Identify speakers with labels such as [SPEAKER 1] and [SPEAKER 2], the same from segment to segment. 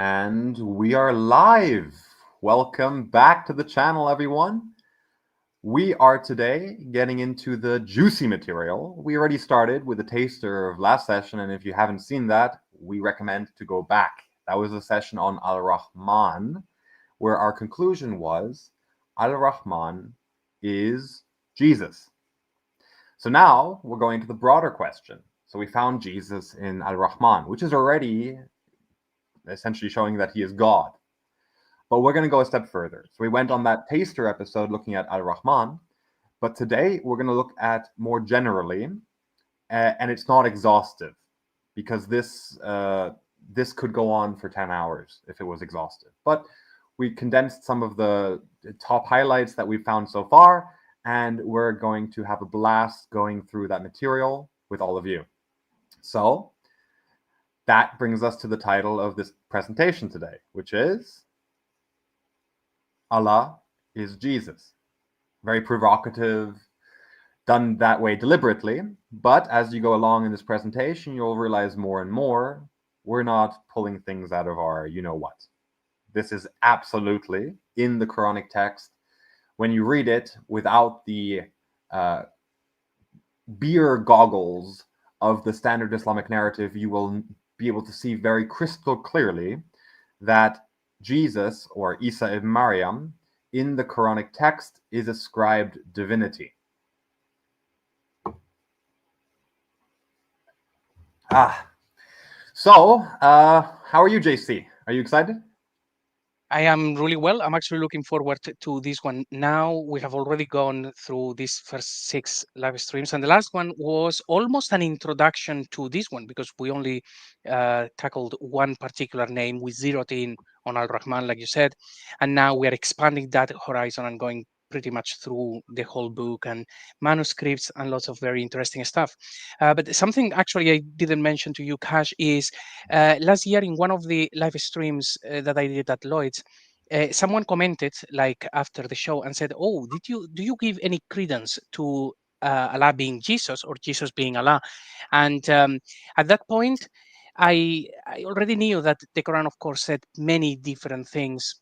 [SPEAKER 1] And we are live. Welcome back to the channel, everyone. We are today getting into the juicy material. We already started with a taster of last session, and if you haven't seen that, we recommend to go back. That was a session on al-rahman, where our conclusion was al-rahman is Jesus. So now we're going to the broader question. So we found Jesus in al-rahman, which is already essentially showing that he is God. But we're going to go a step further. So we went on that taster episode looking at al-rahman, but today we're going to look at more generally, and it's not exhaustive, because this could go on for 10 hours if it was exhaustive. But we condensed some of the top highlights that we've found so far, and we're going to have a blast going through that material with all of you. So that brings us to the title of this presentation today, which is Allah is Jesus. Very provocative, done that way deliberately, but as you go along in this presentation, you'll realize more and more we're not pulling things out of our you-know-what. This is absolutely in the Quranic text. When you read it without the beer goggles of the standard Islamic narrative, you will be able to see very crystal clearly that Jesus, or Isa ibn Maryam, in the Quranic text is ascribed divinity. So, how are you, JC? Are you excited?
[SPEAKER 2] I am really well. I'm actually looking forward to this one. Now we have already gone through these first 6 live streams, and the last one was almost an introduction to this one because we only tackled one particular name. We zeroed in on al-Rahman, like you said, and now we are expanding that horizon and going pretty much through the whole book and manuscripts and lots of very interesting stuff. But something actually I didn't mention to you, Kash, is last year in one of the live streams that I did at Lloyd's, someone commented like after the show and said, "Oh, do you give any credence to Allah being Jesus or Jesus being Allah?" And at that point, I already knew that the Quran, of course, said many different things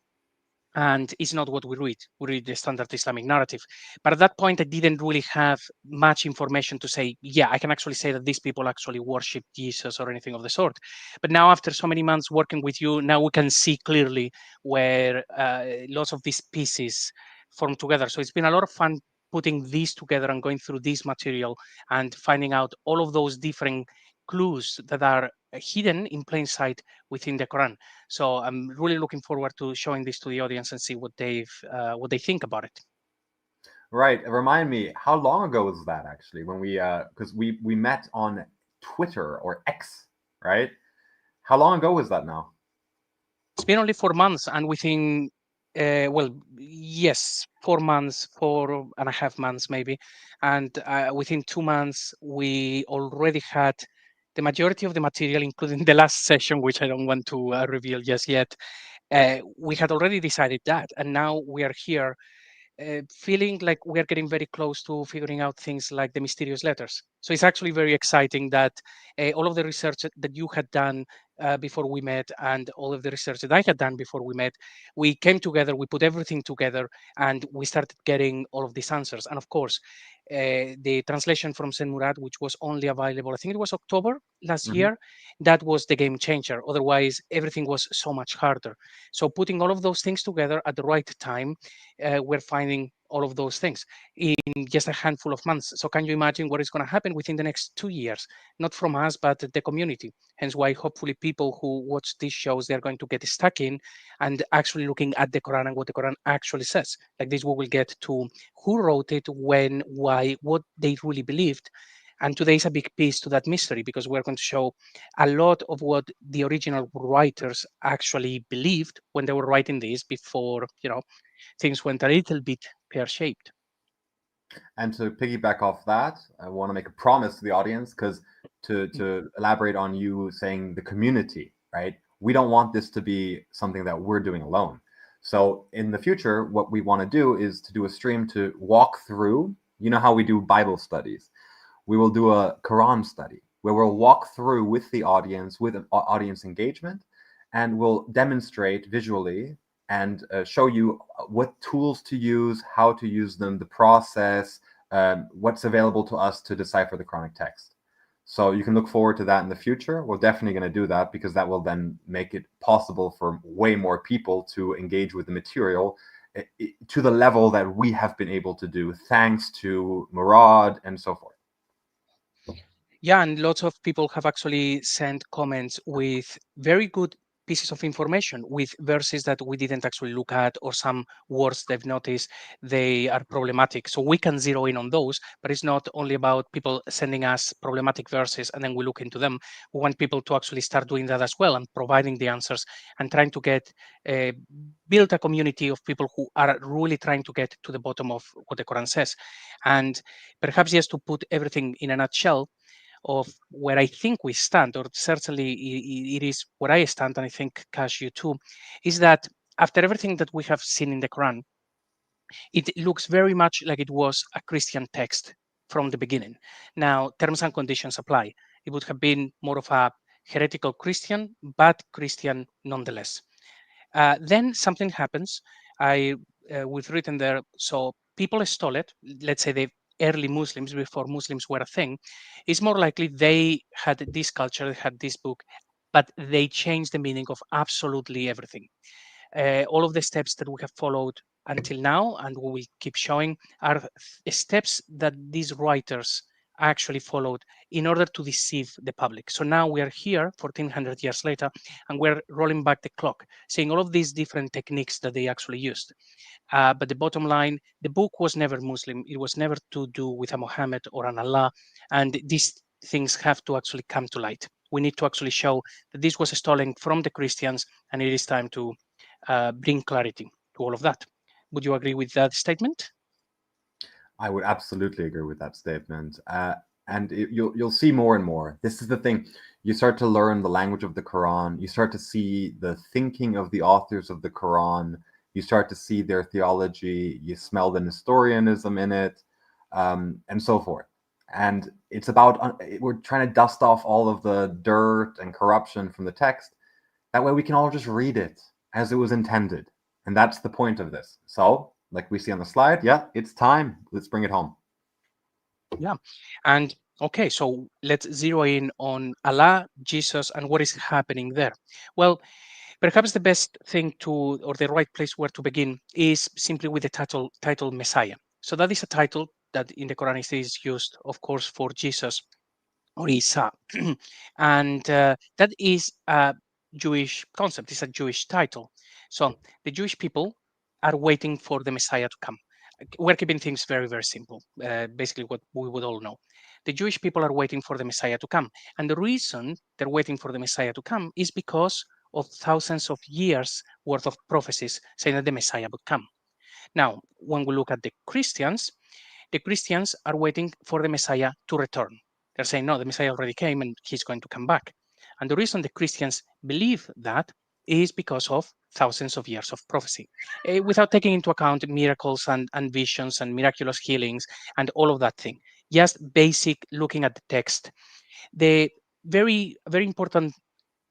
[SPEAKER 2] and it's not what we read. We read the standard Islamic narrative. But at that point, I didn't really have much information to say, yeah, I can actually say that these people actually worship Jesus or anything of the sort. But now, after so many months working with you, now we can see clearly where lots of these pieces form together. So it's been a lot of fun putting these together and going through this material and finding out all of those different clues that are hidden in plain sight within the Quran. So I'm really looking forward to showing this to the audience and see what they think about it.
[SPEAKER 1] Right. Remind me, how long ago was that actually? When because we met on Twitter or X, right? How long ago was that now?
[SPEAKER 2] It's been only 4 months, and within yes, 4 months, 4.5 months maybe, and within 2 months we already had the majority of the material, including the last session, which I don't want to reveal just yet. We had already decided that, and now we are here feeling like we are getting very close to figuring out things like the mysterious letters. So it's actually very exciting that all of the research that you had done before we met and all of the research that I had done before we met, we came together, we put everything together, and we started getting all of these answers. And of course, the translation from Saint Murad, which was only available, I think it was October last
[SPEAKER 1] Mm-hmm.
[SPEAKER 2] year, that was the game changer. Otherwise, everything was so much harder. So putting all of those things together at the right time, we're finding all of those things in just a handful of months. So can you imagine what is going to happen within the next 2 years? Not from us, but the community. Hence why hopefully people who watch these shows, they're going to get stuck in and actually looking at the Quran and what the Quran actually says. Like this, we will get to who wrote it, when, why, what they really believed. And today is a big piece to that mystery because we're going to show a lot of what the original writers actually believed when they were writing this before, things went a little bit pear-shaped.
[SPEAKER 1] And to piggyback off that, I want to make a promise to the audience, because to elaborate on you saying the community, right? We don't want this to be something that we're doing alone. So in the future, what we want to do is to do a stream to walk through, you know how we do Bible studies. We will do a Quran study where we'll walk through with the audience, with an audience engagement, and will demonstrate visually and show you what tools to use, how to use them, the process, what's available to us to decipher the Quranic text. So you can look forward to that in the future. We're definitely going to do that because that will then make it possible for way more people to engage with the material to the level that we have been able to do, thanks to Murad and so forth.
[SPEAKER 2] Yeah, and lots of people have actually sent comments with very good pieces of information, with verses that we didn't actually look at, or some words they've noticed they are problematic. So we can zero in on those, but it's not only about people sending us problematic verses and then we look into them. We want people to actually start doing that as well and providing the answers and trying to get build a community of people who are really trying to get to the bottom of what the Quran says. And perhaps just to put everything in a nutshell, of where I think we stand, or certainly it is where I stand, and I think Cash, you too, is that after everything that we have seen in the Quran, it looks very much like it was a Christian text from the beginning. Now, terms and conditions apply. It would have been more of a heretical Christian, but Christian nonetheless. Then something happens. We've written there, so people stole it. Let's say the early Muslims, before Muslims were a thing, it's more likely they had this culture, they had this book, but they changed the meaning of absolutely everything. All of the steps that we have followed until now, and we will keep showing, are steps that these writers actually followed in order to deceive the public. So now we are here 1400 years later, and we're rolling back the clock, seeing all of these different techniques that they actually used. But the bottom line, the book was never Muslim. It was never to do with a Muhammad or an Allah. And these things have to actually come to light. We need to actually show that this was stolen from the Christians, and it is time to bring clarity to all of that. Would you agree with that statement?
[SPEAKER 1] I would absolutely agree with that statement. And you'll see more and more. This is the thing. You start to learn the language of the Quran. You start to see the thinking of the authors of the Quran. You start to see their theology. You smell the Nestorianism in it, and so forth. And it's about we're trying to dust off all of the dirt and corruption from the text. That way we can all just read it as it was intended. And that's the point of this. So, like we see on the slide, yeah, it's time. Let's bring it home.
[SPEAKER 2] Yeah. And okay, so let's zero in on Allah, Jesus, and what is happening there. Well, perhaps the best thing to, or the right place where to begin, is simply with the title Messiah. So that is a title that in the Quran is used, of course, for Jesus or Isa, and that is a Jewish concept. It's a Jewish title. So the Jewish people are waiting for the Messiah to come. We're keeping things very, very simple. Basically, what we would all know. The Jewish people are waiting for the Messiah to come. And the reason they're waiting for the Messiah to come is because of thousands of years worth of prophecies saying that the Messiah would come. Now, when we look at the Christians are waiting for the Messiah to return. They're saying, no, the Messiah already came and he's going to come back. And the reason the Christians believe that is because of thousands of years of prophecy, without taking into account miracles and visions and miraculous healings and all of that thing. Just basic looking at the text. The very important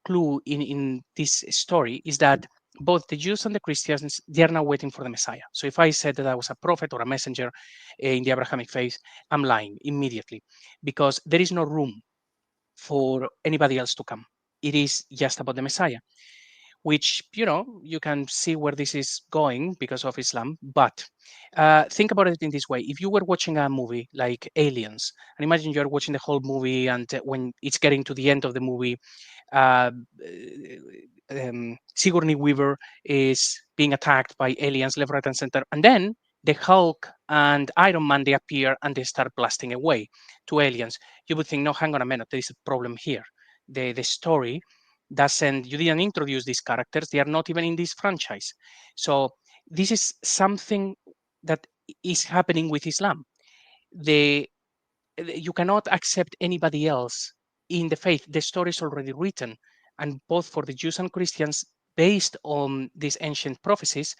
[SPEAKER 2] clue in this story is that both the Jews and the Christians, they are now waiting for the Messiah. So if I said that I was a prophet or a messenger in the Abrahamic faith, I'm lying immediately, because there is no room for anybody else to come. It is just about the Messiah, which, you can see where this is going because of Islam. But think about it in this way. If you were watching a movie like Aliens, and imagine you're watching the whole movie, and when it's getting to the end of the movie, uh, Sigourney Weaver is being attacked by aliens left, right, and center, and then the Hulk and Iron Man, they appear and they start blasting away to aliens. You would think, no, hang on a minute, there is a problem here. The story doesn't, you didn't introduce these characters. They are not even in this franchise. So this is something that is happening with Islam. The you cannot accept anybody else in the faith. The story is already written, and both for the Jews and Christians, based on these ancient prophecies,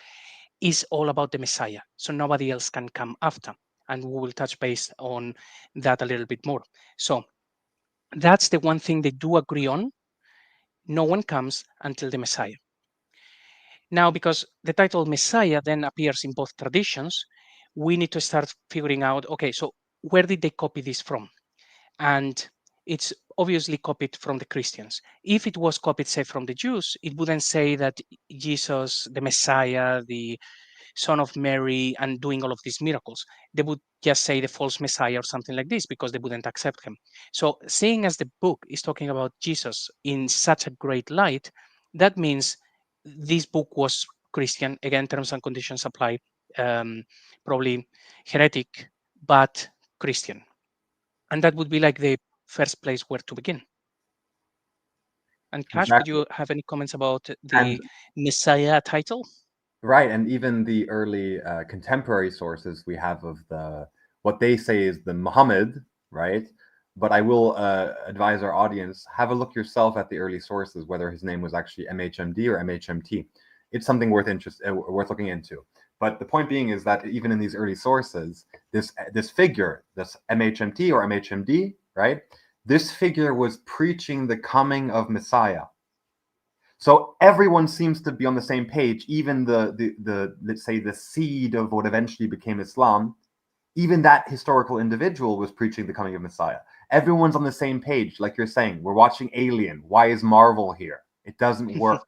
[SPEAKER 2] is all about the Messiah. So nobody else can come after, and we will touch base on that a little bit more. So that's the one thing they do agree on. no one comes until the Messiah. Now, because the title Messiah then appears in both traditions, we need to start figuring out, okay, so where did they copy this from? And it's obviously copied from the Christians. If it was copied, say, from the Jews, it wouldn't say that Jesus, the Messiah, the Son of Mary, and doing all of these miracles. They would just say the false Messiah or something like this because they wouldn't accept him. So, seeing as the book is talking about Jesus in such a great light, that means this book was Christian. Again, terms and conditions apply. Probably heretic, but Christian. And that would be like the first place where to begin. And Cash, would
[SPEAKER 1] Exactly.
[SPEAKER 2] you have any comments about
[SPEAKER 1] And
[SPEAKER 2] the Messiah title?
[SPEAKER 1] right, and even the early contemporary sources we have of what they say is the Muhammad, right? But I will advise our audience, have a look yourself at the early sources, whether his name was actually MHMD or MHMT. It's something worth looking into. But the point being is that even in these early sources, this figure, this MHMT or MHMD, right? This figure was preaching the coming of Messiah. So everyone seems to be on the same page, even the let's say the seed of what eventually became Islam. Even that historical individual was preaching the coming of Messiah. Everyone's on the same page, like you're saying. We're watching Alien. Why is Marvel here? It doesn't work.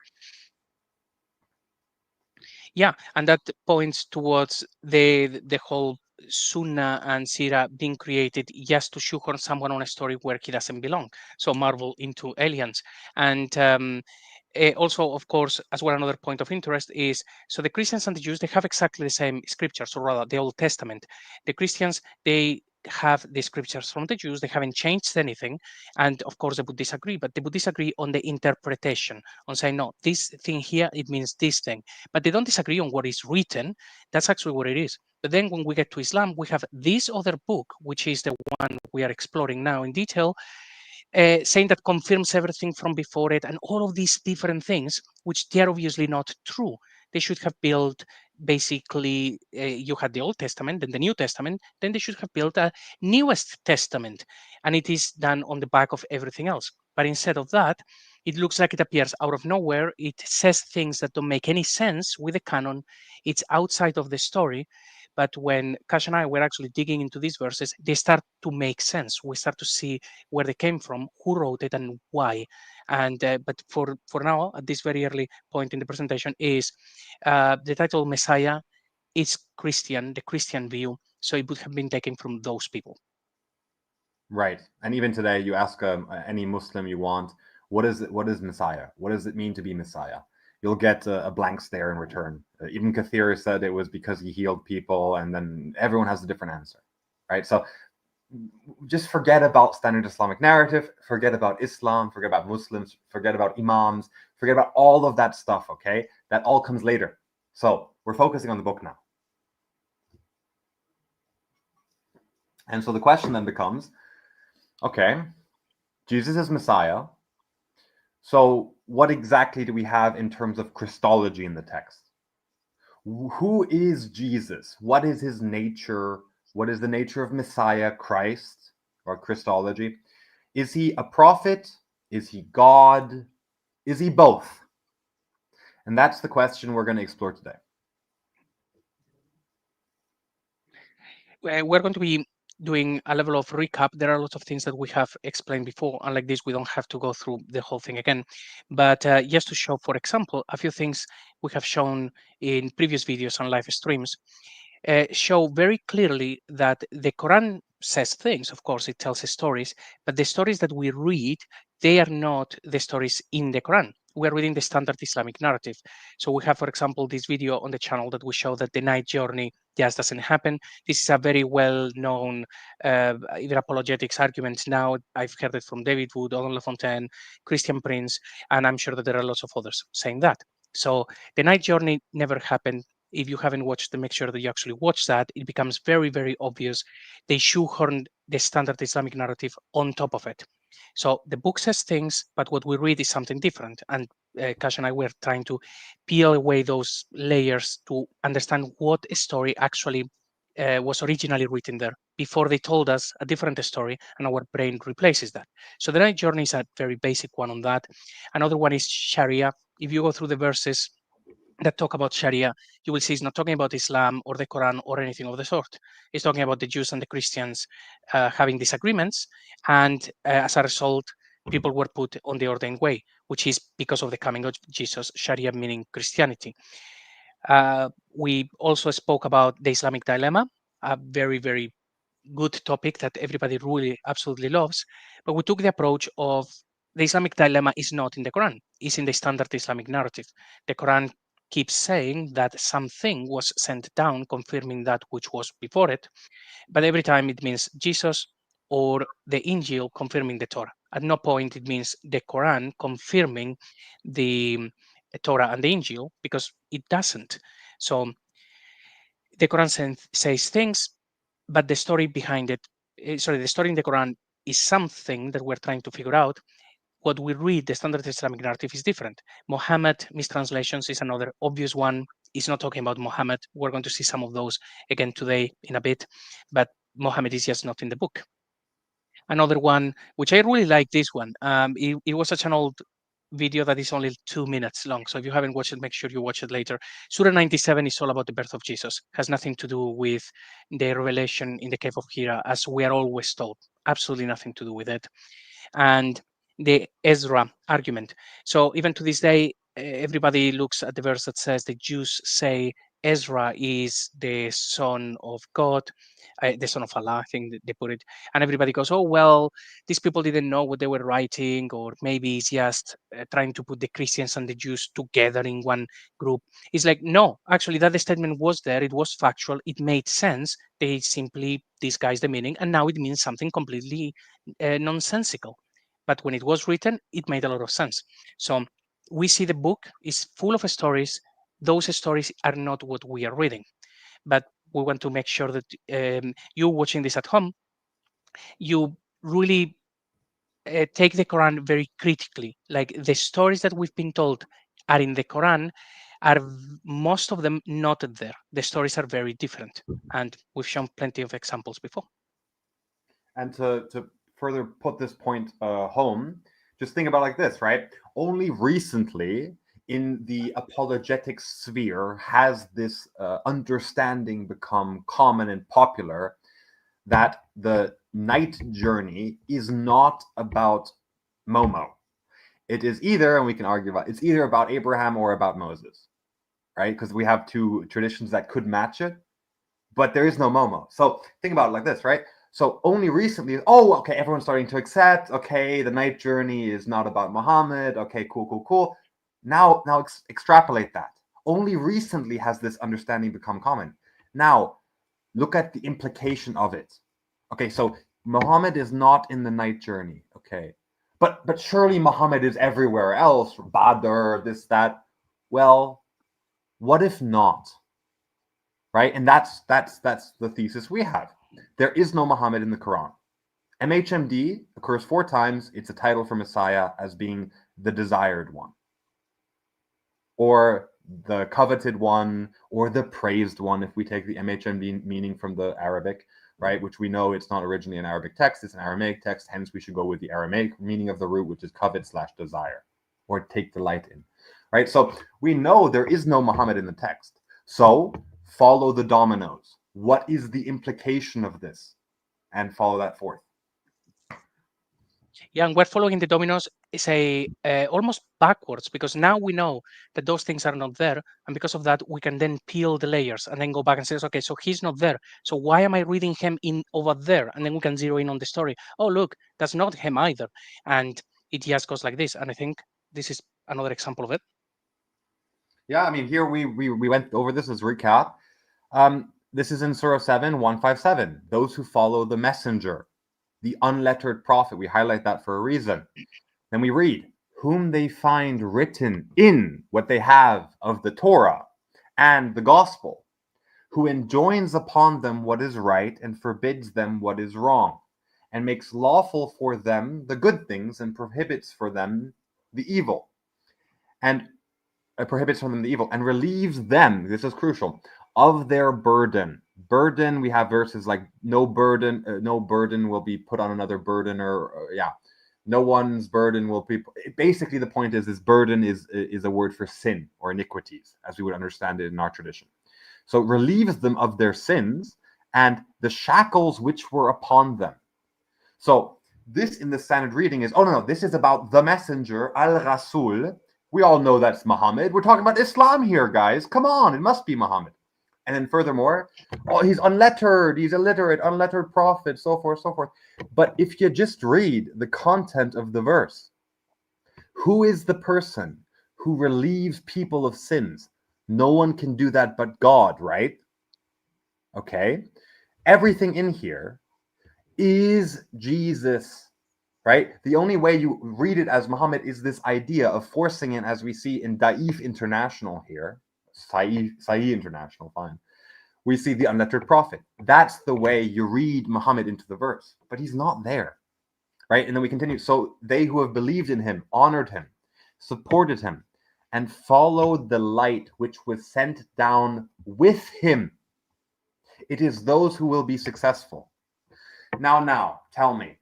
[SPEAKER 2] Yeah, and that points towards the whole Sunnah and Sira being created just to shoehorn someone on a story where he doesn't belong. So Marvel into aliens. And also, of course, as well, another point of interest is so the Christians and the Jews, they have exactly the same scriptures, or rather the Old Testament. The Christians, they have the scriptures from the Jews, they haven't changed anything. And of course, they would disagree, but they would disagree on the interpretation, on saying, no, this thing here, it means this thing. But they don't disagree on what is written. That's actually what it is. But then when we get to Islam, we have this other book, which is the one we are exploring now in detail, saying that confirms everything from before it and all of these different things, which they're obviously not true. They should have built basically, you had the Old Testament, then the New Testament, then they should have built a Newest Testament. And it is done on the back of everything else. But instead of that, it looks like it appears out of nowhere. It says things that don't make any sense with the canon. It's outside of the story. But when Kash and I were actually digging into these verses, they start to make sense. We start to see where they came from, who wrote it, and why. And but for now, at this very early point in the presentation, is the title Messiah is Christian, the Christian view. So it would have been taken from those people.
[SPEAKER 1] Right. And even today, you ask any Muslim you want, what is Messiah? What does it mean to be Messiah? You'll get a blank stare in return. Ibn Kathir said it was because he healed people, and then everyone has a different answer, right? So just forget about standard Islamic narrative, forget about Islam, forget about Muslims, forget about imams, forget about all of that stuff, okay? That all comes later. So we're focusing on the book now. And so the question then becomes, okay, Jesus is Messiah. So what exactly do we have in terms of Christology in the text? Who is Jesus? What is his nature? What is the nature of Messiah, Christ, or Christology? Is he a prophet? Is he God? Is he both? And that's the question we're going to explore today.
[SPEAKER 2] We're going to be doing a level of recap. There are lots of things that we have explained before, and like this, we don't have to go through the whole thing again. But just to show, for example, a few things we have shown in previous videos on live streams, show very clearly that the Quran says things. Of course, it tells stories, but the stories that we read, they are not the stories in the Quran. We're reading the standard Islamic narrative. So we have, for example, this video on the channel that we show that the night journey just doesn't happen. This is a very well-known either apologetics arguments now. I've heard it from David Wood, Odon LaFontaine, Christian Prince, and I'm sure that there are lots of others saying that. So the night journey never happened. If you haven't watched it, make sure that you actually watch that. It becomes very, very obvious. They shoehorn the standard Islamic narrative on top of it. So the book says things, but what we read is something different. And Kash and I were trying to peel away those layers to understand what a story actually was originally written there before they told us a different story, and our brain replaces that. So the night journey is a very basic one on that. Another one is Sharia. If you go through the verses that talk about Sharia, you will see it's not talking about Islam or the Quran or anything of the sort. It's talking about the Jews and the Christians having disagreements, and as a result, people were put on the ordained way, which is because of the coming of Jesus. Sharia meaning Christianity. We also spoke about the Islamic dilemma, a very, very good topic that everybody really absolutely loves. But we took the approach of the Islamic dilemma is not in the Quran, it's in the standard Islamic narrative. The Quran keeps saying that something was sent down, confirming that which was before it. But every time it means Jesus or the Injil confirming the Torah. At no point it means the Quran confirming the Torah and the Injil, because it doesn't. So the Quran says things, but the story behind it, the story in the Quran is something that we're trying to figure out. What we read, the standard Islamic narrative, is different. Muhammad mistranslations is another obvious one. It's not talking about Muhammad. We're going to see some of those again today in a bit, but Muhammad is just not in the book. Another one, which I really like this one. It was such an old video that is only 2 minutes long. So if you haven't watched it, make sure you watch it later. Surah 97 is all about the birth of Jesus. Has nothing to do with the revelation in the cave of Hira, as we are always told. Absolutely nothing to do with it. And the Ezra argument. So even to this day, everybody looks at the verse that says the Jews say Ezra is the son of God, the son of Allah, I think they put it. And everybody goes, oh, well, these people didn't know what they were writing, or maybe it's just trying to put the Christians and the Jews together in one group. It's like, no, actually, that statement was there. It was factual. It made sense. They simply disguised the meaning, and now it means something completely nonsensical. But when it was written, it made a lot of sense. So we see the book is full of stories. Those stories are not what we are reading, but we want to make sure that you watching this at home, you really take the Quran very critically. Like the stories that we've been told are in the Quran, are most of them not there. The stories are very different, and we've shown plenty of examples before.
[SPEAKER 1] And to further put this point home, just think about it like this, right? Only recently in the apologetic sphere has this understanding become common and popular that the night journey is not about Momo. It is either, and we can argue about, it's either about Abraham or about Moses, right? Because we have two traditions that could match it, but there is no Momo. So think about it like this, right? So only recently, oh, okay, everyone's starting to accept, okay, the night journey is not about Muhammad, okay, cool. Now extrapolate that. Only recently has this understanding become common. Now, look at the implication of it. Okay, so Muhammad is not in the night journey, okay, but surely Muhammad is everywhere else, Badr, this, that. Well, what if not? Right, and that's the thesis we have. There is no Muhammad in the Quran. MHMD occurs 4 times. It's a title for Messiah as being the desired one, or the coveted one, or the praised one, if we take the MHMD meaning from the Arabic, right? Which we know it's not originally an Arabic text, it's an Aramaic text, hence we should go with the Aramaic meaning of the root, which is covet/desire, or take delight in, right? So we know there is no Muhammad in the text. So follow the dominoes. What is the implication of this? And follow that forth.
[SPEAKER 2] Yeah, and we're following the dominoes is almost backwards, because now we know that those things are not there, and because of that we can then peel the layers and then go back and say, okay, so he's not there, so why am I reading him in over there? And then we can zero in on the story. Oh, look, that's not him either, and it just goes like this. And I think this is another example of it.
[SPEAKER 1] Yeah, I mean, here we went over this as recap. This is in Surah 7, 157. Those who follow the messenger, the unlettered prophet. We highlight that for a reason. Then we read, whom they find written in what they have of the Torah and the gospel, who enjoins upon them what is right and forbids them what is wrong, and makes lawful for them the good things and prohibits for them the evil. And prohibits from them the evil, and relieves them, this is crucial, of their burden. burden, we have verses like no burden will be put on another burden, or yeah, no one's burden will be. Basically, the point is burden is a word for sin or iniquities, as we would understand it in our tradition. So it relieves them of their sins and the shackles which were upon them. So this in the standard reading is, oh no, this is about the messenger, al-Rasul. We all know that's Muhammad. We're talking about Islam here, guys. Come on, it must be Muhammad. And then furthermore, oh, he's unlettered, he's illiterate, unlettered prophet, so forth, so forth. But if you just read the content of the verse, who is the person who relieves people of sins? No one can do that but God, right? Okay. Everything in here is Jesus, right? The only way you read it as Muhammad is this idea of forcing it, as we see in Da'if International here, Sahih International, fine. We see the unlettered prophet. That's the way you read Muhammad into the verse, but he's not there, right? And then we continue. So they who have believed in him, honored him, supported him, and followed the light which was sent down with him. It is those who will be successful. Now, tell me,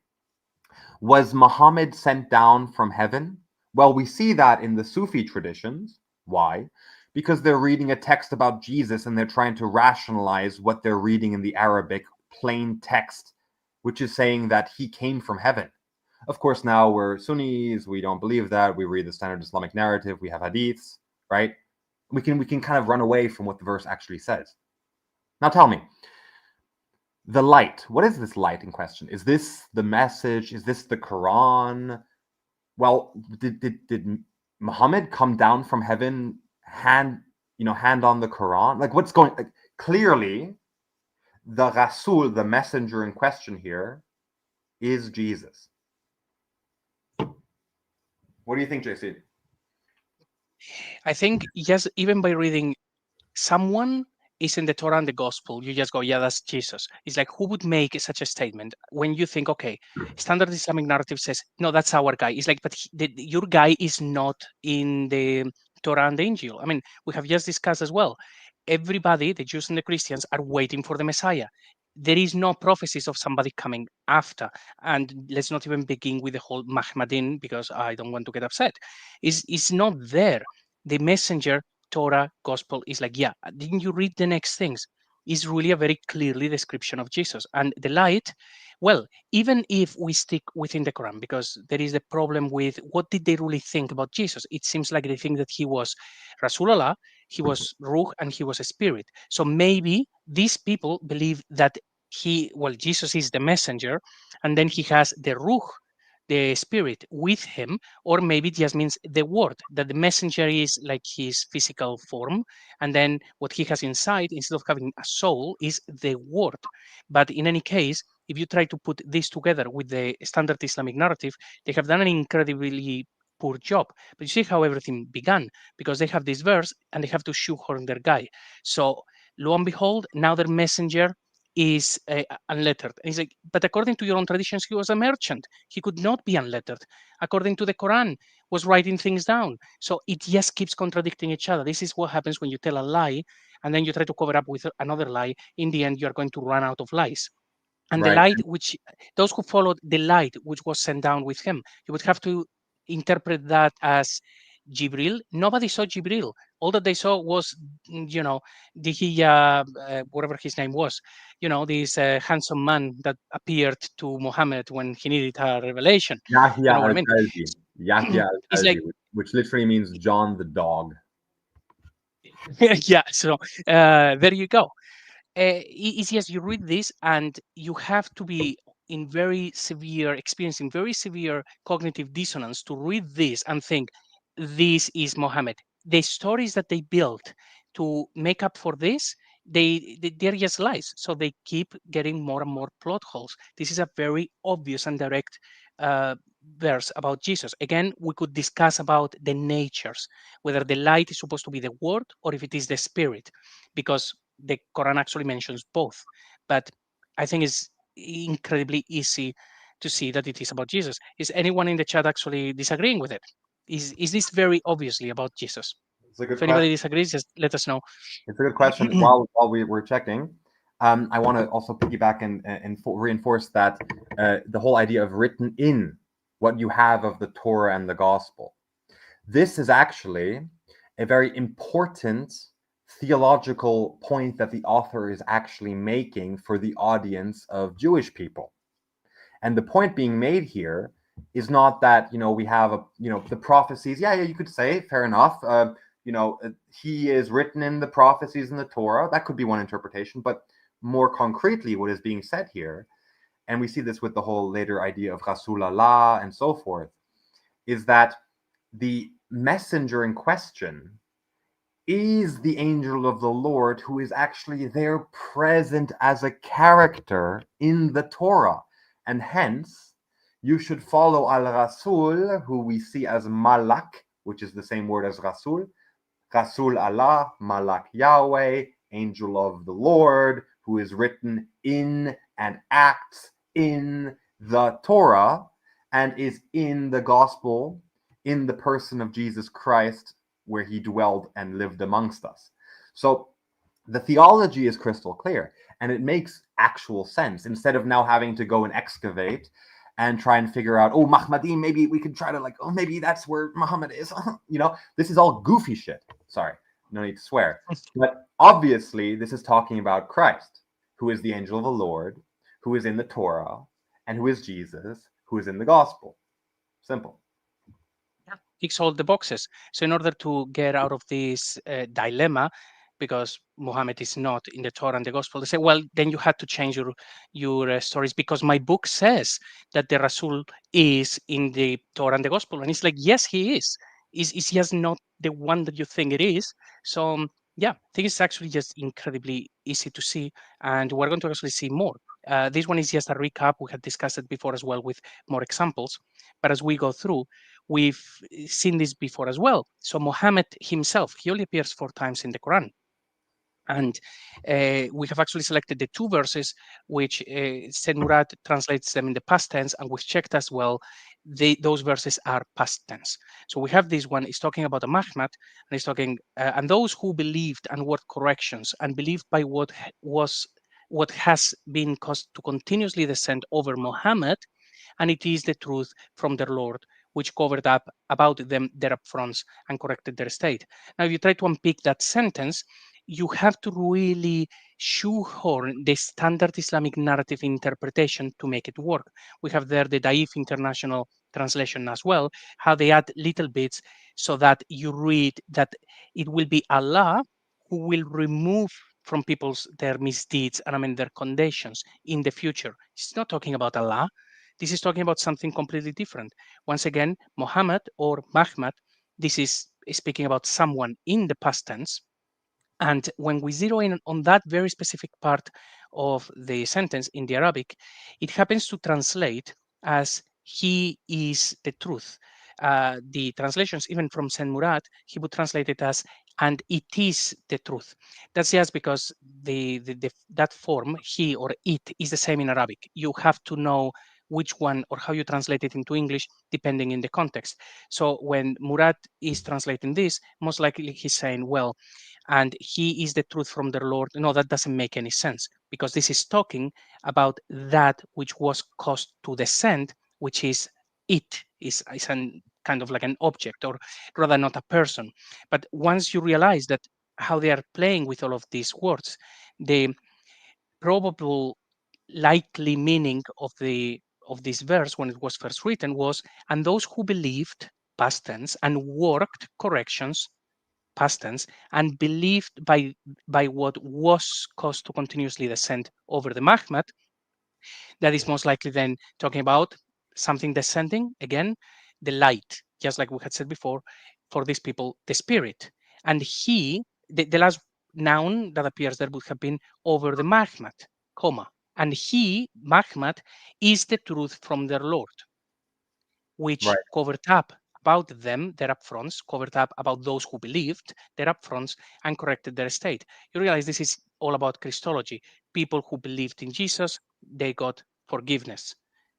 [SPEAKER 1] was Muhammad sent down from heaven? Well, we see that in the Sufi traditions. Why? Because they're reading a text about Jesus and they're trying to rationalize what they're reading in the Arabic plain text, which is saying that he came from heaven. Of course, now we're Sunnis, we don't believe that. We read the standard Islamic narrative, we have hadiths, right? We can kind of run away from what the verse actually says. Now tell me, the light, what is this light in question? Is this the message? Is this the Quran? Well, did Muhammad come down from heaven, hand on the Quran? Like, what's going, like, clearly the Rasul, the messenger in question here, is Jesus. What do you think, JC?
[SPEAKER 2] I think, yes, even by reading someone is in the Torah and the gospel, you just go, yeah, that's Jesus. It's like, who would make such a statement when you think, okay, standard Islamic narrative says, no, that's our guy. It's like, but your guy is not in the Torah and the Injil. I mean, we have just discussed as well. Everybody, the Jews and the Christians, are waiting for the Messiah. There is no prophecies of somebody coming after. And let's not even begin with the whole Mahmadin, because I don't want to get upset. It's not there. The messenger, Torah, gospel is like, yeah, didn't you read the next things? Is really a very clearly description of Jesus. And the light, well, even if we stick within the Quran, because there is a problem with what did they really think about Jesus? It seems like they think that he was Rasulullah, he was Ruh, and he was a spirit. So maybe these people believe that Jesus is the messenger, and then he has the Ruh, the spirit with him, or maybe it just means the word, that the messenger is like his physical form, and then what he has inside, instead of having a soul, is the word. But in any case, if you try to put this together with the standard Islamic narrative, they have done an incredibly poor job. But you see how everything began, because they have this verse and they have to shoehorn their guy. So lo and behold, now their messenger is unlettered. And he's like, but according to your own traditions, he was a merchant. He could not be unlettered. According to the Quran, was writing things down. So it just keeps contradicting each other. This is what happens when you tell a lie and then you try to cover up with another lie. In the end, you are going to run out of lies. And the
[SPEAKER 1] Right.
[SPEAKER 2] light, which those who followed the light which was sent down with him, you would have to interpret that as Jibril. Nobody saw Jibril. All that they saw was, whatever his name was, this handsome man that appeared to Muhammad when he needed a revelation.
[SPEAKER 1] Yahya
[SPEAKER 2] You know what I mean?
[SPEAKER 1] al-Kalbi. Yahya
[SPEAKER 2] It's
[SPEAKER 1] al-Kalbi,
[SPEAKER 2] like,
[SPEAKER 1] which literally means John the dog.
[SPEAKER 2] yeah. So there you go. It's yes, you read this and you have to be experiencing very severe cognitive dissonance to read this and think this is Mohammed. The stories that they built to make up for this, they're just lies. So they keep getting more and more plot holes. This is a very obvious and direct uh, verse about Jesus. Again, we could discuss about the natures, whether the light is supposed to be the word or if it is the spirit, because the Quran actually mentions both. But I think it's incredibly easy to see that it is about Jesus. Is anyone in the chat actually disagreeing with it? Is this very obviously about Jesus?
[SPEAKER 1] It's a good
[SPEAKER 2] If anybody
[SPEAKER 1] question.
[SPEAKER 2] disagrees, just let us know.
[SPEAKER 1] It's a good question. While we were checking, I want to also piggyback and reinforce that the whole idea of written in, what you have of the Torah and the Gospel. This is actually a very important theological point that the author is actually making for the audience of Jewish people. And the point being made here is not that, we have the prophecies. Yeah, you could say, fair enough. He is written in the prophecies in the Torah. That could be one interpretation. But more concretely, what is being said here, and we see this with the whole later idea of Rasul Allah and so forth, is that the messenger in question is the angel of the Lord, who is actually there present as a character in the Torah. And hence, you should follow al-Rasul, who we see as Malak, which is the same word as Rasul. Rasul Allah, Malak Yahweh, angel of the Lord, who is written in and acts in the Torah and is in the gospel, in the person of Jesus Christ, where he dwelled and lived amongst us. So the theology is crystal clear, and it makes actual sense. Instead of now having to go and excavate and try and figure out, Mahmadim, maybe we could try to maybe that's where Muhammad is. This is all goofy shit. Sorry, no need to swear. But obviously, this is talking about Christ, who is the angel of the Lord, who is in the Torah, and who is Jesus, who is in the gospel. Simple.
[SPEAKER 2] Ticks all the boxes. So in order to get out of this dilemma, because Muhammad is not in the Torah and the Gospel, they say, well, then you had to change your stories because my book says that the Rasul is in the Torah and the Gospel, and it's like, yes, he is. Is just not the one that you think it is. So yeah, I think it's actually just incredibly easy to see, and we're going to actually see more. This one is just a recap. We had discussed it before as well with more examples, but as we go through, we've seen this before as well. So Muhammad himself, he only appears 4 times in the Quran. And we have actually selected the 2 verses, which Said Murad translates them in the past tense, and we've checked as well, those verses are past tense. So we have this one, is talking about a Muhammad, and he's talking, and those who believed and worked corrections, and believed by what has been caused to continuously descend over Muhammad, and it is the truth from their Lord, which covered up about them their upfronts and corrected their state. Now, if you try to unpick that sentence, you have to really shoehorn the standard Islamic narrative interpretation to make it work. We have there the Daif International translation as well, how they add little bits so that you read that it will be Allah who will remove from people's their misdeeds and their conditions in the future. It's not talking about Allah. This is talking about something completely different. Once again, Muhammad or Mahmad, this is speaking about someone in the past tense. And when we zero in on that very specific part of the sentence in the Arabic, it happens to translate as he is the truth. The translations, even from Saint Murad, he would translate it as and it is the truth. That's just because that form, he or it, is the same in Arabic. You have to know which one or how you translate it into English, depending in the context. So when Murad is translating this, most likely he's saying, well, and he is the truth from the Lord. No, that doesn't make any sense because this is talking about that which was caused to descend, which is it is an kind of like an object or rather not a person. But once you realize that how they are playing with all of these words, the probable likely meaning of this verse when it was first written was, and those who believed, past tense, and worked, corrections, past tense, and believed by what was caused to continuously descend over the Mahmad, that is most likely then talking about something descending, again, the light, just like we had said before, for these people, the spirit. And he, the last noun that appears there would have been over the Mahmad, comma. And he, Mahmad, is the truth from their Lord, which
[SPEAKER 1] Right.
[SPEAKER 2] covered up about them, their upfronts, covered up about those who believed, their upfronts, and corrected their state. You realize this is all about Christology. People who believed in Jesus, they got forgiveness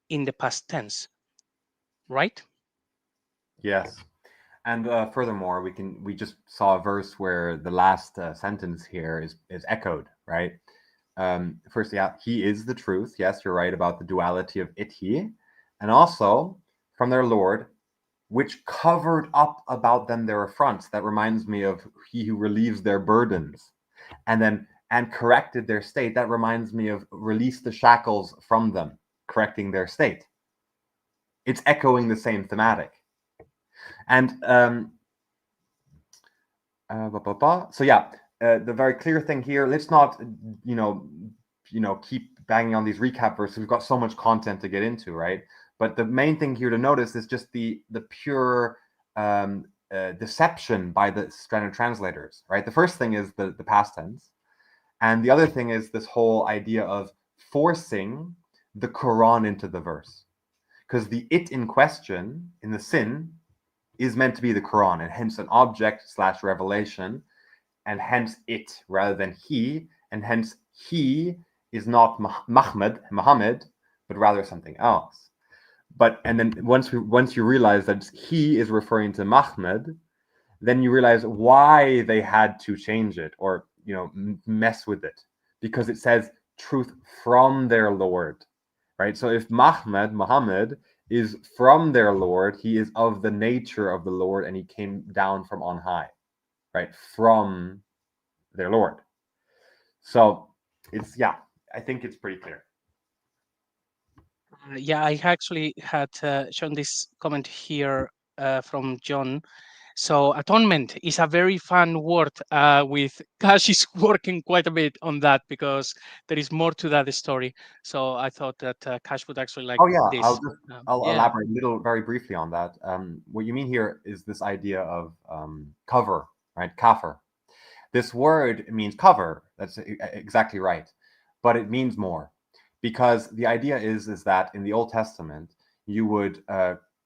[SPEAKER 2] in the past tense, right?
[SPEAKER 1] Yes. And furthermore, we just saw a verse where the last sentence here is echoed, right? first, yeah, he is the truth. Yes, you're right about the duality of it, he. And also from their Lord, which covered up about them their affronts. That reminds me of he who relieves their burdens. And then, and corrected their state. That reminds me of release the shackles from them, correcting their state. It's echoing the same thematic. And so yeah, the very clear thing here, let's not, keep banging on these recap verses. We've got so much content to get into, right? But the main thing here to notice is just the pure deception by the standard translators, right? The first thing is the past tense. And the other thing is this whole idea of forcing the Quran into the verse. Because the it in question, in the sin, is meant to be the Quran, and hence an object / revelation, and hence it rather than he, and hence he is not Muhammad, but rather something else. And then once you realize that he is referring to Muhammad, then you realize why they had to change it or mess with it, because it says truth from their Lord, right? So if Muhammad is from their Lord, he is of the nature of the Lord, and he came down from on high, right? From their Lord. So I think it's pretty clear.
[SPEAKER 2] Yeah, I actually had shown this comment here from John. So atonement is a very fun word. With Cash is working quite a bit on that because there is more to that story. So I thought that Cash would actually like this.
[SPEAKER 1] I'll elaborate very briefly on that. What you mean here is this idea of cover, right? Kafir. This word means cover. That's exactly right, but it means more, because the idea is that in the Old Testament you would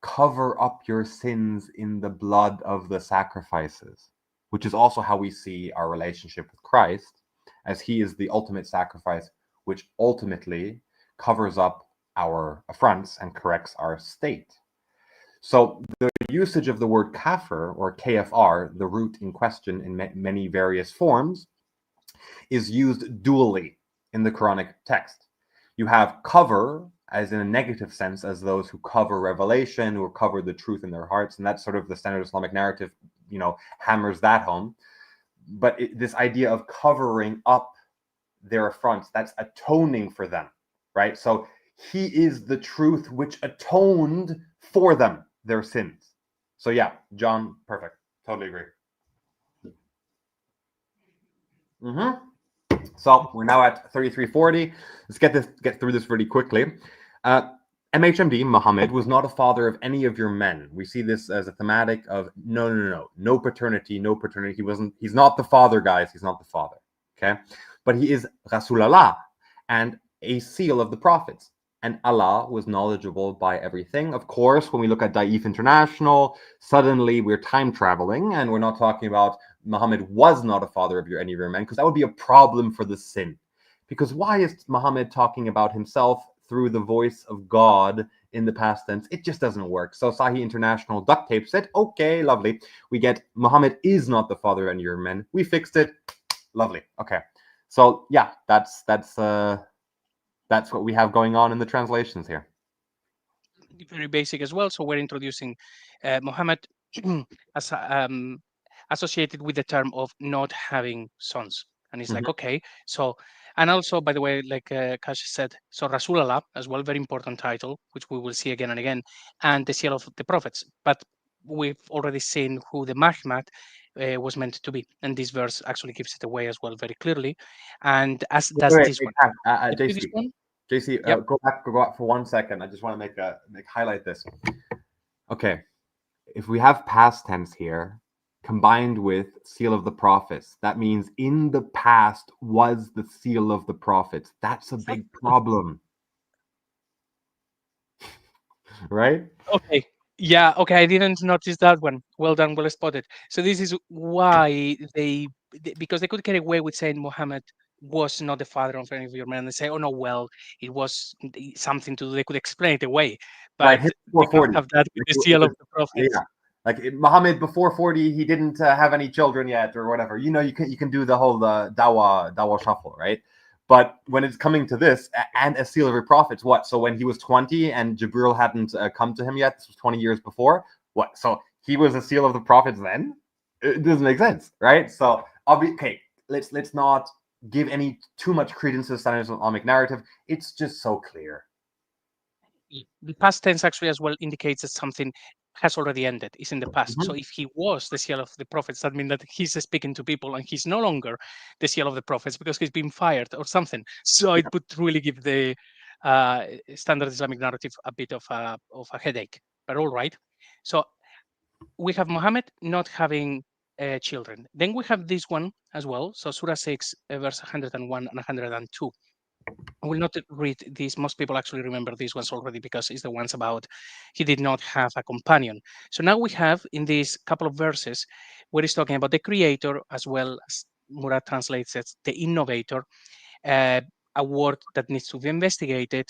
[SPEAKER 1] cover up your sins in the blood of the sacrifices, which is also how we see our relationship with Christ, as he is the ultimate sacrifice, which ultimately covers up our affronts and corrects our state. So the usage of the word kafir, or KFR, the root in question in many various forms, is used dually in the Quranic text. You have cover as in a negative sense, as those who cover revelation, who cover the truth in their hearts, and that's sort of the standard Islamic narrative, hammers that home. But this idea of covering up their affronts, that's atoning for them, right? So he is the truth which atoned for them, their sins. So yeah, John, perfect. Totally agree. So we're now at 3340. Let's get through this really quickly. MHMD, Muhammad, was not a father of any of your men. We see this as a thematic of no paternity, no paternity. He's not the father, guys. He's not the father. Okay, but he is Rasulallah and a seal of the prophets. And Allah was knowledgeable by everything. Of course, when we look at Da'if International, suddenly we're time traveling, and we're not talking about Muhammad was not a father of any of your men, because that would be a problem for the sin. Because why is Muhammad talking about himself through the voice of God in the past tense? It just doesn't work. So Sahih International duct tapes it. Okay, lovely. We get Muhammad is not the father of any of your men. We fixed it. Lovely. Okay. So yeah, that's what we have going on in the translations here.
[SPEAKER 2] Very basic as well. So we're introducing Muhammad as associated with the term of not having sons. And it's like, okay, so, and also, by the way, like Kash said, so Rasulallah as well, very important title, which we will see again and again, and the seal of the prophets. But we've already seen who the Muhammad was meant to be. And this verse actually gives it away as well very clearly. And as does this one.
[SPEAKER 1] JC, yep. Go back for 1 second. I just want to highlight this. Okay, if we have past tense here combined with seal of the prophets, that means in the past was the seal of the prophets. That's a big problem. Right?
[SPEAKER 2] Okay. Yeah, okay, I didn't notice that one. Well done, well spotted. So this is why because they could get away with saying Muhammad was not the father of any of your men. They say, oh no, well, it was something to do. They could explain it away, but
[SPEAKER 1] right,
[SPEAKER 2] they can't have that with the seal of the prophets.
[SPEAKER 1] Yeah, like Muhammad before 40, he didn't have any children yet or whatever. You can do the whole dawah shuffle, right? But when it's coming to this, and a seal of your prophets, what? So when he was 20 and Jibril hadn't come to him yet, this was 20 years before, what? So he was a seal of the prophets then? It doesn't make sense, right? So, okay, let's not give any too much credence to the standard Islamic narrative. It's just so clear.
[SPEAKER 2] The past tense actually as well indicates that something has already ended, is in the past. So
[SPEAKER 1] Mhm.
[SPEAKER 2] if he was the seal of the prophets, that means that he's speaking to people and he's no longer the seal of the prophets because he's been fired or something. So it would really give the standard Islamic narrative a bit of a headache. But all right. So we have Muhammad not having children. Then we have this one as well. So Surah 6, verse 101 and 102. I will not read these. Most people actually remember these ones already because it's the ones about he did not have a companion. So now we have in these couple of verses where he's talking about the creator as well as Murad translates it, the innovator, uh, a word that needs to be investigated,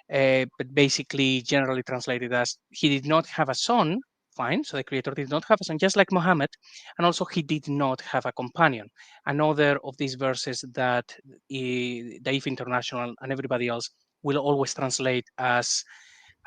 [SPEAKER 2] but basically generally translated as he did not have a son. Fine, so the creator did not have a son, just like Muhammad, and also he did not have a companion. Another of these verses that Daif International and everybody else will always translate as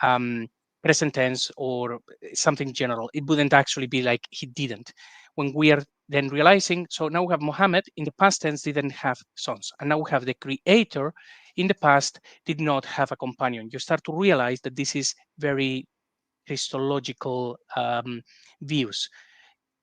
[SPEAKER 2] um, present tense or something general. It wouldn't actually be like he didn't. When we are then realizing, so now we have Muhammad in the past tense didn't have sons, and now we have the creator in the past did not have a companion. You start to realize that this is very Christological views.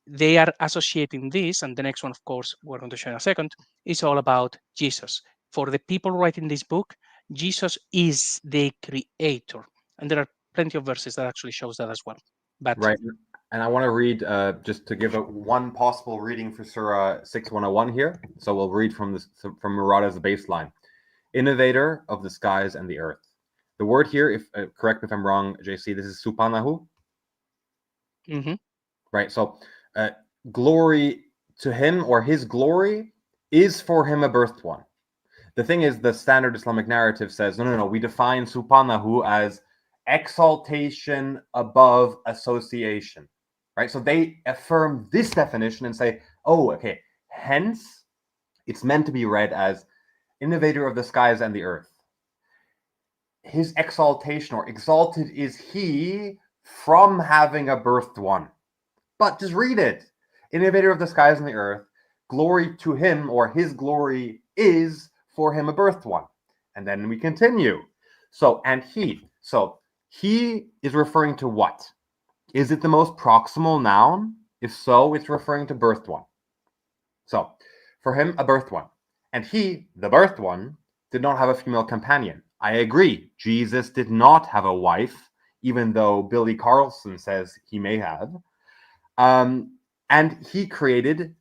[SPEAKER 2] They are associating this, and the next one, of course, we're going to show in a second, is all about Jesus. For the people writing this book, Jesus is the creator, and there are plenty of verses that actually shows that as well. But
[SPEAKER 1] Right. And I want to read, just to give one possible reading for Surah 6101 here. So we'll read from Murad as a baseline. Innovator of the skies and the earth. The word here, if correct me if I'm wrong, JC, this is subhanahu.
[SPEAKER 2] mhm.
[SPEAKER 1] Right. So glory to him, or his glory is for him a birthed one. The thing is, the standard Islamic narrative says, no, we define subhanahu as exaltation above association, right? So they affirm this definition and say, oh, okay, hence it's meant to be read as innovator of the skies and the earth. His exaltation, or exalted is he from having a birthed one. But just read it. Innovator of the skies and the earth, glory to him, or his glory is for him a birthed one. And then we continue. So he is referring to what? Is it the most proximal noun? If so, it's referring to birthed one. So, for him, a birthed one. And he, the birthed one, did not have a female companion. I agree. Jesus did not have a wife, even though Billy Carlson says he may have. And he created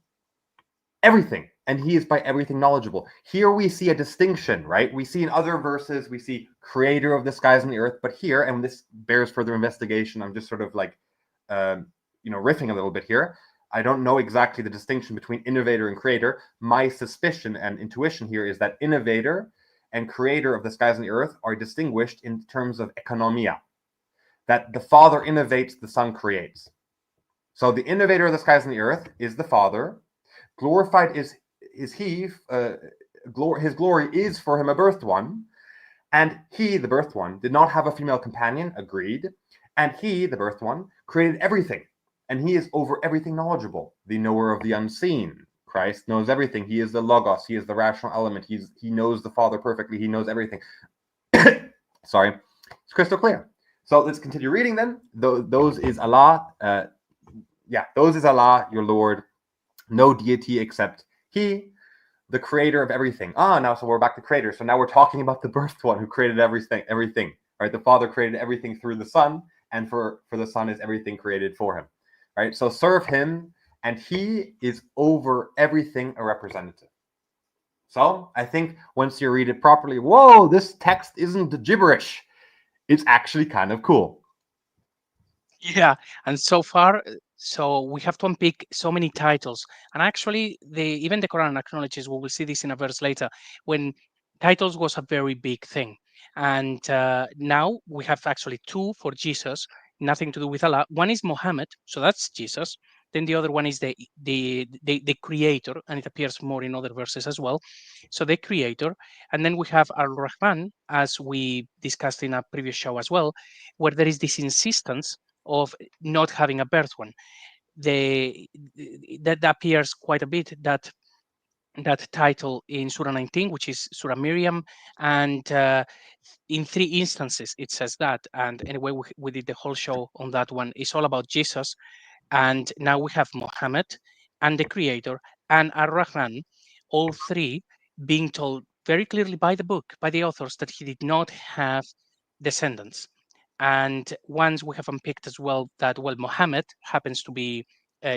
[SPEAKER 1] everything, and he is by everything knowledgeable. Here we see a distinction, right? We see in other verses, we see creator of the skies and the earth, but here, and this bears further investigation, I'm just sort of like, riffing a little bit here. I don't know exactly the distinction between innovator and creator. My suspicion and intuition here is that innovator and creator of the skies and the earth are distinguished in terms of economia, that the Father innovates, the Son creates. So the innovator of the skies and the earth is the Father. Glorified is he. His glory is for him a birthed one. And he, the birthed one, did not have a female companion. Agreed. And he, the birthed one, created everything. And he is over everything knowledgeable. The knower of the unseen. Christ knows everything. He is the Logos. He is the rational element. He knows the Father perfectly. He knows everything. Sorry. It's crystal clear. So let's continue reading then. Those is Allah. Those is Allah, your Lord. No deity except he, the creator of everything. Now so we're back to creator. So now we're talking about the birthed one who created everything. Right? The Father created everything through the Son, and for the Son is everything created for him. Right? So serve him, and he is over everything a representative. So I think once you read it properly, whoa, this text isn't gibberish. It's actually kind of cool.
[SPEAKER 2] Yeah, and so far, so we have to unpick so many titles, and actually, even the Quran acknowledges. We will see this in a verse later when titles was a very big thing, and now we have actually two for Jesus, nothing to do with Allah. One is Muhammad, so that's Jesus, Then the other one is the creator, and it appears more in other verses as well. So the creator, and then we have al-rahman, as we discussed in a previous show as well, where there is this insistence of not having a birth one. That appears quite a bit, that title in Surah 19, which is Surah Miriam, and in 3 instances it says that. And anyway, we did the whole show on that one. It's all about Jesus, and now we have Muhammad and the Creator and Ar-Rahman, all three being told very clearly by the book, by the authors, that he did not have descendants. And once we have unpicked as well that, well, Muhammad happens to be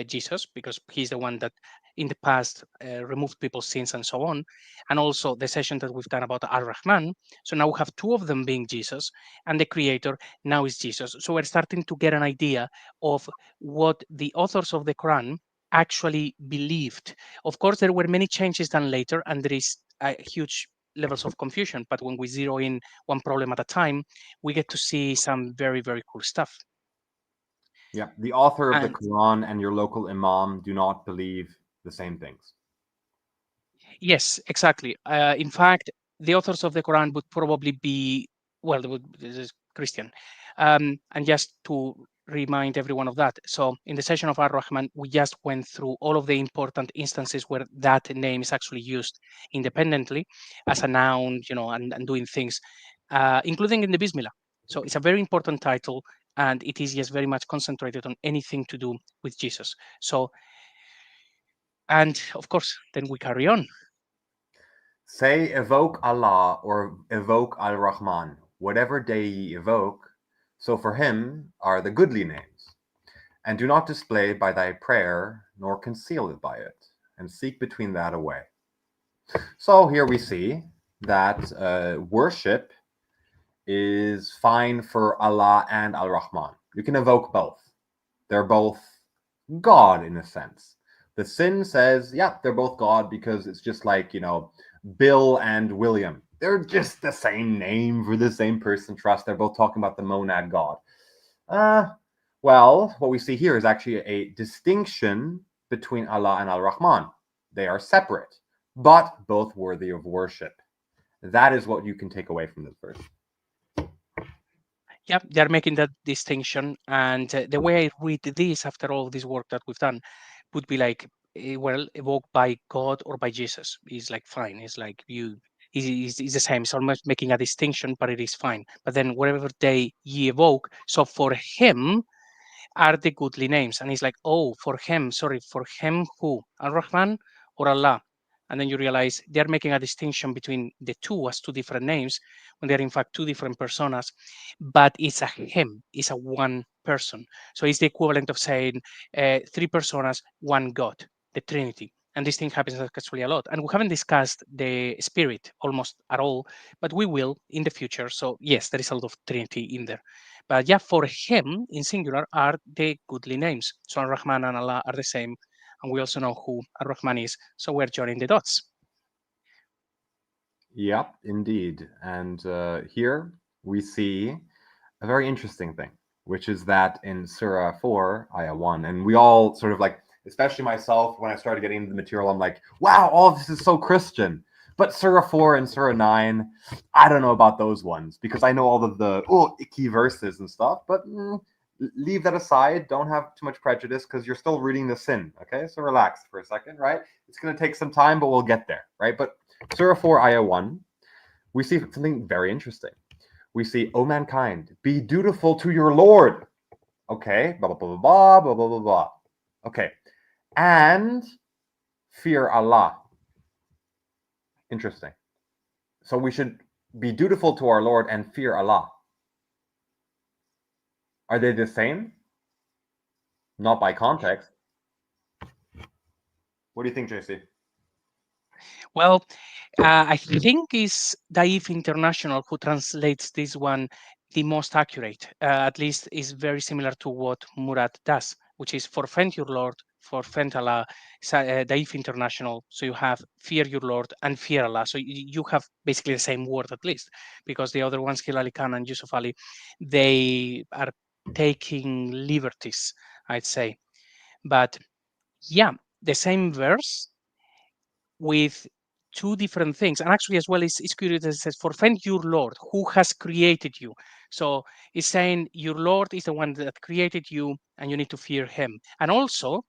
[SPEAKER 2] Jesus, because he's the one that in the past removed people's sins and so on. And also the session that we've done about Ar-Rahman. So now we have two of them being Jesus, and the Creator now is Jesus. So we're starting to get an idea of what the authors of the Quran actually believed. Of course, there were many changes done later, and there is huge levels of confusion. But when we zero in one problem at a time, we get to see some very, very cool stuff.
[SPEAKER 1] Yeah, the author of the
[SPEAKER 2] And
[SPEAKER 1] Quran and your local imam do not believe the same things.
[SPEAKER 2] yes, exactly. In fact, the authors of the Quran would probably be, well, this is Christian. And just to remind everyone of that, so in the session of Ar-Rahman, we just went through all of the important instances where that name is actually used independently as a noun, and doing things, including in the Bismillah. So it's a very important title, and it is just very much concentrated on anything to do with Jesus. So, and of course, then we carry on.
[SPEAKER 1] Say evoke Allah or evoke al-Rahman, whatever day ye evoke, so for him are the goodly names. And do not display by thy prayer, nor conceal it by it, and seek between that a way. So here we see that worship is fine for Allah and al-Rahman. You can evoke both. They're both God in a sense. The sin says, yeah, they're both God because it's just like, Bill and William. They're just the same name for the same person. Trust. They're both talking about the monad God. Well, what we see here is actually a distinction between Allah and Al-Rahman. They are separate, but both worthy of worship. That is what you can take away from this verse.
[SPEAKER 2] Yeah, they're making that distinction. And the way I read this after all this work that we've done would be like, well, evoked by God or by Jesus is like fine. It's like is the same. It's almost making a distinction, but it is fine. But then whatever they ye evoke, so for him are the goodly names. And it's like, oh, for him, sorry, for him who? Ar-Rahman or Allah? And then you realize they're making a distinction between the two as two different names when they're in fact two different personas, but it's a him, it's a one person. So it's the equivalent of saying three personas, one God, the Trinity. And this thing happens actually a lot. And we haven't discussed the spirit almost at all, but we will in the future. So yes, there is a lot of Trinity in there. But yeah, for him in singular are the goodly names. So Ar-Rahman and Allah are the same. And we also know who Ar-Rahman is. So we're joining the dots.
[SPEAKER 1] Yep, indeed. And here we see a very interesting thing, which is that in Surah 4, Ayah 1, and we all sort of like, especially myself, when I started getting into the material, I'm like, wow, all of this is so Christian. But Surah 4 and Surah 9, I don't know about those ones because I know all of the icky verses and stuff, but leave that aside. Don't have too much prejudice because you're still reading the sin, okay? So relax for a second, right? It's going to take some time, but we'll get there, right? But Surah 4, Ayah 1, we see something very interesting. We see, O mankind, be dutiful to your Lord. Okay, blah, blah, blah, blah, blah, blah, blah, blah. Okay, and fear Allah. Interesting. So we should be dutiful to our Lord and fear Allah. Are they the same? Not by context. What do you think, JC?
[SPEAKER 2] Well, I think it's Daif International who translates this one the most accurate. At least is very similar to what Murad does, which is forfeit your Lord, forfeit Allah, Daif International. So you have fear your Lord and fear Allah. So you have basically the same word at least, because the other ones, Hilali Khan and Yusuf Ali, they are taking liberties, I'd say. But yeah, the same verse with two different things. And actually, as well, it's curious. It says, "Forfend your Lord, who has created you." So it's saying your Lord is the one that created you, and you need to fear Him. And also,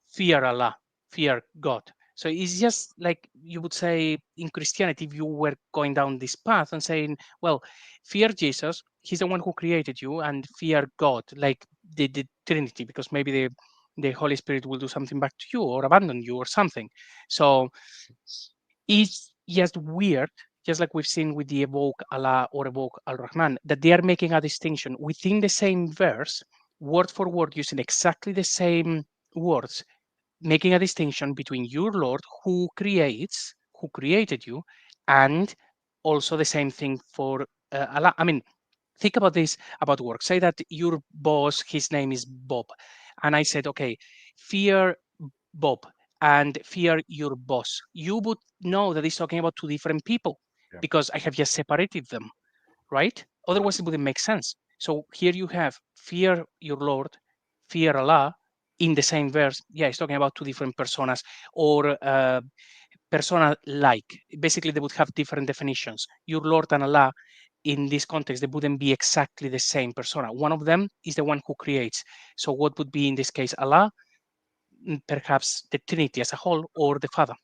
[SPEAKER 2] fear Allah, fear God. So it's just like you would say in Christianity, if you were going down this path and saying, well, fear Jesus, He's the one who created you, and fear God, like the Trinity, because maybe the Holy Spirit will do something back to you or abandon you or something. So it's just weird, just like we've seen with the evoke Allah or evoke al-Rahman, that they are making a distinction within the same verse, word for word, using exactly the same words, making a distinction between your Lord who creates, who created you, and also the same thing for Allah. I mean, think about this about work. Say that your boss, his name is Bob, and I said, okay, fear Bob and fear your boss. You would know that he's talking about two different people
[SPEAKER 1] Yeah.
[SPEAKER 2] because I have just separated them, right? Otherwise, it wouldn't make sense. So here you have fear your Lord, fear Allah in the same verse. Yeah, it's talking about two different personas or persona like. Basically, they would have different definitions. Your Lord and Allah, in this context, they wouldn't be exactly the same persona. One of them is the one who creates. So, what would be in this case Allah? Perhaps the Trinity as a whole or the Father.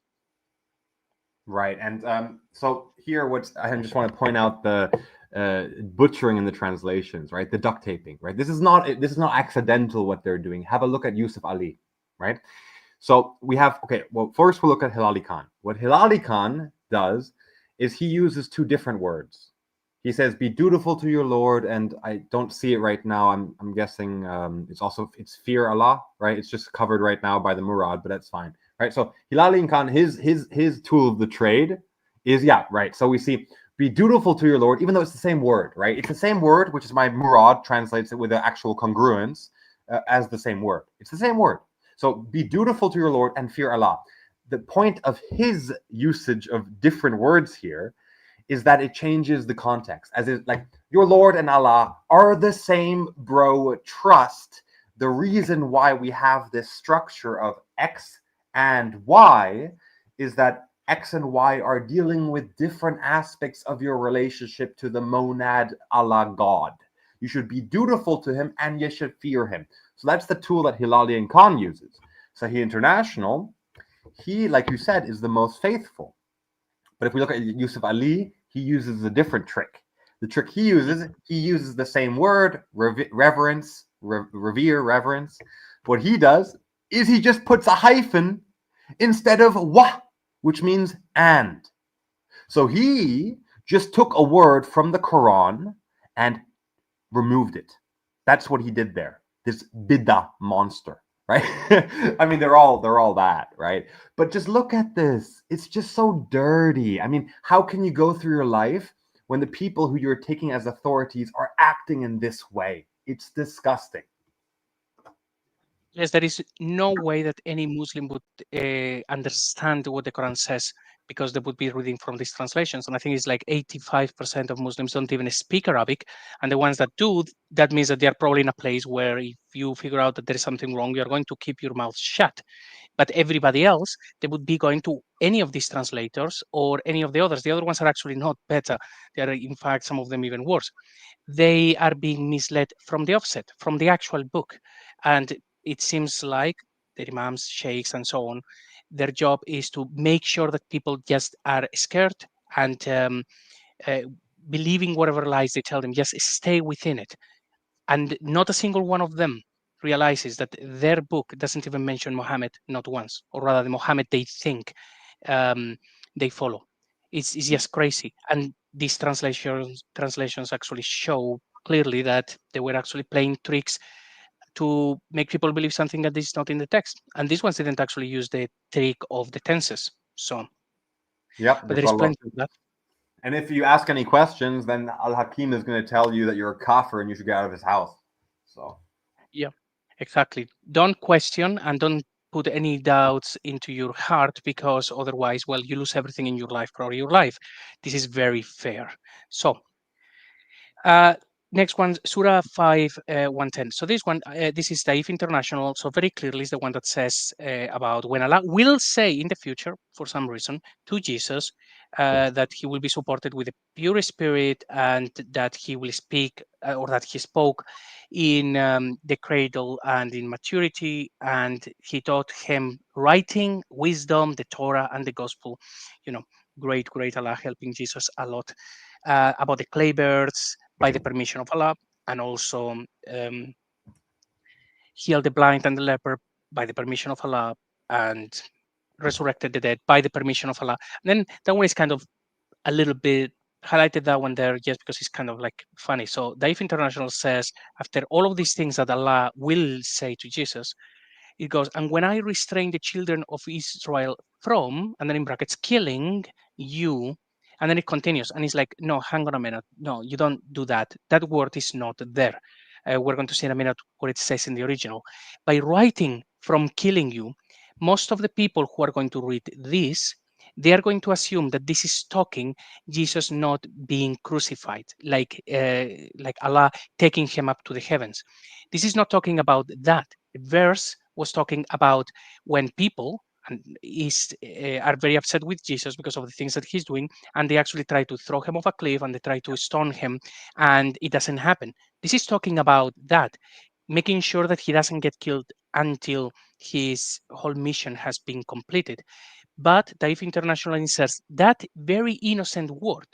[SPEAKER 1] Right, and so here, what I just want to point out the butchering in the translations, right? The duct taping, right? This is not accidental what they're doing. Have a look at Yusuf Ali, right? So we have, okay, well, first we'll look at Hilali Khan. What Hilali Khan does is he uses two different words. He says, "Be dutiful to your Lord," and I don't see it right now. I'm guessing it's fear Allah, right? It's just covered right now by the Murad, but that's fine, right? So Hilali Khan, his tool of the trade is, yeah, right. So we see, "Be dutiful to your Lord," even though it's the same word, right? It's the same word, which is my Murad translates it with the actual congruence as the same word. It's the same word. So be dutiful to your Lord and fear Allah. The point of his usage of different words here is that it changes the context. As is like, your Lord and Allah are the same, bro. Trust. The reason why we have this structure of X and Y is that X and Y are dealing with different aspects of your relationship to the monad Allah God. You should be dutiful to him and you should fear him. So that's the tool that Hilali and Khan uses. Sahih International, he, like you said, is the most faithful. But if we look at Yusuf Ali, he uses a different trick. The trick he uses the same word, reverence, revere, reverence. What he does is he just puts a hyphen instead of wa, which means and. So he just took a word from the Quran and removed it. That's what he did there. This bid'ah monster, right? I mean, they're all that, right? But just look at this. It's just so dirty. I mean, how can you go through your life when the people who you're taking as authorities are acting in this way? It's disgusting.
[SPEAKER 2] Yes, there is no way that any Muslim would understand what the Quran says because they would be reading from these translations. And I think it's like 85% of Muslims don't even speak Arabic. And the ones that do, that means that they are probably in a place where if you figure out that there is something wrong, you're going to keep your mouth shut. But everybody else, they would be going to any of these translators or any of the others. The other ones are actually not better. They are, in fact, some of them even worse. They are being misled from the offset, from the actual book. And it seems like the imams, sheikhs, and so on, their job is to make sure that people just are scared and uh, believing whatever lies they tell them, just stay within it. And not a single one of them realizes that their book doesn't even mention Muhammad, not once, or rather the Muhammad they think um, they follow. It's just crazy. And these translations actually show clearly that they were actually playing tricks to make people believe something that is not in the text. And these ones didn't actually use the trick of the tenses. So,
[SPEAKER 1] Yep,
[SPEAKER 2] but
[SPEAKER 1] they
[SPEAKER 2] there is
[SPEAKER 1] follow.
[SPEAKER 2] plenty of that.
[SPEAKER 1] And if you ask any questions, then Al Hakim is going to tell you that you're a kafir and you should get out of his house. So
[SPEAKER 2] Yeah, exactly. Don't question and don't put any doubts into your heart because otherwise, well, you lose everything in your life, probably your life. This is very fair. So, uh, Next one, Surah 5, 110. So this one, this is Daif International. So very clearly is the one that says about when Allah will say in the future, for some reason, to Jesus, that he will be supported with a pure spirit and that he will speak or that he spoke in the cradle and in maturity. And he taught him writing, wisdom, the Torah and the gospel. You know, great Allah helping Jesus a lot. About the clay birds, by the permission of Allah, and also healed the blind and the leper by the permission of Allah, and resurrected the dead by the permission of Allah. And then that one is kind of a little bit highlighted that one there just because it's kind of like funny. So Daif International says, after all of these things that Allah will say to Jesus, it goes, and when I restrain the children of Israel from, and then in brackets, killing you, and then it continues, and it's like, no, hang on a minute. No, you don't do that. That word is not there. We're going to see in a minute what it says in the original. By writing from killing you, most of the people who are going to read this, they are going to assume that this is talking Jesus not being crucified, like Allah taking him up to the heavens. This is not talking about that. The verse was talking about when people are very upset with Jesus because of the things that he's doing, and they actually try to throw him off a cliff and they try to stone him, and it doesn't happen. This is talking about that, making sure that he doesn't get killed until his whole mission has been completed. But Taif International inserts that very innocent word.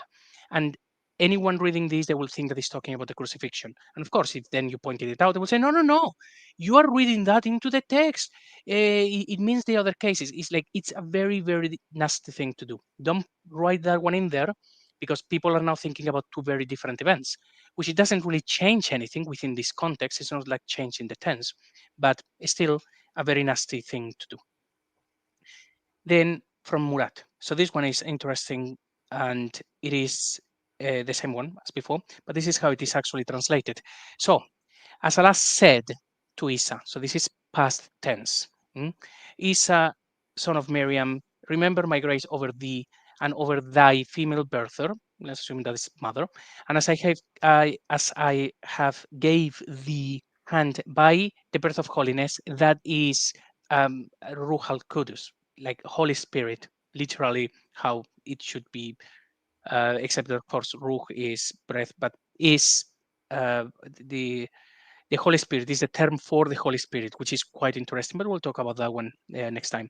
[SPEAKER 2] And anyone reading this, they will think that it's talking about the crucifixion. And of course, if then you pointed it out, they will say, no, no, no, you are reading that into the text. It means the other cases. It's like, it's a very, very nasty thing to do. Don't write that one in there because people are now thinking about two very different events, which it doesn't really change anything within this context. It's not like changing the tense, but it's still a very nasty thing to do. Then from Murat. So this one is interesting, and it is the same one as before, but this is how it is actually translated. So, as Allah said to Isa, so this is past tense. Isa, son of Miriam, remember my grace over thee and over thy female birther. Let's assume that is mother. And as I have gave thee hand by the birth of holiness, that is Ruh al Qudus, like Holy Spirit, literally how it should be, except that of course Ruh is breath, but is uh, the the Holy Spirit is the term for the Holy Spirit, which is quite interesting, but we'll talk about that one next time.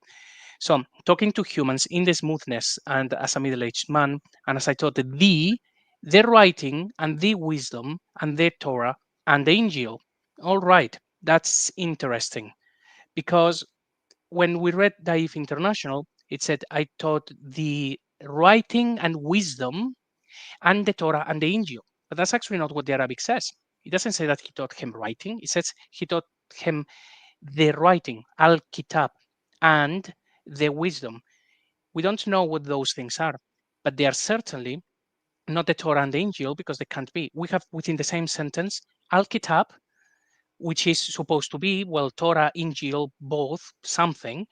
[SPEAKER 2] So, talking to humans in the smoothness and as a middle aged man, and as I taught the writing and the wisdom and the Torah and the Injil. All right, that's interesting because when we read Daif International, it said, I taught the writing and wisdom and the Torah and the Injil. But that's actually not what the Arabic says. It doesn't say that he taught him writing. It says he taught him the writing, al-kitab, and the wisdom. We don't know what those things are, but they are certainly not the Torah and the Injil because they can't be. We have within the same sentence al-kitab, which is supposed to be, well, Torah, Injil, both something.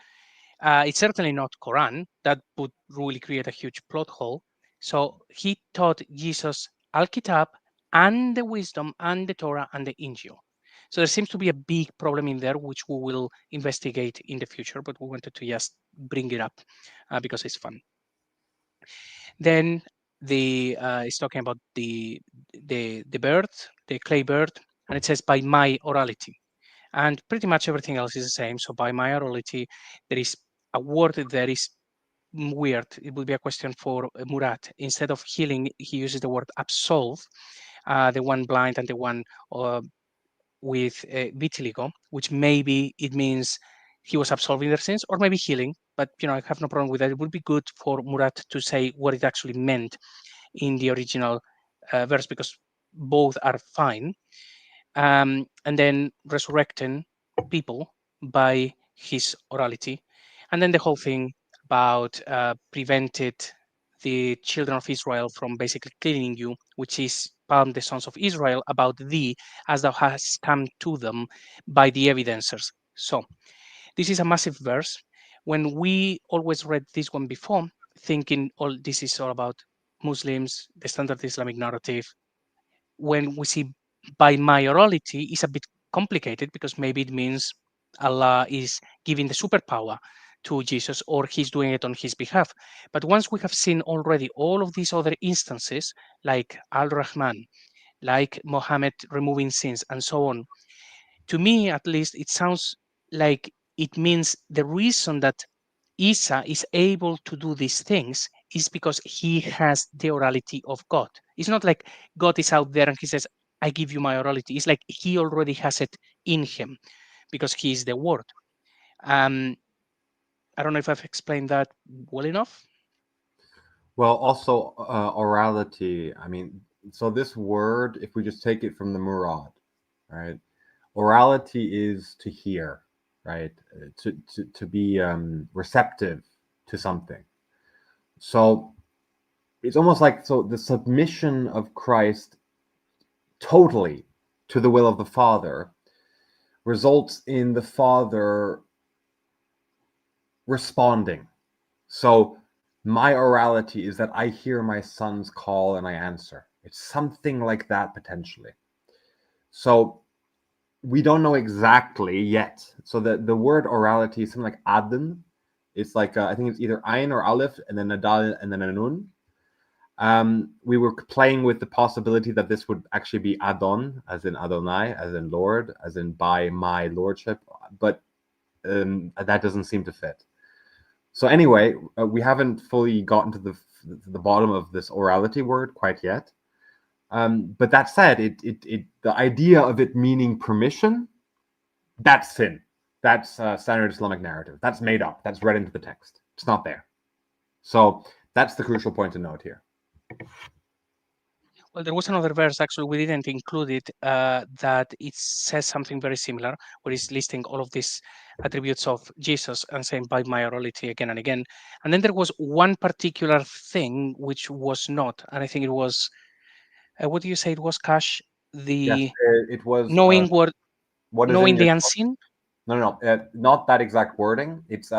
[SPEAKER 2] It's certainly not Quran. That would really create a huge plot hole. So he taught Jesus Al-Kitab and the wisdom and the Torah and the Injil. So there seems to be a big problem in there, which we will investigate in the future, but we wanted to just bring it up because it's fun. Then the it's talking about the bird, the clay bird, and it says by my orality, and pretty much everything else is the same. So by my orality, there is a word that is weird. It would be a question for Murat. Instead of healing, he uses the word absolve, the one blind and the one with vitiligo, which maybe it means he was absolving their sins or maybe healing. But I have no problem with that. It would be good for Murat to say what it actually meant in the original verse because both are fine. And then resurrecting people by his orality. And then the whole thing about prevented the children of Israel from basically killing you, which is palm the sons of Israel about thee, as thou hast come to them by the evidencers. So this is a massive verse. When we always read this one before, thinking all this is all about Muslims, the standard Islamic narrative, when we see by my orality is a bit complicated, because maybe it means Allah is giving the superpower to Jesus, or he's doing it on his behalf. But once we have seen already all of these other instances, like al-rahman, like Muhammad removing sins, and so on, to me at least, it sounds like it means the reason that Isa is able to do these things is because he has the orality of God. It's not like God is out there and he says, I give you my orality. It's like he already has it in him because he is the word. Um, I don't know if I've explained that well enough.
[SPEAKER 1] Well, also orality. I mean, so this word, if we just take it from the murad, right? Orality is to hear, right? To be receptive to something. So it's almost like, so the submission of Christ totally to the will of the Father results in the Father responding. So my orality is that I hear my son's call and I answer. It's something like that potentially. So we don't know exactly yet. So the word orality is something like adn. It's like I think it's either ein or aleph and then a dal and then a nun. We were playing with the possibility that this would actually be Adon, as in Adonai, as in Lord, as in by my lordship, but that doesn't seem to fit. So anyway, we haven't fully gotten to the bottom of this orality word quite yet. But that said, the idea of it meaning permission, that's sin. That's standard Islamic narrative. That's made up. That's read into the text. It's not there. So that's the crucial point to note here.
[SPEAKER 2] Well, there was another verse, actually, we didn't include it, that it says something very similar, where it's listing all of these attributes of Jesus and saying, by my orality, again and again. And then there was one particular thing which was not, and I think it was, what do you say it was, Cash?
[SPEAKER 1] Yes,
[SPEAKER 2] The
[SPEAKER 1] it was
[SPEAKER 2] knowing
[SPEAKER 1] what is in
[SPEAKER 2] knowing
[SPEAKER 1] your
[SPEAKER 2] the unseen?
[SPEAKER 1] no, not that exact wording. It's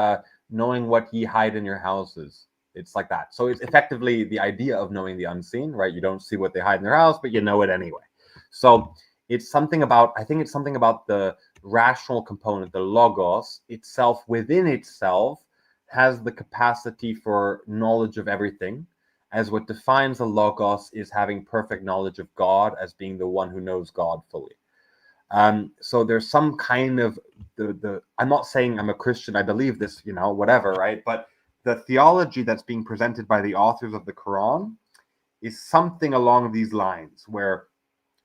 [SPEAKER 1] knowing what ye hide in your houses. It's like that. So it's effectively the idea of knowing the unseen, right? You don't see what they hide in their house, but you know it anyway. So it's something about, I think it's something about the rational component, the logos itself within itself has the capacity for knowledge of everything, as what defines the logos is having perfect knowledge of God as being the one who knows God fully. So there's some kind of the I'm not saying I'm a Christian, I believe this, whatever, right? But the theology that's being presented by the authors of the Quran is something along these lines, where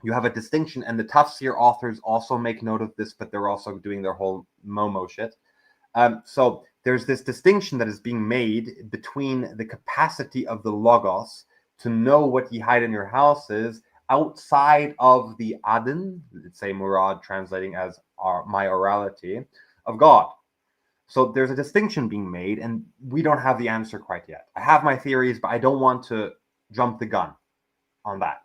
[SPEAKER 1] you have a distinction, and the tafsir authors also make note of this, but they're also doing their whole Momo shit. So there's this distinction that is being made between the capacity of the logos to know what ye hide in your houses outside of the adn, let's say murad translating as my orality, of God. So there's a distinction being made, and we don't have the answer quite yet. I have my theories, but I don't want to jump the gun on that.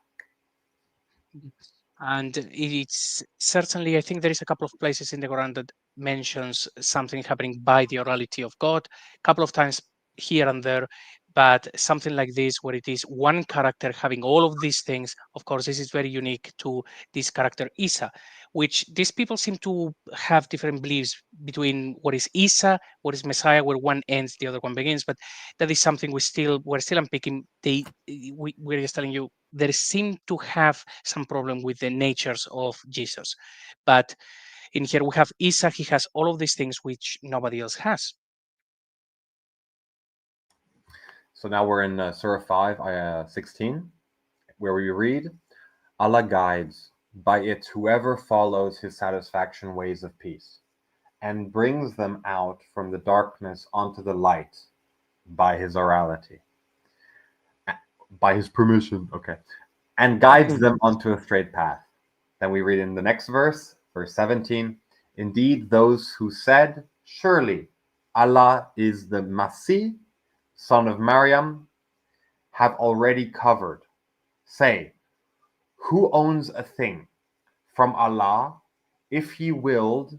[SPEAKER 2] And it's certainly, I think there is a couple of places in the Quran that mentions something happening by the orality of God, a couple of times here and there, but something like this, where it is one character having all of these things. Of course, this is very unique to this character Isa, which these people seem to have different beliefs between what is Isa, what is Messiah, where one ends, the other one begins. But that is something we're still unpicking. We're just telling you there seem to have some problem with the natures of Jesus. But in here we have Isa, he has all of these things which nobody else has.
[SPEAKER 1] So now we're in Surah 5, Ayah 16, where we read, Allah guides by it whoever follows his satisfaction ways of peace, and brings them out from the darkness onto the light by his orality, by his permission, okay, and guides them onto a straight path. Then we read in the next verse, verse 17, indeed those who said, surely Allah is the Masih, son of Maryam, have already covered. Say, who owns a thing from Allah if he willed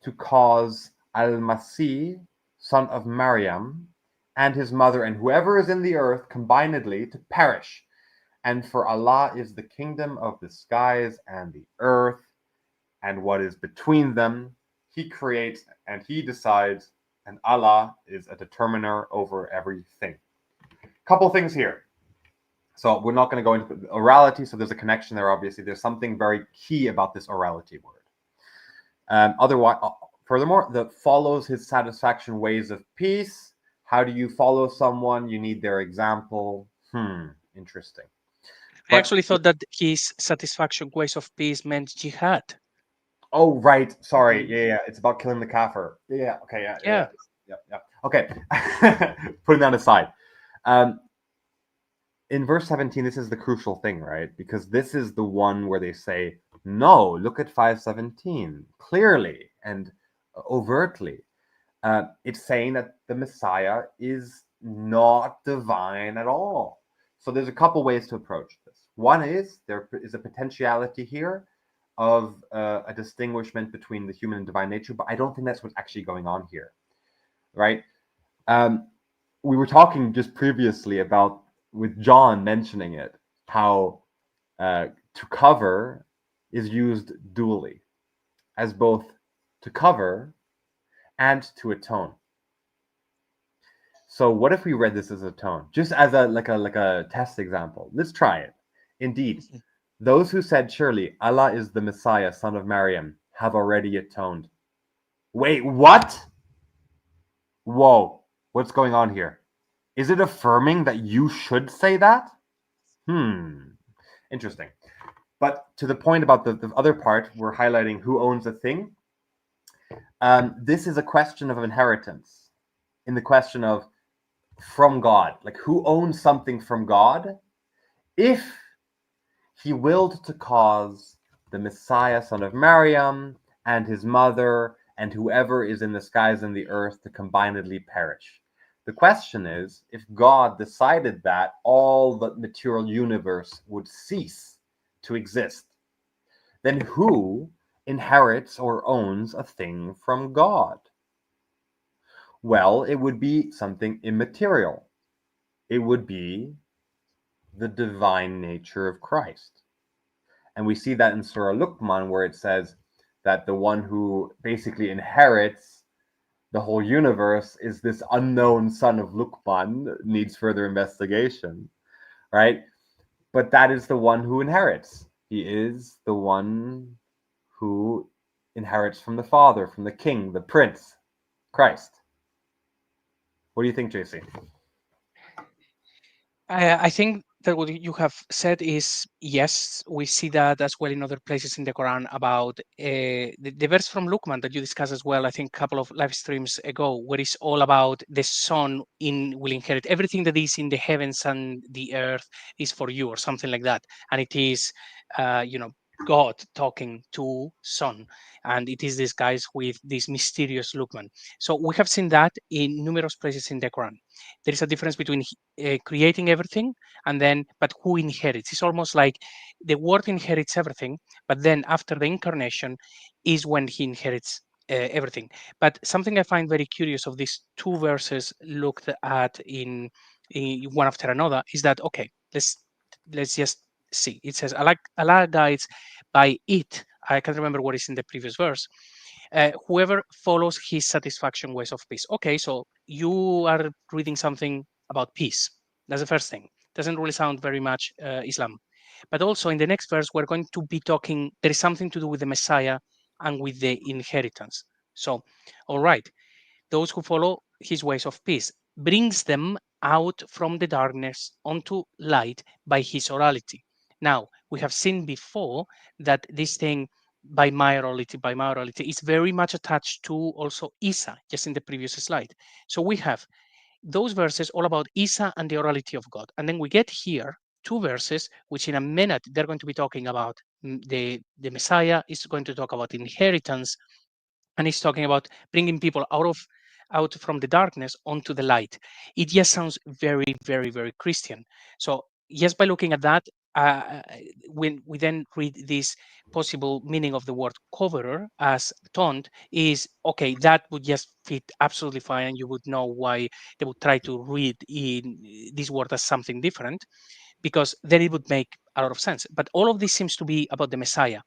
[SPEAKER 1] to cause al-Masih, son of Maryam, and his mother and whoever is in the earth combinedly to perish, And for Allah is the kingdom of the skies and the earth and what is between them. He creates and He decides, and Allah is a determiner over everything. Couple things here. So we're not going to go into orality, so there's a connection there, obviously. There's something very key about this orality word. Furthermore, that follows his satisfaction ways of peace. How do you follow someone? You need their example. Interesting.
[SPEAKER 2] I actually thought that his satisfaction ways of peace meant jihad.
[SPEAKER 1] Oh, right. Sorry. Yeah. It's about killing the kafir. Yeah. Okay.
[SPEAKER 2] Yeah.
[SPEAKER 1] Okay. Putting that aside. In verse 17, this is the crucial thing, right? Because this is the one where they say, no, look at 5:17 clearly and overtly. It's saying that the Messiah is not divine at all. So there's a couple ways to approach this. One is there is a potentiality here of a distinguishment between the human and divine nature, but I don't think that's what's actually going on here, right? We were talking just previously about, with John mentioning it, how to cover is used dually, as both to cover and to atone. So what if we read this as atone, just as a test example? Let's try it. Indeed, those who said, surely Allah is the Messiah, son of Maryam, have already atoned. Wait, what? Whoa, what's going on here? Is it affirming that you should say that? Interesting. But to the point about the other part, we're highlighting who owns a thing. This is a question of inheritance, in the question of from God, like who owns something from God. If he willed to cause the Messiah, son of Maryam, and his mother, and whoever is in the skies and the earth to combinedly perish. The question is, if God decided that all the material universe would cease to exist, then who inherits or owns a thing from God? Well, it would be something immaterial. It would be the divine nature of Christ. And we see that in Surah Luqman, where it says that the one who basically inherits the whole universe is this unknown son of Luqman, needs further investigation, right? But that is the one who inherits. He is the one who inherits from the Father, from the King, the Prince, Christ. What do you think, JC?
[SPEAKER 2] I think that what you have said is yes, we see that as well in other places in the Quran about the verse from Luqman that you discussed as well, I think a couple of live streams ago, where it's all about the son will inherit everything that is in the heavens and the earth is for you or something like that. And it is, God talking to son, and it is this guys with this mysterious Luqman. So we have seen that in numerous places in the Quran. There is a difference between creating everything and then, but who inherits? It's almost like the word inherits everything, but then after the incarnation is when he inherits everything. But something I find very curious of these two verses looked at in one after another is that, okay, let's just see. It says Allah guides by it. I can't remember what is in the previous verse. Whoever follows his satisfaction ways of peace. Okay, so you are reading something about peace. That's the first thing. Doesn't really sound very much Islam. But also in the next verse, we're going to be talking, there is something to do with the Messiah and with the inheritance. So, all right, those who follow his ways of peace brings them out from the darkness onto light by his orality. Now, we have seen before that this thing by mayorality is very much attached to also Isa, just in the previous slide. So we have those verses all about Isa and the orality of God. And then we get here two verses, which in a minute they're going to be talking about the Messiah is going to talk about inheritance, and he's talking about bringing people out from the darkness onto the light. It just sounds very, very, very Christian. So just by looking at that, when we then read this possible meaning of the word coverer as taunt, is okay, that would just fit absolutely fine, and you would know why they would try to read in this word as something different. because then it would make a lot of sense. But all of this seems to be about the Messiah.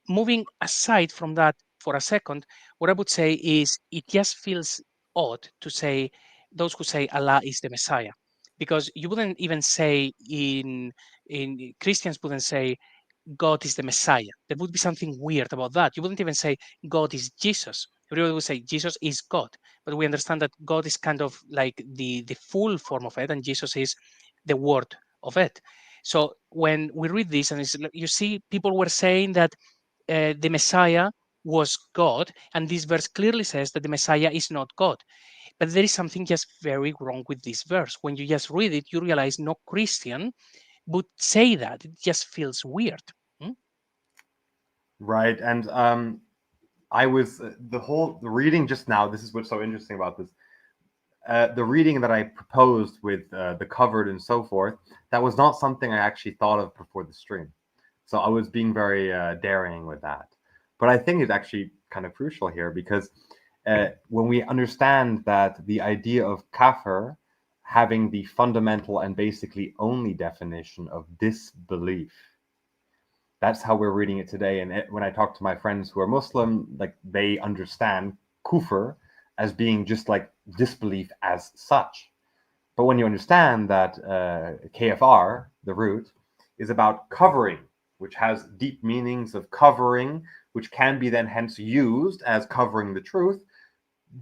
[SPEAKER 2] Moving aside from that for a second, what I would say is it just feels odd to say those who say Allah is the Messiah, because you wouldn't even say in Christians wouldn't say God is the Messiah. There would be something weird about that. You wouldn't even say God is Jesus. Everybody would say Jesus is God, but we understand that God is kind of like the full form of it, and Jesus is the word of it. So when we read this, and you see, people were saying that the Messiah was God, and this verse clearly says that the Messiah is not God. But there is something just very wrong with this verse. When you just read it, you realize no Christian would say that. It just feels weird. Hmm?
[SPEAKER 1] Right. And I was the reading just now. This is what's so interesting about this. The reading that I proposed with the covered and so forth, that was not something I actually thought of before the stream. So I was being very daring with that. But I think it's actually kind of crucial here because when we understand that the idea of kafir having the fundamental and basically only definition of disbelief, that's how we're reading it today. And when I talk to my friends who are Muslim, like they understand kufr as being just like disbelief as such. But when you understand that KFR, the root, is about covering, which has deep meanings of covering, which can be then hence used as covering the truth,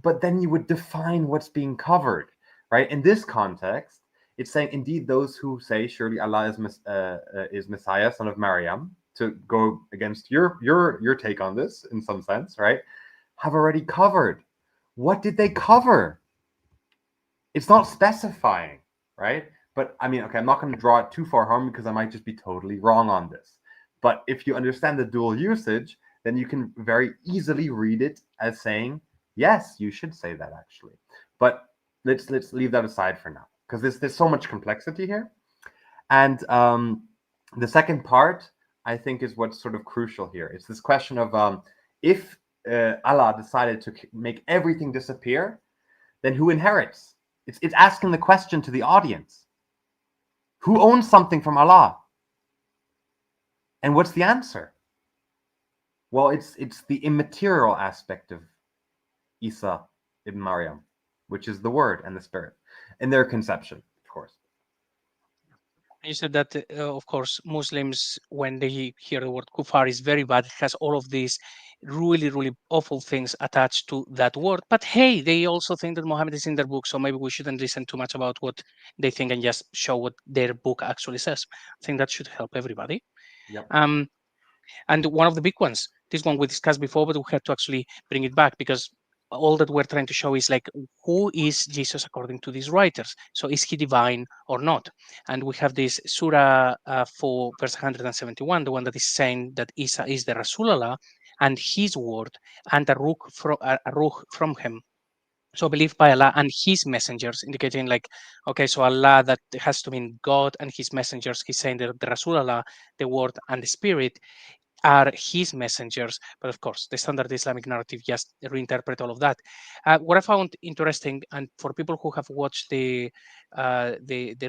[SPEAKER 1] but then you would define what's being covered, right? In this context, it's saying, indeed, those who say, surely Allah is Messiah, son of Maryam, to go against your take on this in some sense, right? Have already covered. What did they cover? It's not specifying, right? But I mean, okay, I'm not going to draw it too far home because I might just be totally wrong on this. But if you understand the dual usage, then you can very easily read it as saying, yes, you should say that actually. But let's leave that aside for now because there's so much complexity here. And the second part, I think, is what's sort of crucial here. It's this question of if Allah decided to make everything disappear, then who inherits? It's asking the question to the audience. Who owns something from Allah? And what's the answer? Well, it's the immaterial aspect of Isa ibn Maryam, which is the Word and the Spirit, in their conception, of course.
[SPEAKER 2] You said that, of course, Muslims, when they hear the word kufar, is very bad. It has all of these really, really awful things attached to that word. But hey, they also think that Muhammad is in their book, so maybe we shouldn't listen too much about what they think and just show what their book actually says. I think that should help everybody.
[SPEAKER 1] Yep.
[SPEAKER 2] And one of the big ones, this one we discussed before, but we had to actually bring it back because all that we're trying to show is like, who is Jesus according to these writers? So is he divine or not? And we have this Surah 4, verse 171, the one that is saying that Isa is the Rasulullah and his word and a ruh from him. So believed by Allah and his messengers, indicating like, okay, so Allah, that has to mean God and his messengers. He's saying that the Rasulullah, the word and the spirit, are his messengers. But of course, the standard Islamic narrative just reinterpret all of that. What I found interesting, and for people who have watched the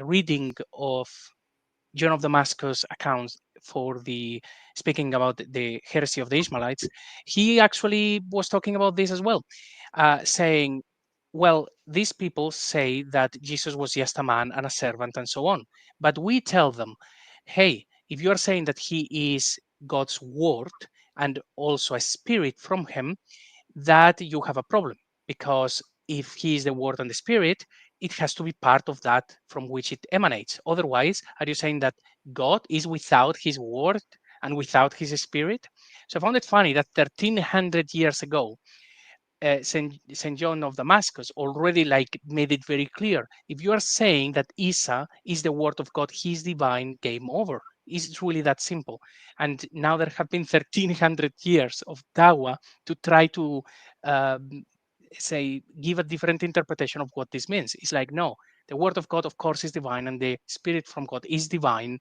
[SPEAKER 2] reading of John of Damascus accounts for the speaking about the heresy of the Ishmaelites, he actually was talking about this as well, saying, well, these people say that Jesus was just a man and a servant and so on. But we tell them, hey, if you are saying that he is God's word and also a spirit from him, that you have a problem, because if he is the word and the spirit, it has to be part of that from which it emanates. Otherwise, are you saying that God is without his word and without his spirit? So I found it funny that 1300 years ago, Saint John of Damascus already like made it very clear. If you are saying that Isa is the word of God, he's divine, game over. It's really that simple. And now there have been 1300 years of Dawah to try to um, say, give a different interpretation of what this means. It's like, no, the word of God, of course, is divine, and the spirit from God is divine.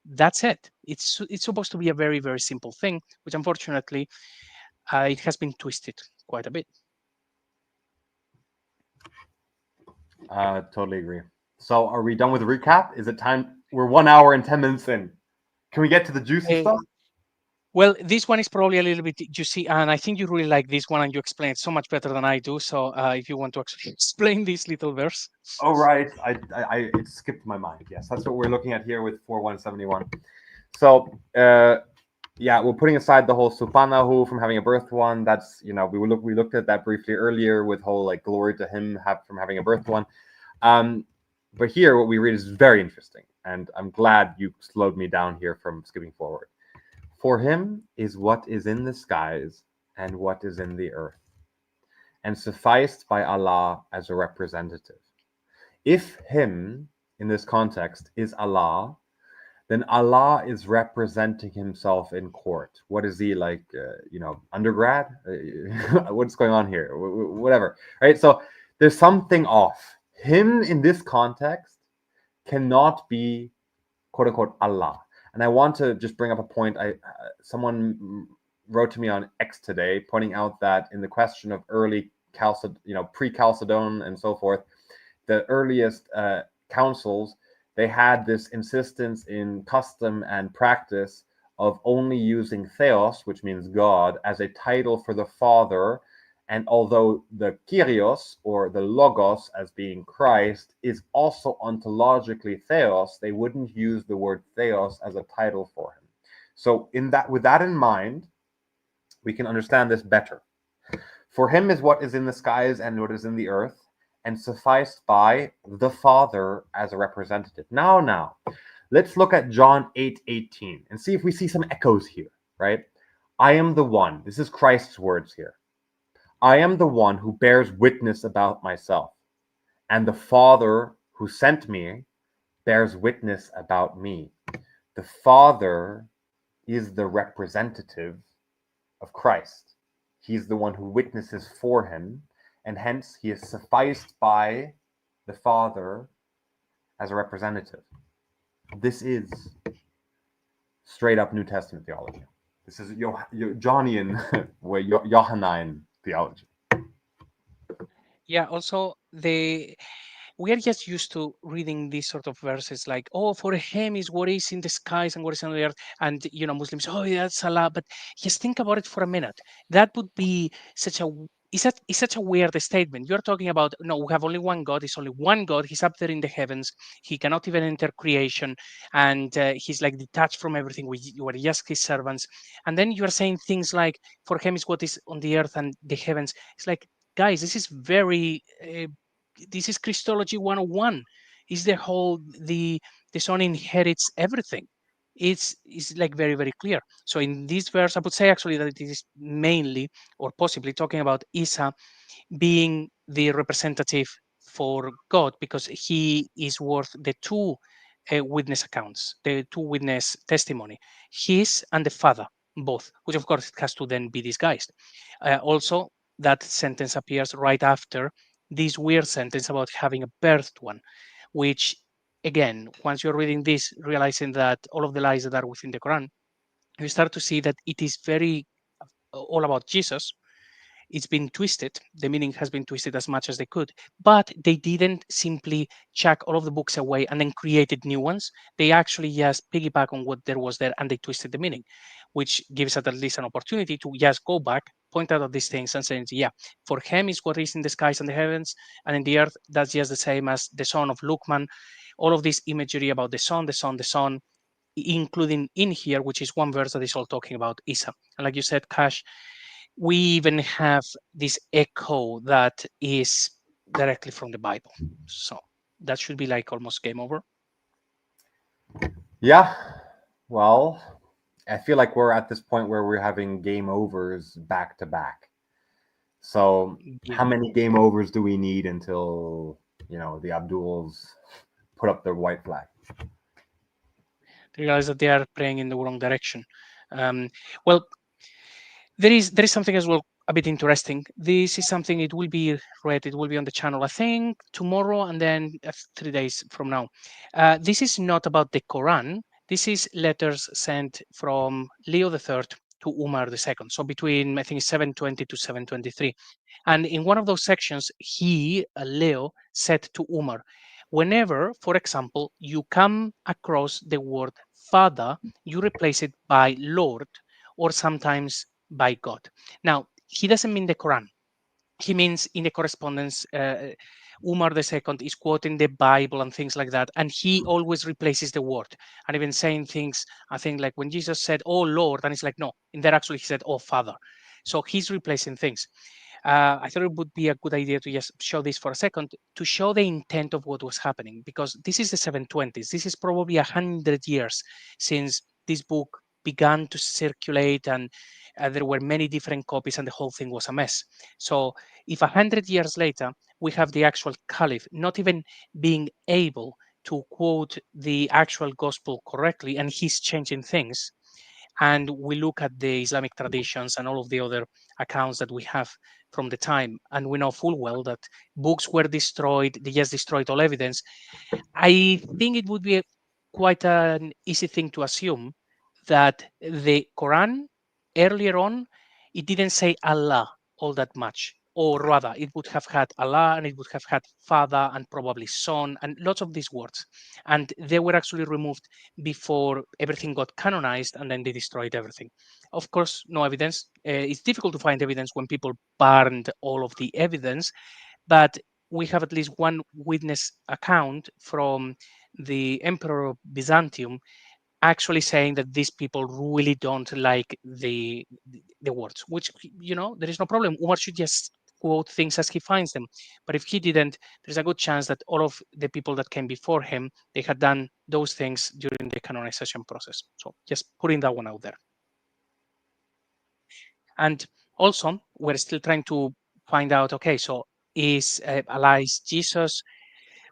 [SPEAKER 2] That's it. It's supposed to be a very, very simple thing, which unfortunately it has been twisted quite a bit.
[SPEAKER 1] Totally agree. So are we done with the recap? Is it time? We're 1 hour and 10 minutes in. Can we get to the juicy
[SPEAKER 2] Uh,
[SPEAKER 1] stuff?
[SPEAKER 2] well, this one is probably a little bit juicy, and I think you really like this one, and you explain it so much better than I do. So, if you want to actually explain this little verse.
[SPEAKER 1] Oh right, it skipped my mind. Yes, that's what we're looking at here with 4171. So yeah, we're putting aside the whole supanahu from having a birthed one. That's, you know, we looked at that briefly earlier with whole like glory to him from having a birthed one. But here what we read is very interesting, and I'm glad you slowed me down here from skipping forward. For him is what is in the skies and what is in the earth, and sufficed by Allah as a representative. If him in this context is Allah, then Allah is representing himself in court. What is he like? Undergrad? What's going on here? Whatever, right? So there's something off. Him in this context cannot be quote unquote Allah. And I want to just bring up a point. Someone wrote to me on X today, pointing out that in the question of early pre-Chalcedon and so forth, the earliest councils, they had this insistence in custom and practice of only using theos, which means God, as a title for the Father. And although the Kyrios, or the Logos, as being Christ, is also ontologically theos, they wouldn't use the word theos as a title for him. So with that in mind, we can understand this better. For him is what is in the skies and what is in the earth, and sufficed by the Father as a representative. Now, let's look at John 8:18 and see if we see some echoes here, right? I am the one. This is Christ's words here. I am the one who bears witness about myself, and the Father who sent me bears witness about me. The Father is the representative of Christ. He's the one who witnesses for him, and hence he is sufficed by the Father as a representative. This is straight up New Testament theology. This is Johnian, Johannine theology.
[SPEAKER 2] Yeah. Also, we are just used to reading these sort of verses like, oh, for him is what is in the skies and what is on the earth. And, Muslims, oh, yeah, that's Allah. But just think about it for a minute. That would be is such a weird statement. You're talking about, no, we have only one God. It's only one God. He's up there in the heavens. He cannot even enter creation. And he's like detached from everything. You are just his servants. And then you are saying things like, for him is what is on the earth and the heavens. It's like, guys, this is Christology 101. Is the whole the son inherits everything. It's like very, very clear. So in this verse, I would say actually that it is mainly or possibly talking about Isa being the representative for God, because he is worth the two witness accounts, the two witness testimony, his and the Father, both, which of course it has to then be disguised. Also, that sentence appears right after this weird sentence about having a birthed one, which again, once you're reading this, realizing that all of the lies that are within the Quran, you start to see that it is very all about Jesus. It's been twisted. The meaning has been twisted as much as they could, but they didn't simply chuck all of the books away and then created new ones. They actually just piggyback on what there was there and they twisted the meaning, which gives us at least an opportunity to just go back, point out these things and say, yeah, for him is what is in the skies and the heavens, and in the earth, that's just the same as the son of Luqman. All of this imagery about the son, the son, the son, including in here, which is one verse that is all talking about Isa. And like you said, Cash, we even have this echo that is directly from the Bible. So that should be like almost game over.
[SPEAKER 1] Yeah, well, I feel like we're at this point where we're having game overs back to back. So how many game overs do we need until, the Abduls put up their white flag?
[SPEAKER 2] They realize that they are praying in the wrong direction. Well, there is something as well a bit interesting. This is something, it will be read, it will be on the channel, I think, tomorrow and then 3 days from now. This is not about the Quran. This is letters sent from Leo III to Umar II. So between, I think, 720 to 723. And in one of those sections, Leo, said to Umar, Whenever, for example, you come across the word Father, you replace it by Lord or sometimes by God. Now, he doesn't mean the Quran. He means in the correspondence, Umar II is quoting the Bible and things like that, and he always replaces the word. And even saying things, I think, like when Jesus said, "Oh Lord," and it's like, no, in there actually he said, "Oh Father." So he's replacing things. I thought it would be a good idea to just show this for a second to show the intent of what was happening, because this is the 720s. This is probably 100 years since this book began to circulate, and there were many different copies, and the whole thing was a mess. So if 100 years later we have the actual caliph not even being able to quote the actual gospel correctly, and he's changing things, and we look at the Islamic traditions and all of the other accounts that we have from the time, and we know full well that books were destroyed, they just destroyed all evidence, I think it would be quite an easy thing to assume that the Quran earlier on, it didn't say Allah all that much, or rather, it would have had Allah and it would have had Father and probably Son and lots of these words. And they were actually removed before everything got canonized, and then they destroyed everything. Of course, no evidence. It's difficult to find evidence when people burned all of the evidence, but we have at least one witness account from the Emperor of Byzantium actually saying that these people really don't like the words, which, there is no problem. Umar should just quote things as he finds them. But if he didn't, there's a good chance that all of the people that came before him, they had done those things during the canonization process. So just putting that one out there. And also, we're still trying to find out, okay, so is Allah, is Jesus?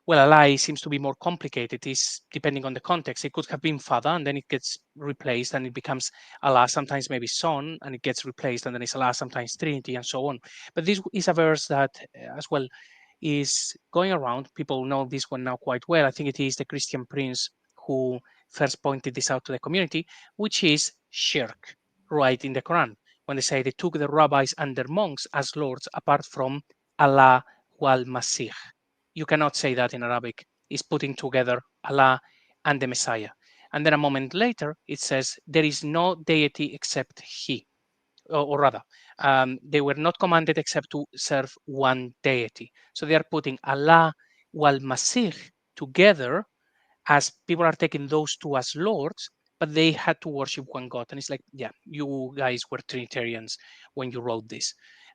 [SPEAKER 2] Well, Allah seems to be more complicated. It's depending on the context. It could have been Father, and then it gets replaced, and it becomes Allah. Sometimes maybe Son, and it gets replaced, and then it's Allah. Sometimes Trinity, and so on. But this is a verse that, as well, is going around. People know this one now quite well. I think it is the Christian Prince who first pointed this out to the community, which is shirk, right in the Quran, when they say they took the rabbis and their monks as lords apart from Allah wal Masih. You cannot say that in Arabic. It's putting together Allah and the Messiah. And then a moment later, it says, there is no deity except He. Or rather, they were not commanded except to serve one deity. So they are putting Allah wal Masih together, as people are taking those two as lords, but they had to worship one God. And it's like, yeah, you guys were Trinitarians when you wrote this,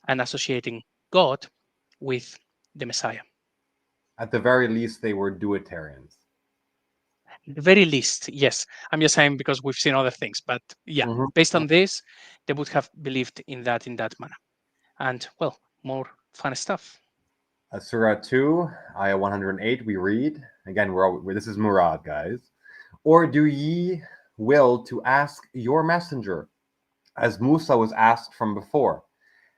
[SPEAKER 2] and associating God with the Messiah.
[SPEAKER 1] At the very least, they were duetarians.
[SPEAKER 2] At the very least, yes. I'm just saying because we've seen other things, but yeah, based on this, they would have believed in that manner. And well, more fun stuff.
[SPEAKER 1] Surah 2, Ayah 108, we read, again, this is Murad, guys. Or do ye will to ask your messenger, as Musa was asked from before?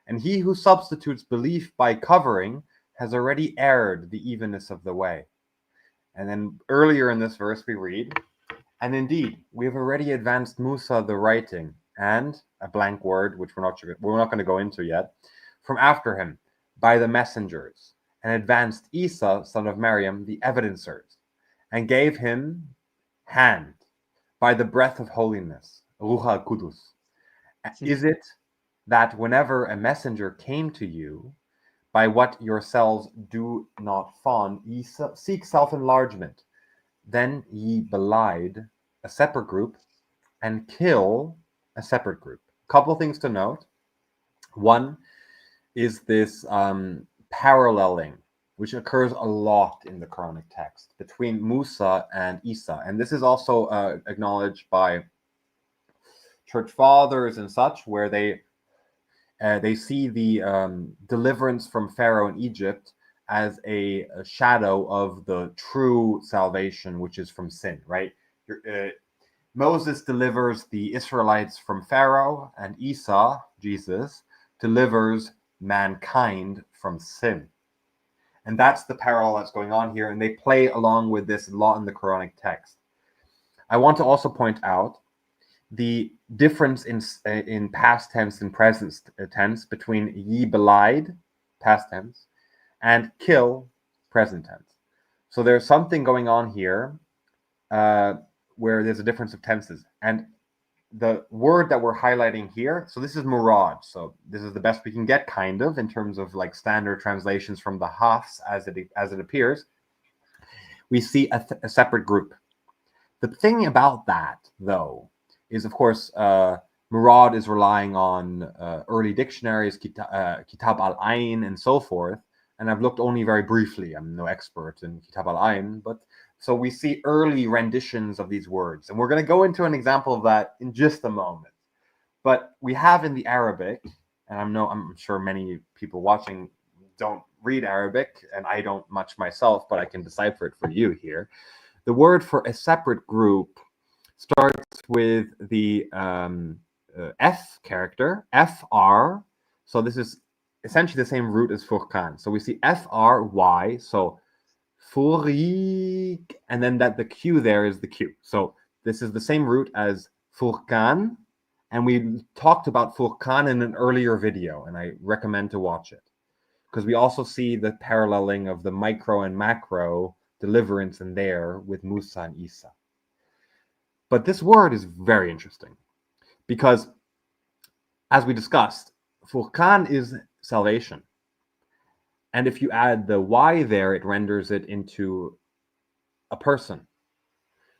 [SPEAKER 1] And he who substitutes belief by covering has already erred the evenness of the way. And then earlier in this verse we read, and indeed, we have already advanced Musa the writing, and a blank word, which we're not going to go into yet, from after him, by the messengers, and advanced Isa, son of Maryam, the evidencers, and gave him hand by the breath of holiness, Ruha Kudus. Is it that whenever a messenger came to you, by what yourselves do not fawn, ye seek self-enlargement, then ye belied a separate group and kill a separate group. Couple things to note. One is this paralleling, which occurs a lot in the Quranic text between Musa and Isa. And this is also acknowledged by church fathers and such, where they see the deliverance from Pharaoh in Egypt as a shadow of the true salvation, which is from sin, right? Moses delivers the Israelites from Pharaoh, and Isa, Jesus, delivers mankind from sin. And that's the parallel that's going on here, and they play along with this a lot in the Quranic text. I want to also point out the difference in past tense and present tense between ye belied, past tense, and kill, present tense. So there's something going on here where there's a difference of tenses. And the word that we're highlighting here, so this is murad. So this is the best we can get, kind of, in terms of like standard translations from the Hafs as it appears. We see a separate group. The thing about that, though, is of course murad is relying on early dictionaries, Kitab al-Ain, and so forth. And I've looked only very briefly. I'm no expert in Kitab al-Ain, but so we see early renditions of these words. And we're going to go into an example of that in just a moment. But we have in the Arabic, and I'm sure many people watching don't read Arabic, and I don't much myself, but I can decipher it for you here. The word for a separate group starts with the F character, FR. So this is essentially the same root as Furqan. So we see FRY, so Furik, and then that the Q there is the Q. So this is the same root as Furqan, and we talked about Furqan in an earlier video, and I recommend to watch it, because we also see the paralleling of the micro and macro deliverance in there with Musa and Isa. But this word is very interesting because, as we discussed, Furqan is salvation. And if you add the Y there, it renders it into a person.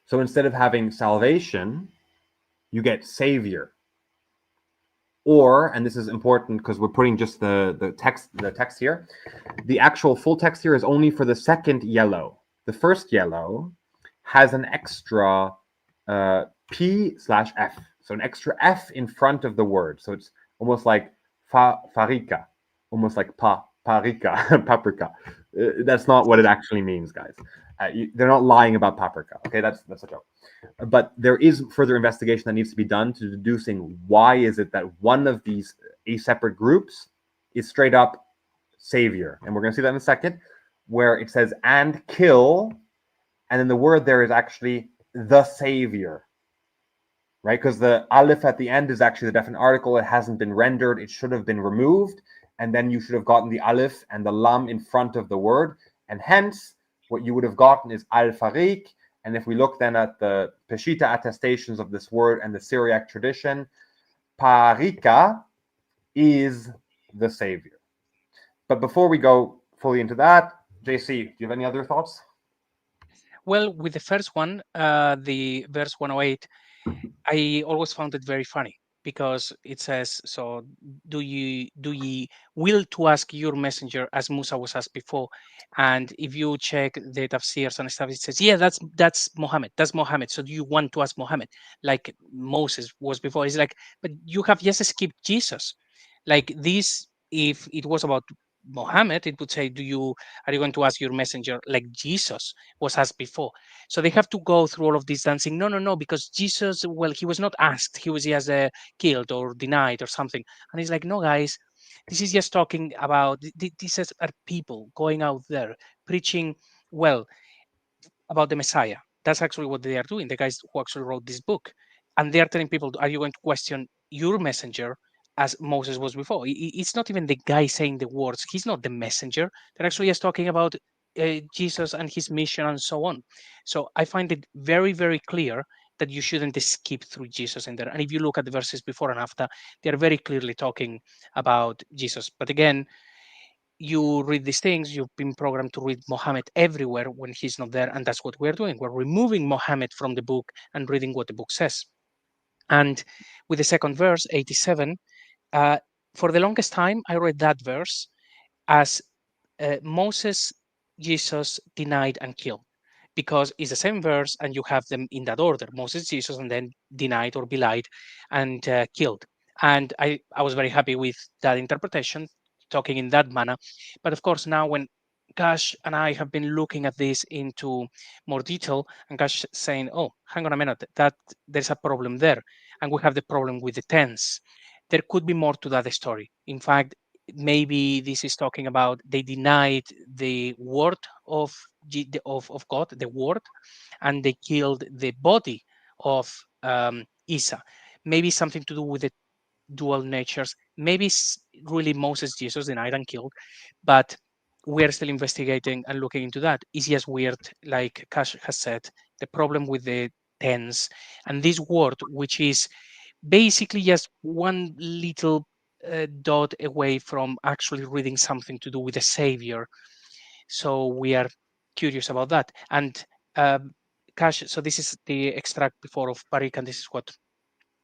[SPEAKER 1] So instead of having salvation, you get savior. Or, and this is important because we're putting just the text here, the actual full text here is only for the second yellow. The first yellow has an extra P/F, so an extra F in front of the word. So it's almost like farika, almost like paprika. Paprika. That's not what it actually means, guys. They're not lying about paprika. Okay, that's a joke. But there is further investigation that needs to be done to deducing why is it that one of these separate groups is straight up savior, and we're going to see that in a second, where it says and kill, and then the word there is actually the savior, right? Because the aleph at the end is actually the definite article. It hasn't been rendered. It should have been removed, and then you should have gotten the aleph and the lam in front of the word, and hence what you would have gotten is al-Fariq. And if we look then at the Peshitta attestations of this word and the Syriac tradition, Parika is the savior. But before we go fully into that, JC, do you have any other thoughts?
[SPEAKER 2] Well, with the first one, the verse 108, I always found it very funny because it says, "So do ye will to ask your messenger as Musa was asked before?" And if you check the tafsirs and stuff, it says, "Yeah, that's Muhammad. That's Muhammad. So do you want to ask Muhammad like Moses was before?" It's like, but you have just skipped Jesus. Like this, if it was about Muhammad, it would say, are you going to ask your messenger like Jesus was asked before?" So they have to go through all of this dancing. No, no, no, because Jesus, well, he was not asked. He was just killed or denied or something. And he's like, no, guys, this is just talking about, these are people going out there preaching, well, about the Messiah. That's actually what they are doing, the guys who actually wrote this book. And they are telling people, are you going to question your messenger as Moses was before? It's not even the guy saying the words. He's not the messenger. They're actually just talking about Jesus and his mission and so on. So I find it very, very clear that you shouldn't skip through Jesus in there. And if you look at the verses before and after, they're very clearly talking about Jesus. But again, you read these things, you've been programmed to read Mohammed everywhere when he's not there. And that's what we're doing. We're removing Mohammed from the book and reading what the book says. And with the second verse, 87, uh, for the longest time, I read that verse as Moses, Jesus denied and killed, because it's the same verse and you have them in that order: Moses, Jesus, and then denied or belied and killed. And I was very happy with that interpretation, talking in that manner. But of course, now when Gash and I have been looking at this into more detail, and Gash saying, "Oh, hang on a minute, that there's a problem there, and we have the problem with the tense." There could be more to that story. In fact, maybe this is talking about they denied the word of of God, the word, and they killed the body of Isa. Maybe something to do with the dual natures. Maybe really Moses, Jesus denied and killed, but we are still investigating and looking into that. It's just weird, like Kash has said, the problem with the tense and this word, which is basically just one little dot away from actually reading something to do with the Savior. So we are curious about that. And Kash, so this is the extract before of Barik, and this is what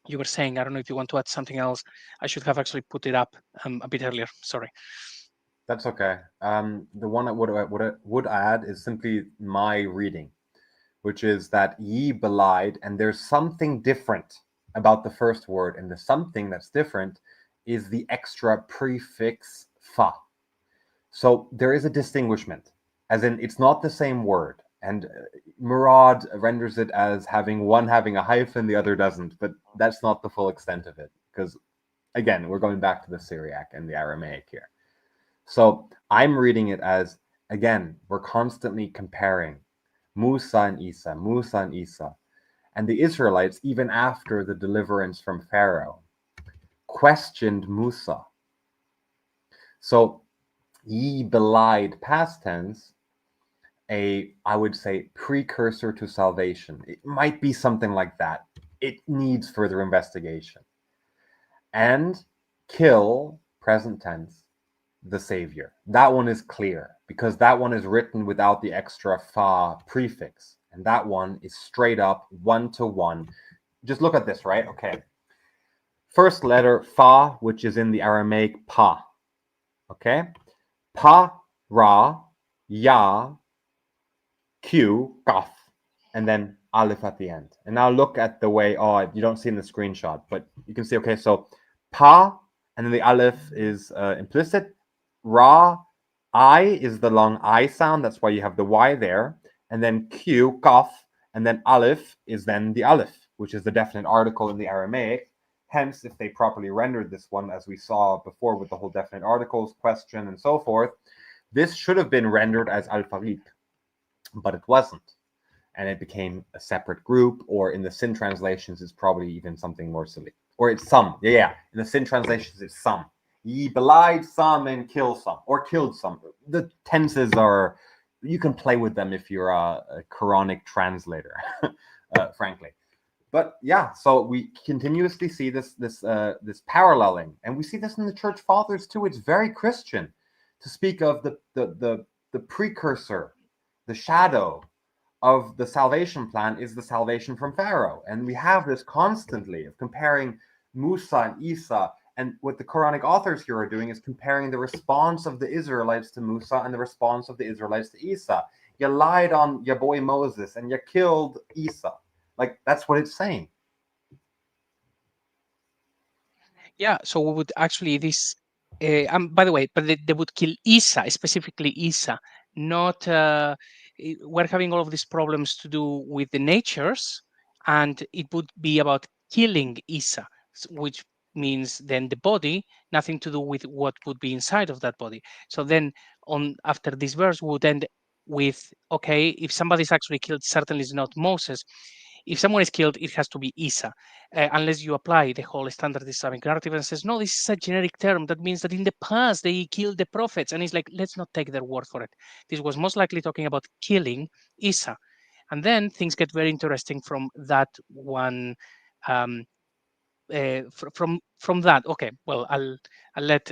[SPEAKER 2] you were saying. I don't know if you want to add something else. I should have actually put it up a bit earlier. Sorry.
[SPEAKER 1] That's okay. The one I would add is simply my reading, which is that ye belied, and there's something different about the first word, and the something that's different is the extra prefix fa. So there is a distinguishment, as in it's not the same word. And Murad renders it as having one having a hyphen, the other doesn't, but that's not the full extent of it, because again, we're going back to the Syriac and the Aramaic here. So I'm reading it as, again, we're constantly comparing Musa and Isa, Musa and Isa. And the Israelites, even after the deliverance from Pharaoh, questioned Musa. So ye belied, past tense, I would say, precursor to salvation. It might be something like that. It needs further investigation. And kill, present tense, the Savior. That one is clear because that one is written without the extra fa prefix. And that one is straight up one-to-one. Just look at this, right? Okay. First letter, fa, which is in the Aramaic pa. Okay? Pa, ra, ya, q, kaf, and then aleph at the end. And now look at the way, you don't see in the screenshot, but you can see, okay, so pa, and then the aleph is implicit. Ra, I is the long I sound, that's why you have the Y there. And then Q, kaf, and then aleph is then the aleph, which is the definite article in the Aramaic. Hence, if they properly rendered this one, as we saw before with the whole definite articles, question, and so forth, this should have been rendered as al-Farid, but it wasn't. And it became a separate group, or in the Sin translations, it's probably even something more silly. Or it's some. Yeah. In the Sin translations, it's some. Ye belied some and kill some, or killed some. The tenses are, you can play with them if you're a Quranic translator, frankly. But yeah, so we continuously see this paralleling, and we see this in the Church Fathers too. It's very Christian to speak of the precursor, the shadow of the salvation plan is the salvation from Pharaoh. And we have this constantly of comparing Musa and Isa. And what the Quranic authors here are doing is comparing the response of the Israelites to Musa and the response of the Israelites to Isa. You lied on your boy Moses and you killed Isa. Like, that's what it's saying.
[SPEAKER 2] Yeah, so we would actually by the way, but they would kill Isa, specifically Isa, not we're having all of these problems to do with the natures, and it would be about killing Isa, which means then the body, nothing to do with what would be inside of that body. So then after this verse would end with, okay, if somebody's actually killed, certainly it's not Moses. If someone is killed, it has to be Isa, unless you apply the whole standard Islamic narrative and says, no, this is a generic term. That means that in the past they killed the prophets. And it's like, let's not take their word for it. This was most likely talking about killing Isa. And then things get very interesting from that one. From that, okay, well, I'll let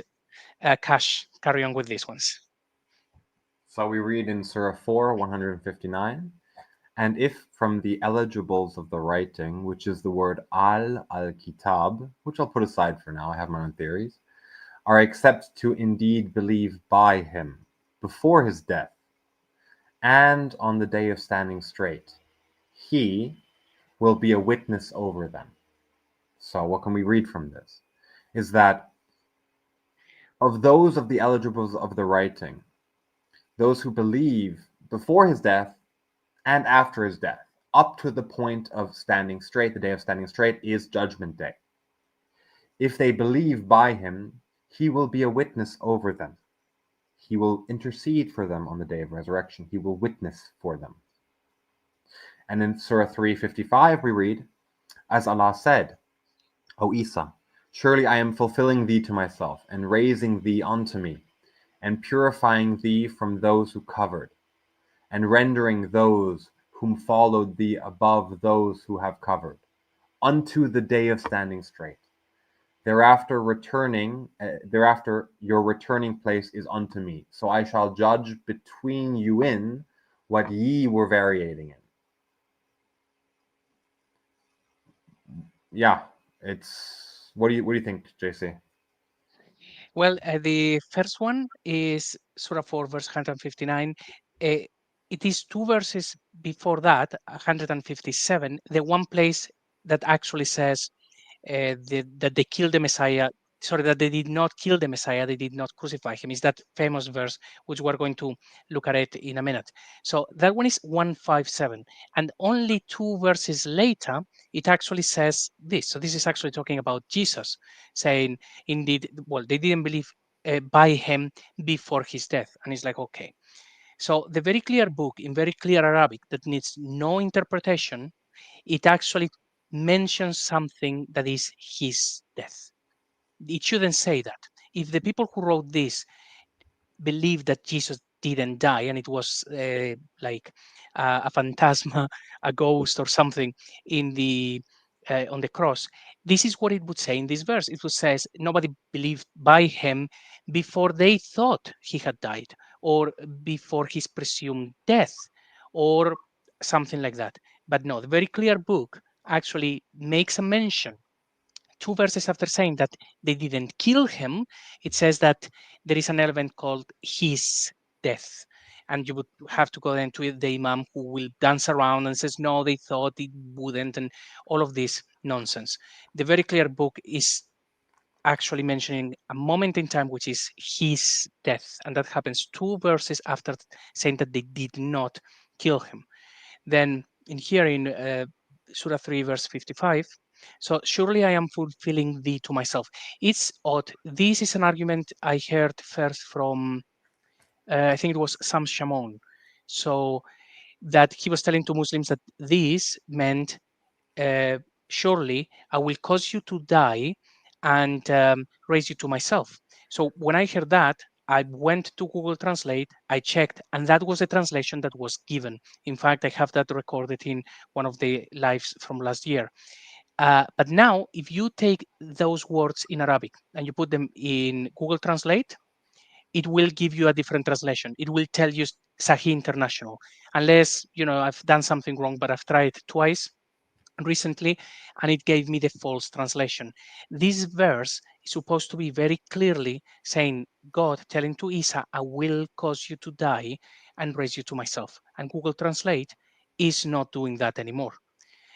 [SPEAKER 2] Kash carry on with these ones.
[SPEAKER 1] So we read in Surah 4, 159. And if from the eligibles of the writing, which is the word al-kitab, which I'll put aside for now, I have my own theories, are accepted to indeed believe by him before his death and on the day of standing straight, he will be a witness over them. So what can we read from this? Is that of those of the eligibles of the writing, those who believe before his death and after his death, up to the point of standing straight, the day of standing straight is Judgment Day. If they believe by him, he will be a witness over them. He will intercede for them on the day of resurrection. He will witness for them. And in Surah 355 we read, as Allah said, O Isa, surely I am fulfilling thee to myself and raising thee unto me, and purifying thee from those who covered, and rendering those whom followed thee above those who have covered, unto the day of standing straight. Thereafter your returning place is unto me. So I shall judge between you in what ye were variating in. Yeah, it's what do you think, JC?
[SPEAKER 2] Well, the first one is Surah 4, verse 159. It is two verses before that, 157, the one place that actually says that they killed the Messiah. Sorry, that they did not kill the Messiah, they did not crucify him. Is that famous verse, which we're going to look at it in a minute. So that one is 157. And only two verses later, it actually says this. So this is actually talking about Jesus, saying, indeed, well, they didn't believe by him before his death. And it's like, okay. So the very clear book in very clear Arabic that needs no interpretation, it actually mentions something that is his death. It shouldn't say that. If the people who wrote this believe that Jesus didn't die and it was like a phantasma, a ghost or something in the on the cross, this is what it would say in this verse. It would says nobody believed by him before they thought he had died, or before his presumed death, or something like that. But no, the very clear book actually makes a mention two verses after saying that they didn't kill him. It says that there is an element called his death. And you would have to go then to the imam who will dance around and says, no, they thought it wouldn't, and all of this nonsense. The very clear book is actually mentioning a moment in time, which is his death. And that happens two verses after saying that they did not kill him. Then in here in Surah 3, verse 55, so surely I am fulfilling thee to myself. It's odd. This is an argument I heard first from, I think it was Sam Shamon. So that he was telling to Muslims that this meant, uh, surely I will cause you to die and raise you to myself. So when I heard that, I went to Google Translate, I checked, and that was the translation that was given. In fact, I have that recorded in one of the lives from last year. But now, if you take those words in Arabic and you put them in Google Translate, it will give you a different translation. It will tell you Sahih International, unless I've done something wrong. But I've tried twice recently and it gave me the false translation. This verse is supposed to be very clearly saying God telling to Isa, I will cause you to die and raise you to myself. And Google Translate is not doing that anymore.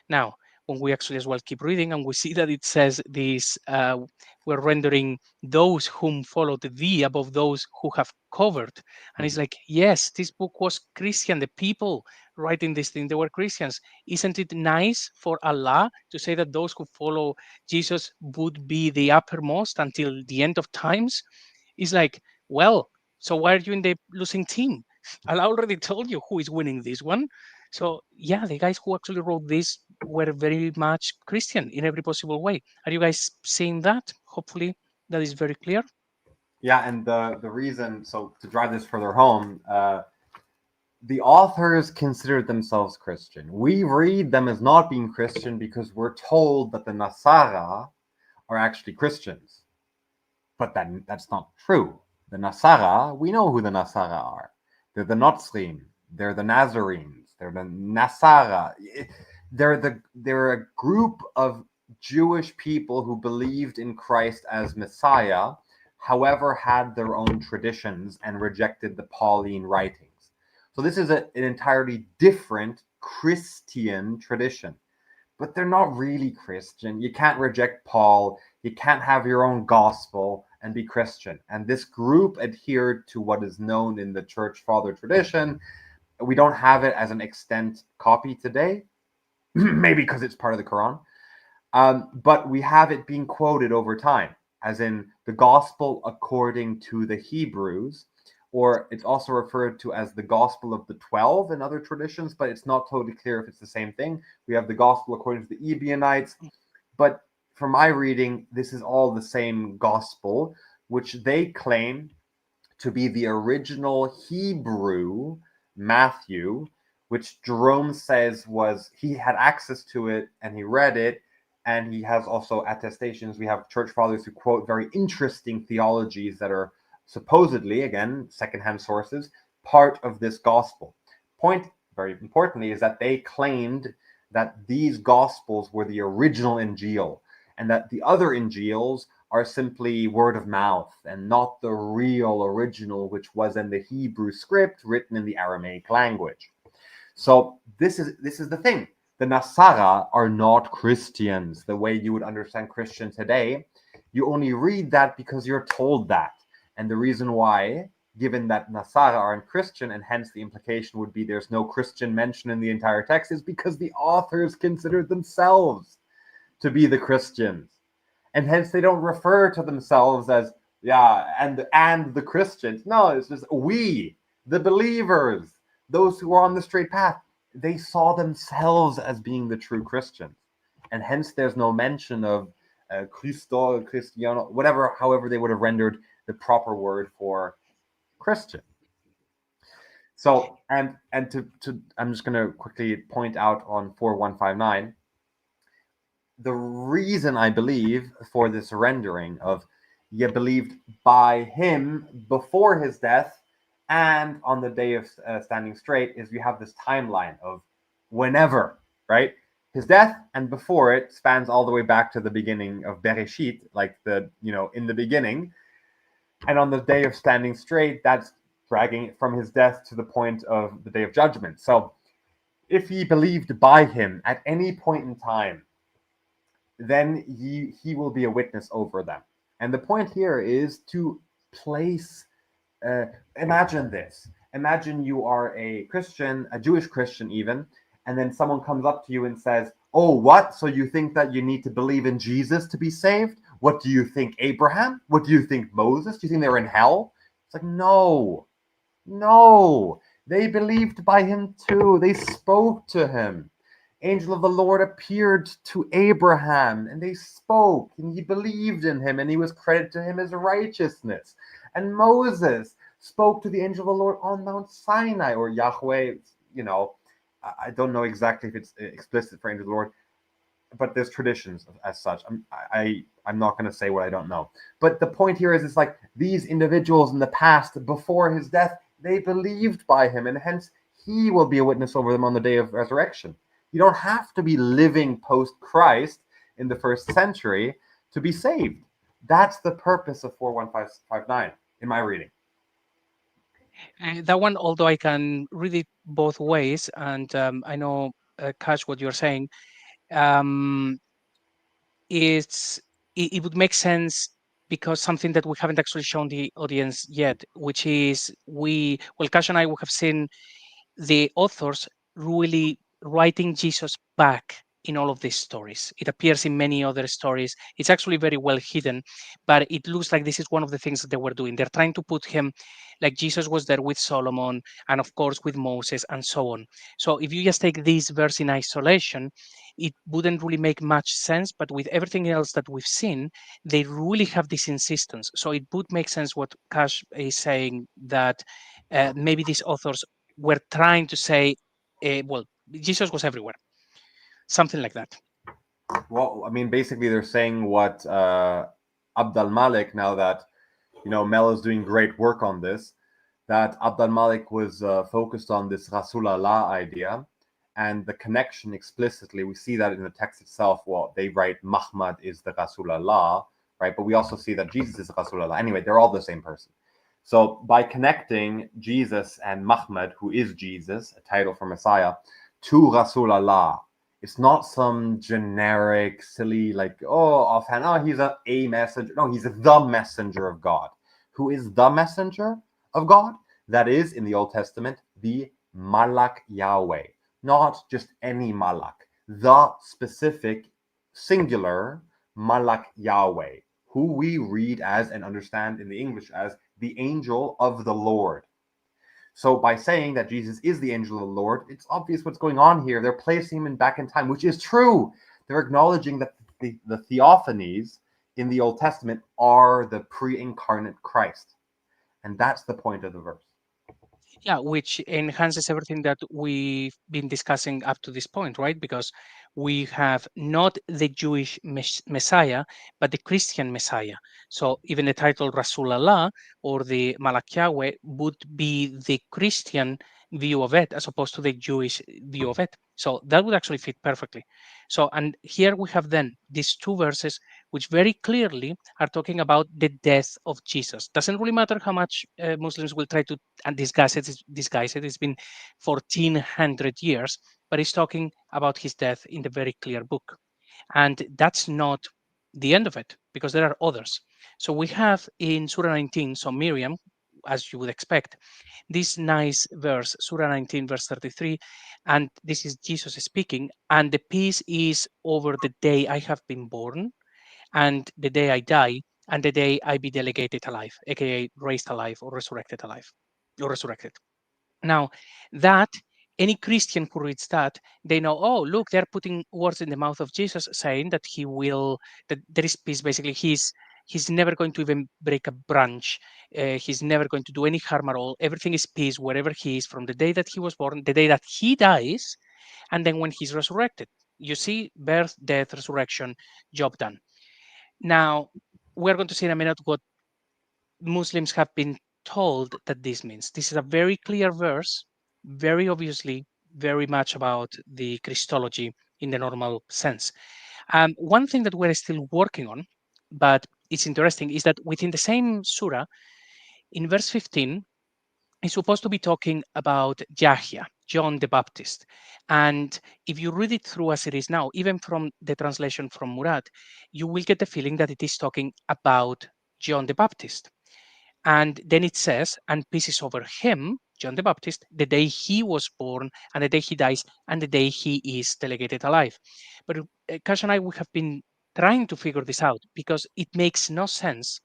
[SPEAKER 2] Now, when we actually as well keep reading and we see that it says this, we're rendering those whom followed thee above those who have covered. And it's like, yes, this book was Christian. The people writing this thing, they were Christians. Isn't it nice for Allah to say that those who follow Jesus would be the uppermost until the end of times? It's like, well, so why are you in the losing team? Allah already told you who is winning this one. So yeah, the guys who actually wrote this were very much Christian in every possible way. Are you guys seeing that? Hopefully that is very clear.
[SPEAKER 1] Yeah, and the reason, so to drive this further home, the authors considered themselves Christian. We read them as not being Christian because we're told that the Nasara are actually Christians. But that's not true. The Nasara, we know who the Nasara are. They're the Notzrim, they're the Nazarenes, they're the Nasara. They're a group of Jewish people who believed in Christ as Messiah, however, had their own traditions and rejected the Pauline writings. So this is an entirely different Christian tradition. But they're not really Christian. You can't reject Paul. You can't have your own gospel and be Christian. And this group adhered to what is known in the church father tradition. We don't have it as an extant copy today, maybe because it's part of the Quran. But we have it being quoted over time, as in the gospel according to the Hebrews, or it's also referred to as the Gospel of the 12 in other traditions, but it's not totally clear if it's the same thing. We have the Gospel according to the Ebionites, but from my reading, this is all the same gospel, which they claim to be the original Hebrew Matthew, which Jerome says was, he had access to it and he read it, and he has also attestations. We have church fathers who quote very interesting theologies that are supposedly, again, secondhand sources, part of this gospel. Point, very importantly, is that they claimed that these gospels were the original Injil, and that the other Injils are simply word of mouth and not the real original, which was in the Hebrew script written in the Aramaic language. So this is the thing. The Nasara are not Christians the way you would understand Christian today. You only read that because you're told that. And the reason why, given that Nasara aren't Christian, and hence the implication would be there's no Christian mention in the entire text, is because the authors considered themselves to be the Christians. And hence they don't refer to themselves as, and the Christians. No, it's just we, the believers, those who are on the straight path. They saw themselves as being the true Christians. And hence there's no mention of Christo, Cristiano, whatever, however they would have rendered the proper word for Christian. So, and to I'm just going to quickly point out on 4159, the reason I believe for this rendering of ye believed by him before his death and on the day of standing straight is you have this timeline of whenever, right? His death and before it spans all the way back to the beginning of Bereshit, like in the beginning. And on the day of standing straight, that's dragging it from his death to the point of the day of judgment. So if ye believed by him at any point in time, then he will be a witness over them. And the point here is to place, imagine this. Imagine you are a Christian, a Jewish Christian even, and then someone comes up to you and says, oh, what? So you think that you need to believe in Jesus to be saved? What do you think, Abraham? What do you think, Moses? Do you think they're in hell? It's like, no. They believed by him too. They spoke to him. Angel of the Lord appeared to Abraham, and they spoke, and he believed in him, and he was credited to him as righteousness. And Moses spoke to the angel of the Lord on Mount Sinai, or Yahweh, I don't know exactly if it's explicit for angel of the Lord, but there's traditions as such. I'm not going to say what I don't know. But the point here is, it's like these individuals in the past, before his death, they believed by him, and hence he will be a witness over them on the day of resurrection. You don't have to be living post-Christ in the first century to be saved. That's the purpose of 41559 in my reading.
[SPEAKER 2] That one, although I can read it both ways, and I know, Cash, what you're saying, it would make sense because something that we haven't actually shown the audience yet, which is Cash and I, we have seen the authors really writing Jesus back in all of these stories. It appears in many other stories. It's actually very well hidden, but it looks like this is one of the things that they were doing. They're trying to put him like Jesus was there with Solomon and of course with Moses and so on. So if you just take this verse in isolation, it wouldn't really make much sense, but with everything else that we've seen, they really have this insistence. So it would make sense what Cash is saying, that maybe these authors were trying to say, Jesus was everywhere. Something like that.
[SPEAKER 1] Well, I mean, basically they're saying what Abd al-Malik, now that, Mel is doing great work on this, that Abd al-Malik was focused on this Rasul Allah idea, and the connection explicitly, we see that in the text itself. Well, they write Muhammad is the Rasul Allah, right? But we also see that Jesus is the Rasul Allah. Anyway, they're all the same person. So by connecting Jesus and Muhammad, who is Jesus, a title for Messiah, to Rasul Allah, it's not some generic, silly, offhand, he's a messenger. No, he's the messenger of God. Who is the messenger of God? That is, in the Old Testament, the Malak Yahweh. Not just any Malak. The specific, singular Malak Yahweh, who we read as and understand in the English as the angel of the Lord. So by saying that Jesus is the angel of the Lord, it's obvious what's going on here. They're placing him back in time, which is true. They're acknowledging that the theophanies in the Old Testament are the pre-incarnate Christ. And that's the point of the verse.
[SPEAKER 2] Yeah, which enhances everything that we've been discussing up to this point, right? Because we have not the Jewish Messiah, but the Christian Messiah. So even the title Rasulallah or the Malak Yahweh would be the Christian view of it as opposed to the Jewish view of it. So that would actually fit perfectly. So, and here we have then these two verses which very clearly are talking about the death of Jesus. Doesn't really matter how much Muslims will try to and disguise it. It's been 1400 years, but he's talking about his death in the very clear book. And that's not the end of it, because there are others. So we have in Surah 19, so Miriam, as you would expect, this nice verse, Surah 19, verse 33, and this is Jesus speaking, and the peace is over the day I have been born, and the day I die, and the day I be delegated alive, aka raised alive or resurrected alive, or resurrected. Now, that any Christian who reads that, they know, oh, look, they're putting words in the mouth of Jesus, saying that he will, that there is peace. Basically, he's never going to even break a branch. He's never going to do any harm at all. Everything is peace wherever he is, from the day that he was born, the day that he dies, and then when he's resurrected. You see, birth, death, resurrection, job done. Now, we're going to see in a minute what Muslims have been told that this means. This is a very clear verse, very obviously, very much about the Christology in the normal sense. One thing that we're still working on, but it's interesting, is that within the same surah, in verse 15, it's supposed to be talking about Yahya, John the Baptist. And if you read it through as it is now, even from the translation from Murad, you will get the feeling that it is talking about John the Baptist. And then it says, and peace is over him, John the Baptist, the day he was born, and the day he dies, and the day he is delegated alive. But Kash and I, we have been trying to figure this out because it makes no sense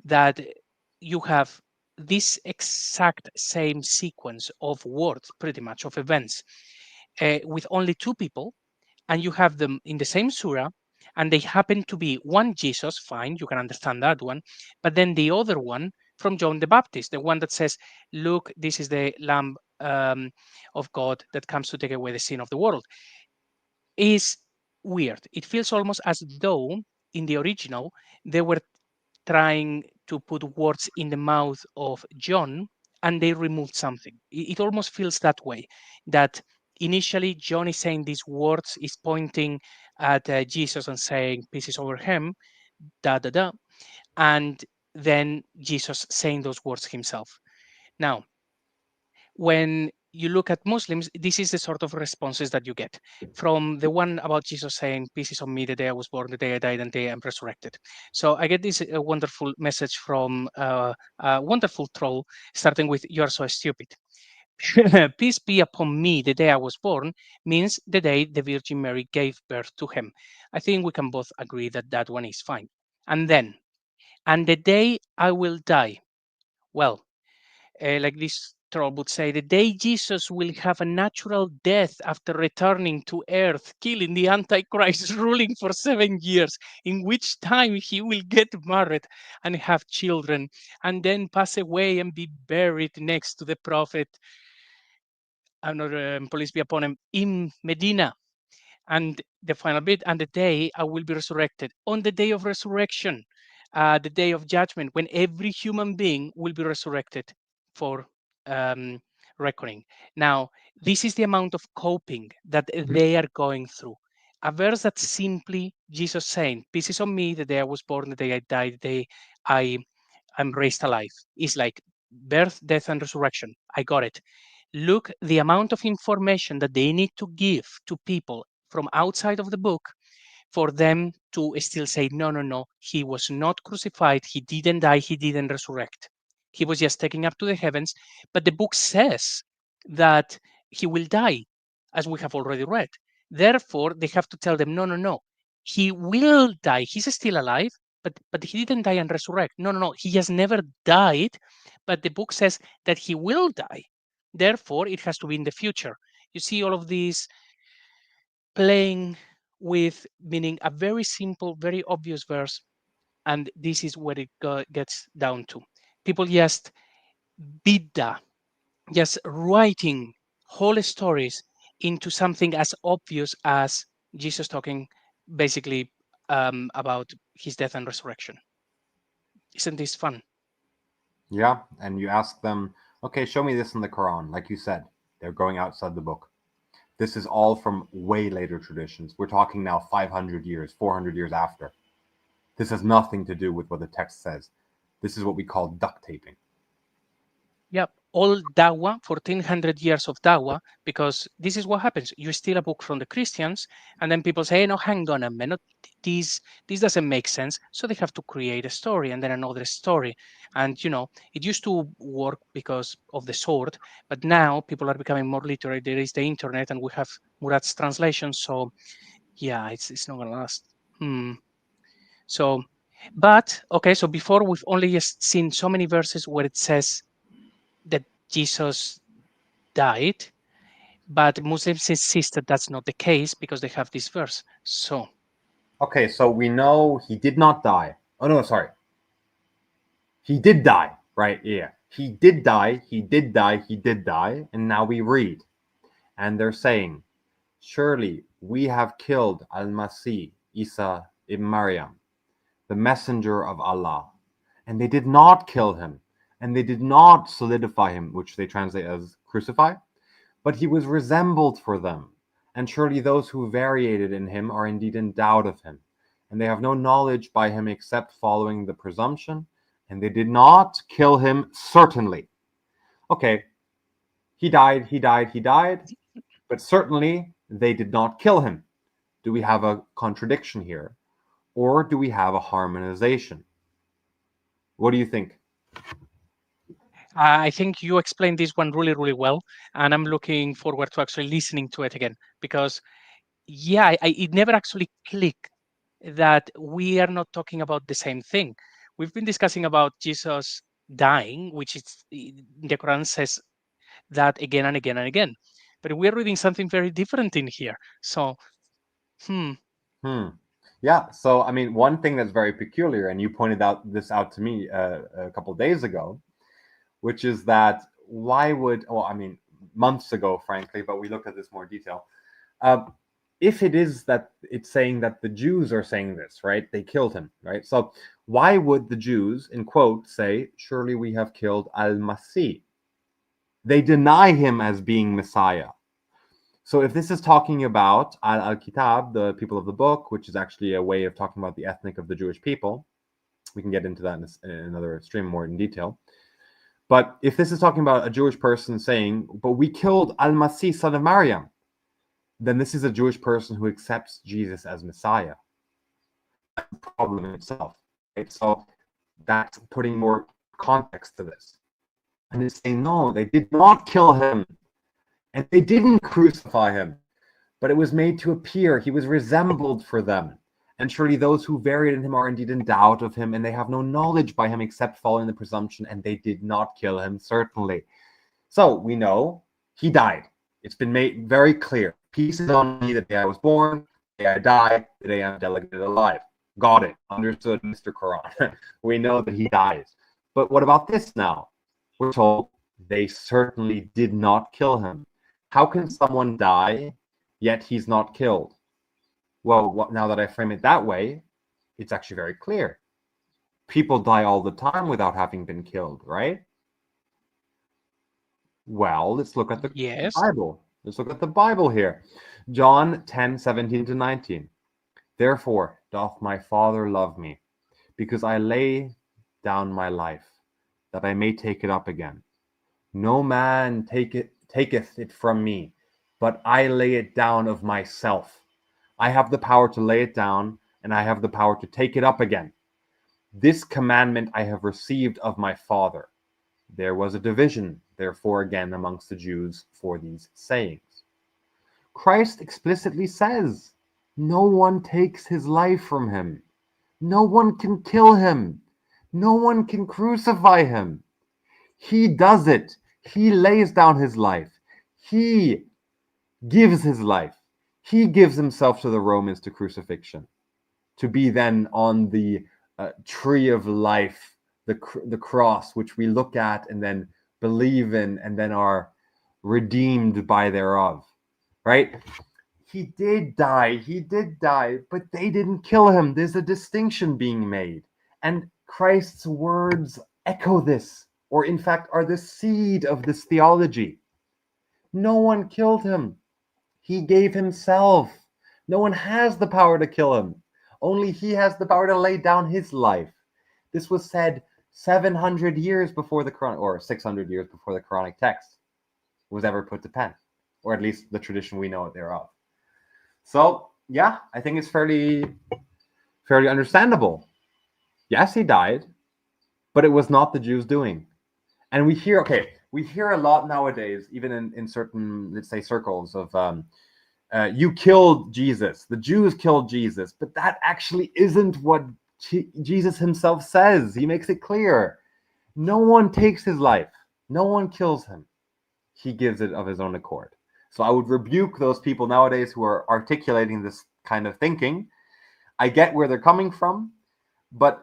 [SPEAKER 2] that you have this exact same sequence of words, pretty much, of events, with only two people, and you have them in the same surah, and they happen to be one Jesus, fine, you can understand that one, but then the other one from John the Baptist, the one that says, look, this is the Lamb of God that comes to take away the sin of the world, is weird. It feels almost as though in the original they were trying to put words in the mouth of John and they removed something. It almost feels that way, that initially John is saying these words, is pointing at Jesus and saying, peace is over him, da da da, and then Jesus saying those words himself. Now, when you look at Muslims, this is the sort of responses that you get from the one about Jesus saying, peace is on me, the day I was born, the day I died, and the day I'm resurrected. So I get this wonderful message from a wonderful troll, starting with, you are so stupid. Peace be upon me, the day I was born, means the day the Virgin Mary gave birth to him. I think we can both agree that that one is fine. And then, and the day I will die. Well, like this troll would say, the day Jesus will have a natural death after returning to earth, killing the Antichrist, ruling for 7 years, in which time he will get married and have children, and then pass away and be buried next to the prophet, I'm not police be upon him, in Medina. And the final bit, and the day I will be resurrected. On the day of resurrection, the day of judgment, when every human being will be resurrected for um, reckoning. Now, this is the amount of coping that they are going through. A verse that simply Jesus saying, peace is on me, the day I was born, the day I died, the day I am raised alive, is like birth, death, and resurrection. I got it. Look, the amount of information that they need to give to people from outside of the book for them to still say, no, no, no, he was not crucified, he didn't die, he didn't resurrect. He was just taken up to the heavens. But the book says that he will die, as we have already read. Therefore, they have to tell them, no, no, no, he will die. He's still alive, but he didn't die and resurrect. No, no, no, he has never died, but the book says that he will die. Therefore, it has to be in the future. You see all of these playing with meaning a very simple, very obvious verse, and this is what it gets down to. People just bidda, just writing whole stories into something as obvious as Jesus talking basically about his death and resurrection. Isn't this fun?
[SPEAKER 1] Yeah, and you ask them, okay, show me this in the Quran. Like you said, they're going outside the book. This is all from way later traditions. We're talking now 500 years, 400 years after. This has nothing to do with what the text says. This is what we call duct taping.
[SPEAKER 2] Yeah, all dawah, 1400 years of dawah, because this is what happens. You steal a book from the Christians, and then people say, hey, no, hang on a minute, this doesn't make sense. So they have to create a story and then another story. And, it used to work because of the sword, but now people are becoming more literate. There is the internet, and we have Murad's translation. So, yeah, it's not going to last. So, but, okay, so before we've only just seen so many verses where it says that Jesus died, but Muslims insist that that's not the case because they have this verse. So,
[SPEAKER 1] Okay, so we know he did not die. Oh, no, sorry. He did die, right? Yeah. He did die, he did die, he did die. And now we read. And they're saying, surely we have killed al-Masih, Isa ibn Maryam, the messenger of Allah. And they did not kill him. And they did not solidify him, which they translate as crucify. But he was resembled for them. And surely those who variated in him are indeed in doubt of him. And they have no knowledge by him except following the presumption. And they did not kill him certainly. Okay, he died, he died, he died. But certainly they did not kill him. Do we have a contradiction here? Or do we have a harmonization? What do you think?
[SPEAKER 2] I think you explained this one really, really well. And I'm looking forward to actually listening to it again because, yeah, it never actually clicked that we are not talking about the same thing. We've been discussing about Jesus dying, which is the Quran says that again and again and again. But we're reading something very different in here. So, hmm.
[SPEAKER 1] Yeah, so I mean, one thing that's very peculiar, and you pointed out to me a couple of days ago, which is that why would, well, I mean, months ago, frankly, but we looked at this more detail. Uh, if it is that it's saying that the Jews are saying this, right? They killed him, right? So why would the Jews, in quote, say, surely we have killed al-Masih? They deny him as being Messiah. So if this is talking about al-Kitab, the people of the book, which is actually a way of talking about the ethnic of the Jewish people, we can get into that in another stream more in detail. But if this is talking about a Jewish person saying, but we killed al-Masih, son of Maryam, then this is a Jewish person who accepts Jesus as Messiah. That's a problem in itself. Right? So that's putting more context to this. And it's saying, no, they did not kill him. And they didn't crucify him. But it was made to appear. He was resembled for them. And surely those who varied in him are indeed in doubt of him, and they have no knowledge by him except following the presumption, and they did not kill him, certainly. So we know he died. It's been made very clear. Peace is on me the day I was born, the day I die, the day I'm delegated alive. Got it. Understood, Mr. Quran. We know that he dies. But what about this now? We're told they certainly did not kill him. How can someone die, yet he's not killed? Well, now that I frame it that way, it's actually very clear. People die all the time without having been killed, right? Well, let's look at the
[SPEAKER 2] Yes.
[SPEAKER 1] Bible. Let's look at the Bible here. John 10:17-19. Therefore doth my Father love me, because I lay down my life, that I may take it up again. No man taketh it from me, but I lay it down of myself. I have the power to lay it down, and I have the power to take it up again. This commandment I have received of my Father. There was a division, therefore, again amongst the Jews for these sayings. Christ explicitly says, no one takes his life from him. No one can kill him. No one can crucify him. He does it. He lays down his life. He gives his life. He gives himself to the Romans to crucifixion, to be then on the tree of life, the cross, which we look at and then believe in and then are redeemed by thereof, right? He did die, but they didn't kill him. There's a distinction being made. And Christ's words echo this, or in fact are the seed of this theology. No one killed him. He gave himself. No one has the power to kill him. Only he has the power to lay down his life. This was said 700 years before the Quranic, or 600 years before the Quranic text was ever put to pen, or at least the tradition we know it thereof. So yeah, I think it's fairly understandable. Yes, he died, but it was not the Jews' doing. And we hear a lot nowadays, even in certain, let's say, circles of you killed Jesus, the Jews killed Jesus, but that actually isn't what Jesus himself says. He makes it clear. No one takes his life. No one kills him. He gives it of his own accord. So I would rebuke those people nowadays who are articulating this kind of thinking. I get where they're coming from,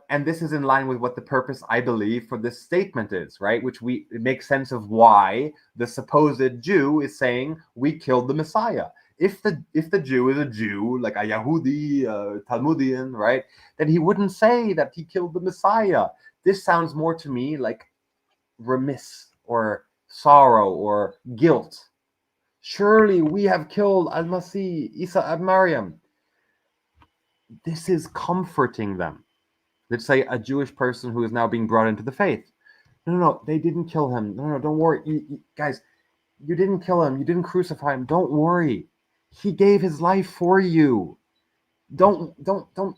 [SPEAKER 1] and this is in line with what the purpose, I believe, for this statement is, right? It makes sense of why the supposed Jew is saying we killed the Messiah. If the Jew is a Jew, like a Yahudi, Talmudian, right, then he wouldn't say that he killed the Messiah. This sounds more to me like remiss or sorrow or guilt. Surely we have killed Al-Masih, Isa and Maryam. This is comforting them. Let's say a Jewish person who is now being brought into the faith. No, they didn't kill him. No, don't worry. Guys, you didn't kill him. You didn't crucify him. Don't worry. He gave his life for you. Don't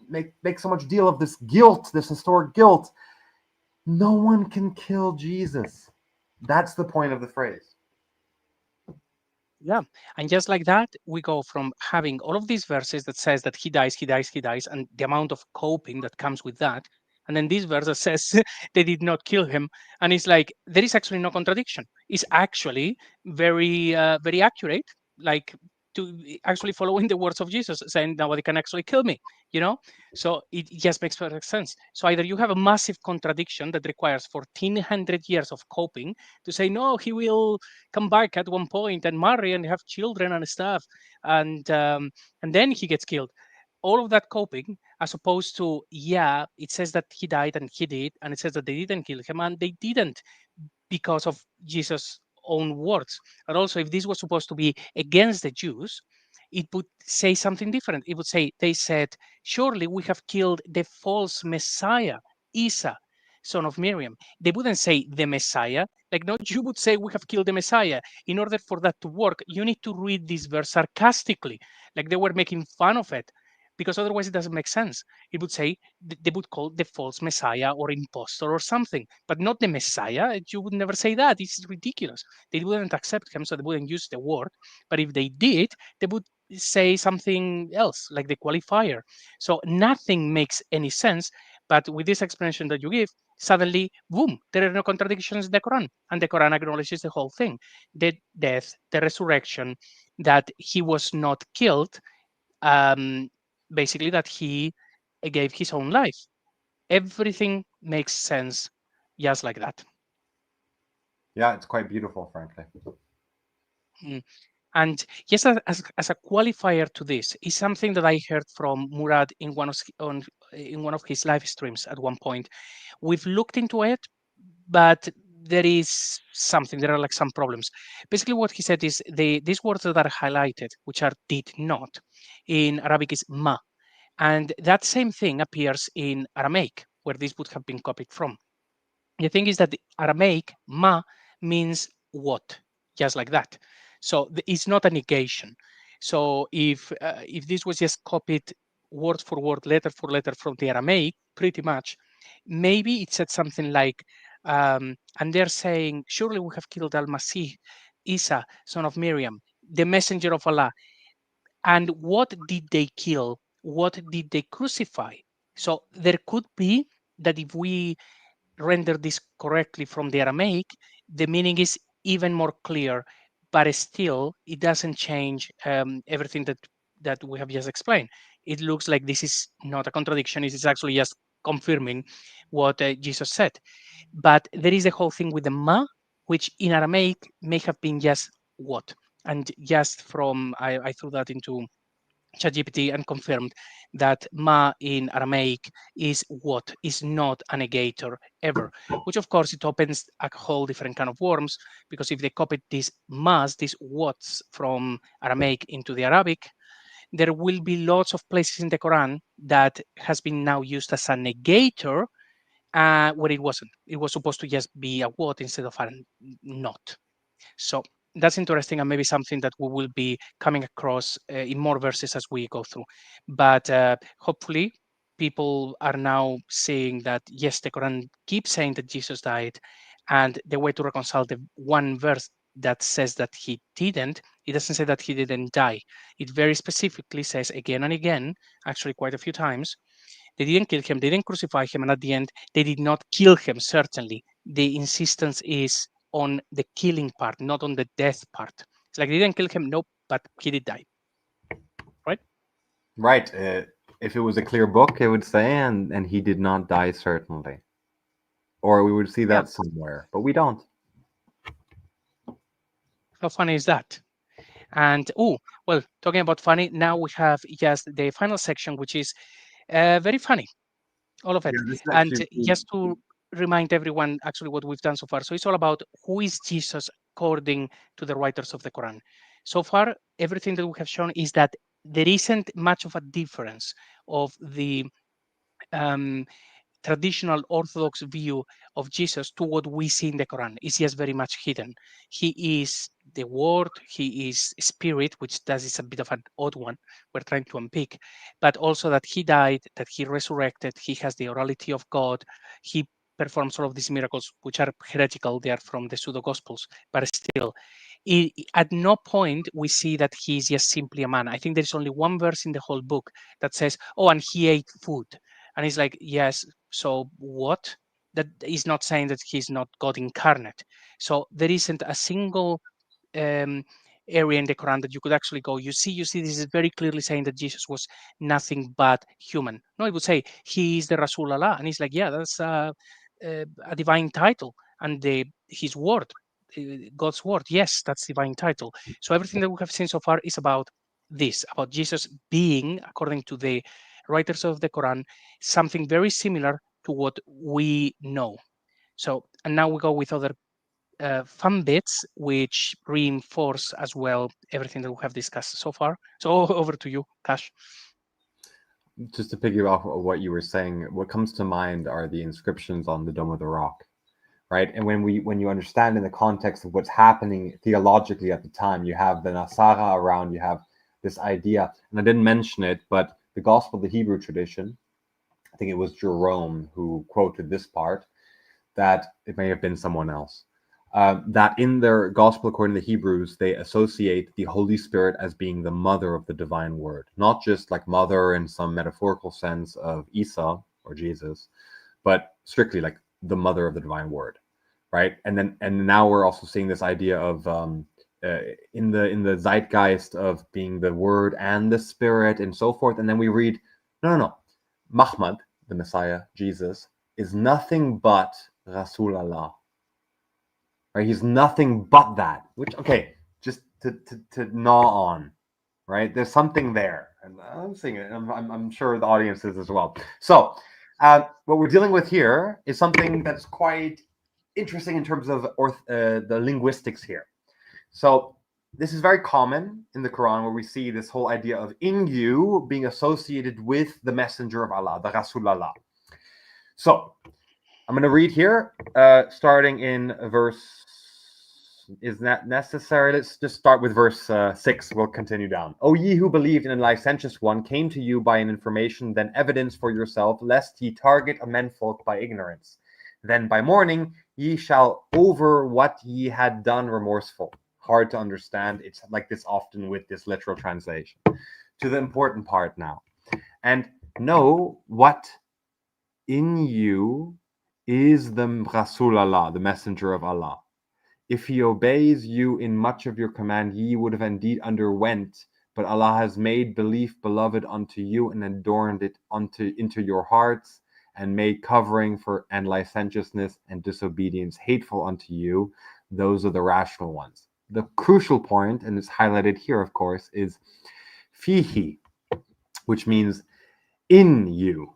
[SPEAKER 1] make so much deal of this guilt, this historic guilt. No one can kill Jesus. That's the point of the phrase.
[SPEAKER 2] Yeah, and just like that, we go from having all of these verses that says that he dies, and the amount of coping that comes with that, and then this verse that says they did not kill him, and it's like there is actually no contradiction. It's actually very accurate, like to actually following the words of Jesus, saying nobody can actually kill me, you know. So it just makes perfect sense. So either you have a massive contradiction that requires 1400 years of coping to say no, he will come back at one point and marry and have children and stuff, and then he gets killed. All of that coping, as opposed to it says that he died and he did, and it says that they didn't kill him and they didn't because of Jesus' own words. And also, if this was supposed to be against the Jews, it would say something different. It would say, they said, surely we have killed the false Messiah, Isa, son of Miriam. They wouldn't say the Messiah. Like, no Jew would say, we have killed the Messiah. In order for that to work, you need to read this verse sarcastically, like they were making fun of it, because otherwise it doesn't make sense. It would say they would call the false Messiah or impostor or something, but not the Messiah. You would never say that. It's ridiculous. They wouldn't accept him, so they wouldn't use the word. But if they did, they would say something else, like the qualifier. So nothing makes any sense. But with this explanation that you give, suddenly, boom, there are no contradictions in the Quran. And the Quran acknowledges the whole thing: the death, the resurrection, that he was not killed, um, basically that he gave his own life. Everything makes sense just like that.
[SPEAKER 1] Yeah, it's quite beautiful, frankly.
[SPEAKER 2] Mm. And just as a qualifier to this is something that I heard from Murad in one of his live streams at one point. We've looked into it, but there is something. There are like some problems. Basically, what he said is these words that are highlighted, which are did not, in Arabic is ma, and that same thing appears in Aramaic, where this would have been copied from. The thing is that the Aramaic ma means what, just like that. So it's not a negation. So if this was just copied word for word, letter for letter from the Aramaic, pretty much, maybe it said something like, and they're saying, surely we have killed Al-Masih, Isa, son of Miriam, the messenger of Allah. And what did they kill? What did they crucify? So there could be that if we render this correctly from the Aramaic, the meaning is even more clear, but still it doesn't change everything that we have just explained. It looks like this is not a contradiction. It is actually just confirming what Jesus said. But there is a whole thing with the ma, which in Aramaic may have been just what. And just from, I threw that into ChatGPT and confirmed that ma in Aramaic is what, is not a negator ever, which of course it opens a whole different kind of worms, because if they copied these mas, these whats from Aramaic into the Arabic, there will be lots of places in the Quran that has been now used as a negator where it wasn't. It was supposed to just be a what instead of a not. So that's interesting, and maybe something that we will be coming across in more verses as we go through. But hopefully, people are now saying that yes, the Quran keeps saying that Jesus died, and the way to reconcile the one verse that says that he didn't, it doesn't say that he didn't die. It very specifically says again and again, actually quite a few times, they didn't kill him, they didn't crucify him, and at the end, they did not kill him, certainly. The insistence is on the killing part, not on the death part. It's like they didn't kill him, nope, but he did die. Right?
[SPEAKER 1] Right. If it was a clear book, it would say, and he did not die, certainly. Or we would see
[SPEAKER 2] Yeah.
[SPEAKER 1] that somewhere, but we don't.
[SPEAKER 2] How funny is that? And well, talking about funny, now we have just the final section, which is very funny, all of it.
[SPEAKER 1] Yeah, this is
[SPEAKER 2] And
[SPEAKER 1] actually
[SPEAKER 2] just to remind everyone, actually, what we've done so far. So it's all about who is Jesus according to the writers of the Quran. So far, everything that we have shown is that there isn't much of a difference of the um, traditional Orthodox view of Jesus to what we see in the Quran. It's just very much hidden. He is the Word, he is Spirit, which that is a bit of an odd one we're trying to unpick, but also that he died, that he resurrected, he has the orality of God, he performs all of these miracles, which are heretical, they are from the pseudo Gospels, but still, at no point we see that he is just simply a man. I think there's only one verse in the whole book that says, oh, and he ate food. And he's like, yes, so what? That is not saying that he's not God incarnate. So there isn't a single um, area in the Quran that you could actually go, you see, this is very clearly saying that Jesus was nothing but human. No, it would say he is the Rasul Allah. And he's like, yeah, that's a divine title. And his word, God's word, yes, that's divine title. So everything that we have seen so far is about this, about Jesus being, according to the writers of the Quran, something very similar to what we know. So, and now we go with other fun bits which reinforce as well everything that we have discussed so far. So over to you, Cash.
[SPEAKER 1] just to piggyback off what you were saying. What comes to mind are the inscriptions on the Dome of the Rock, right? And when you understand in the context of what's happening theologically at the time, you have the Nasara around, you have this idea, and I didn't mention it, but the Gospel of the Hebrew tradition, I think it was Jerome who quoted this part, that it may have been someone else, that in their Gospel according to the Hebrews, they associate the Holy Spirit as being the mother of the divine word, not just like mother in some metaphorical sense of Isa or Jesus, but strictly like the mother of the divine word, right? And now we're also seeing this idea of in the zeitgeist of being the word and the spirit and so forth. And then we read, no, Muhammad, the Messiah, Jesus, is nothing but Rasul Allah. Right? He's nothing but that. Which, okay, just to gnaw on, right? There's something there, and I'm seeing it. I'm sure the audience is as well. So, what we're dealing with here is something that's quite interesting in terms of the linguistics here. So, this is very common in the Quran, where we see this whole idea of in you being associated with the messenger of Allah, the Rasul Allah. So, I'm going to read here, starting in verse. Is that necessary? Let's just start with verse 6. We'll continue down. O ye who believed in a licentious one, came to you by an information, then evidence for yourself, lest ye target a menfolk by ignorance. Then by morning ye shall over what ye had done remorseful. Hard to understand. It's like this often with this literal translation. To the important part now. And know what in you is the Rasul Allah, the messenger of Allah. If he obeys you in much of your command, ye would have indeed underwent, but Allah has made belief beloved unto you and adorned it into your hearts, and made covering for and licentiousness and disobedience hateful unto you. Those are the rational ones. The crucial point, and it's highlighted here, of course, is fihi, which means in you.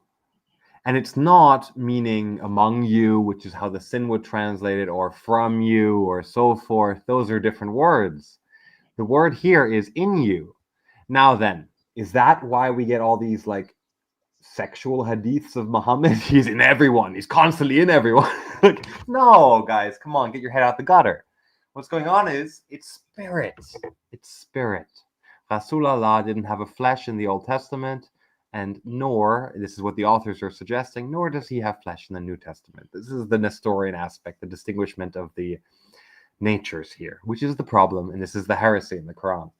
[SPEAKER 1] And it's not meaning among you, which is how the Sin would translate it, or from you, or so forth. Those are different words. The word here is in you. Now then, is that why we get all these like sexual hadiths of Muhammad? He's in everyone. He's constantly in everyone. Like, no, guys, come on, get your head out the gutter. What's going on is it's spirit. It's spirit. Rasulullah didn't have a flesh in the Old Testament, and nor, this is what the authors are suggesting, nor does he have flesh in the New Testament. This is the Nestorian aspect, the distinguishment of the natures here, which is the problem, and this is the heresy in the Quran.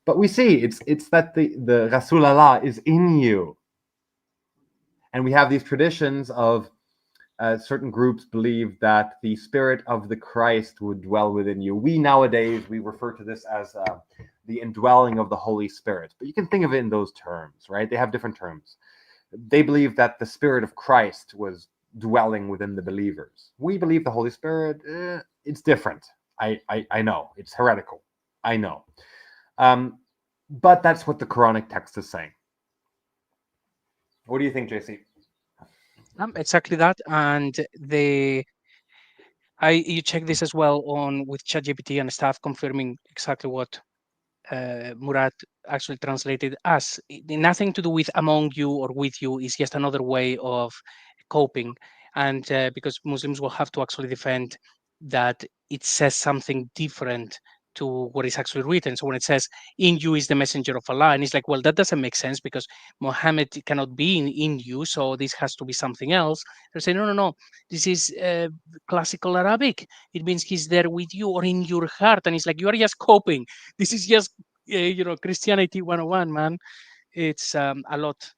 [SPEAKER 1] But we see it's that the Rasulullah is in you. And we have these traditions of certain groups believe that the spirit of the Christ would dwell within you. We nowadays, we refer to this as the indwelling of the Holy Spirit. But you can think of it in those terms, right? They have different terms. They believe that the spirit of Christ was dwelling within the believers. We believe the Holy Spirit, it's different. I know. It's heretical. I know. But that's what the Quranic text is saying. What do you think, JC?
[SPEAKER 2] Exactly that. And you check this as well on with ChatGPT and stuff, confirming exactly what Murat actually translated as. Nothing to do with among you or with you, is just another way of coping. And because Muslims will have to actually defend that it says something different to what is actually written. So when it says in you is the messenger of Allah, and it's like, well, that doesn't make sense because Muhammad cannot be in you, so this has to be something else. They're saying, no, this is classical Arabic. It means he's there with you or in your heart. And it's like, you are just coping. This is just Christianity 101, man. It's a lot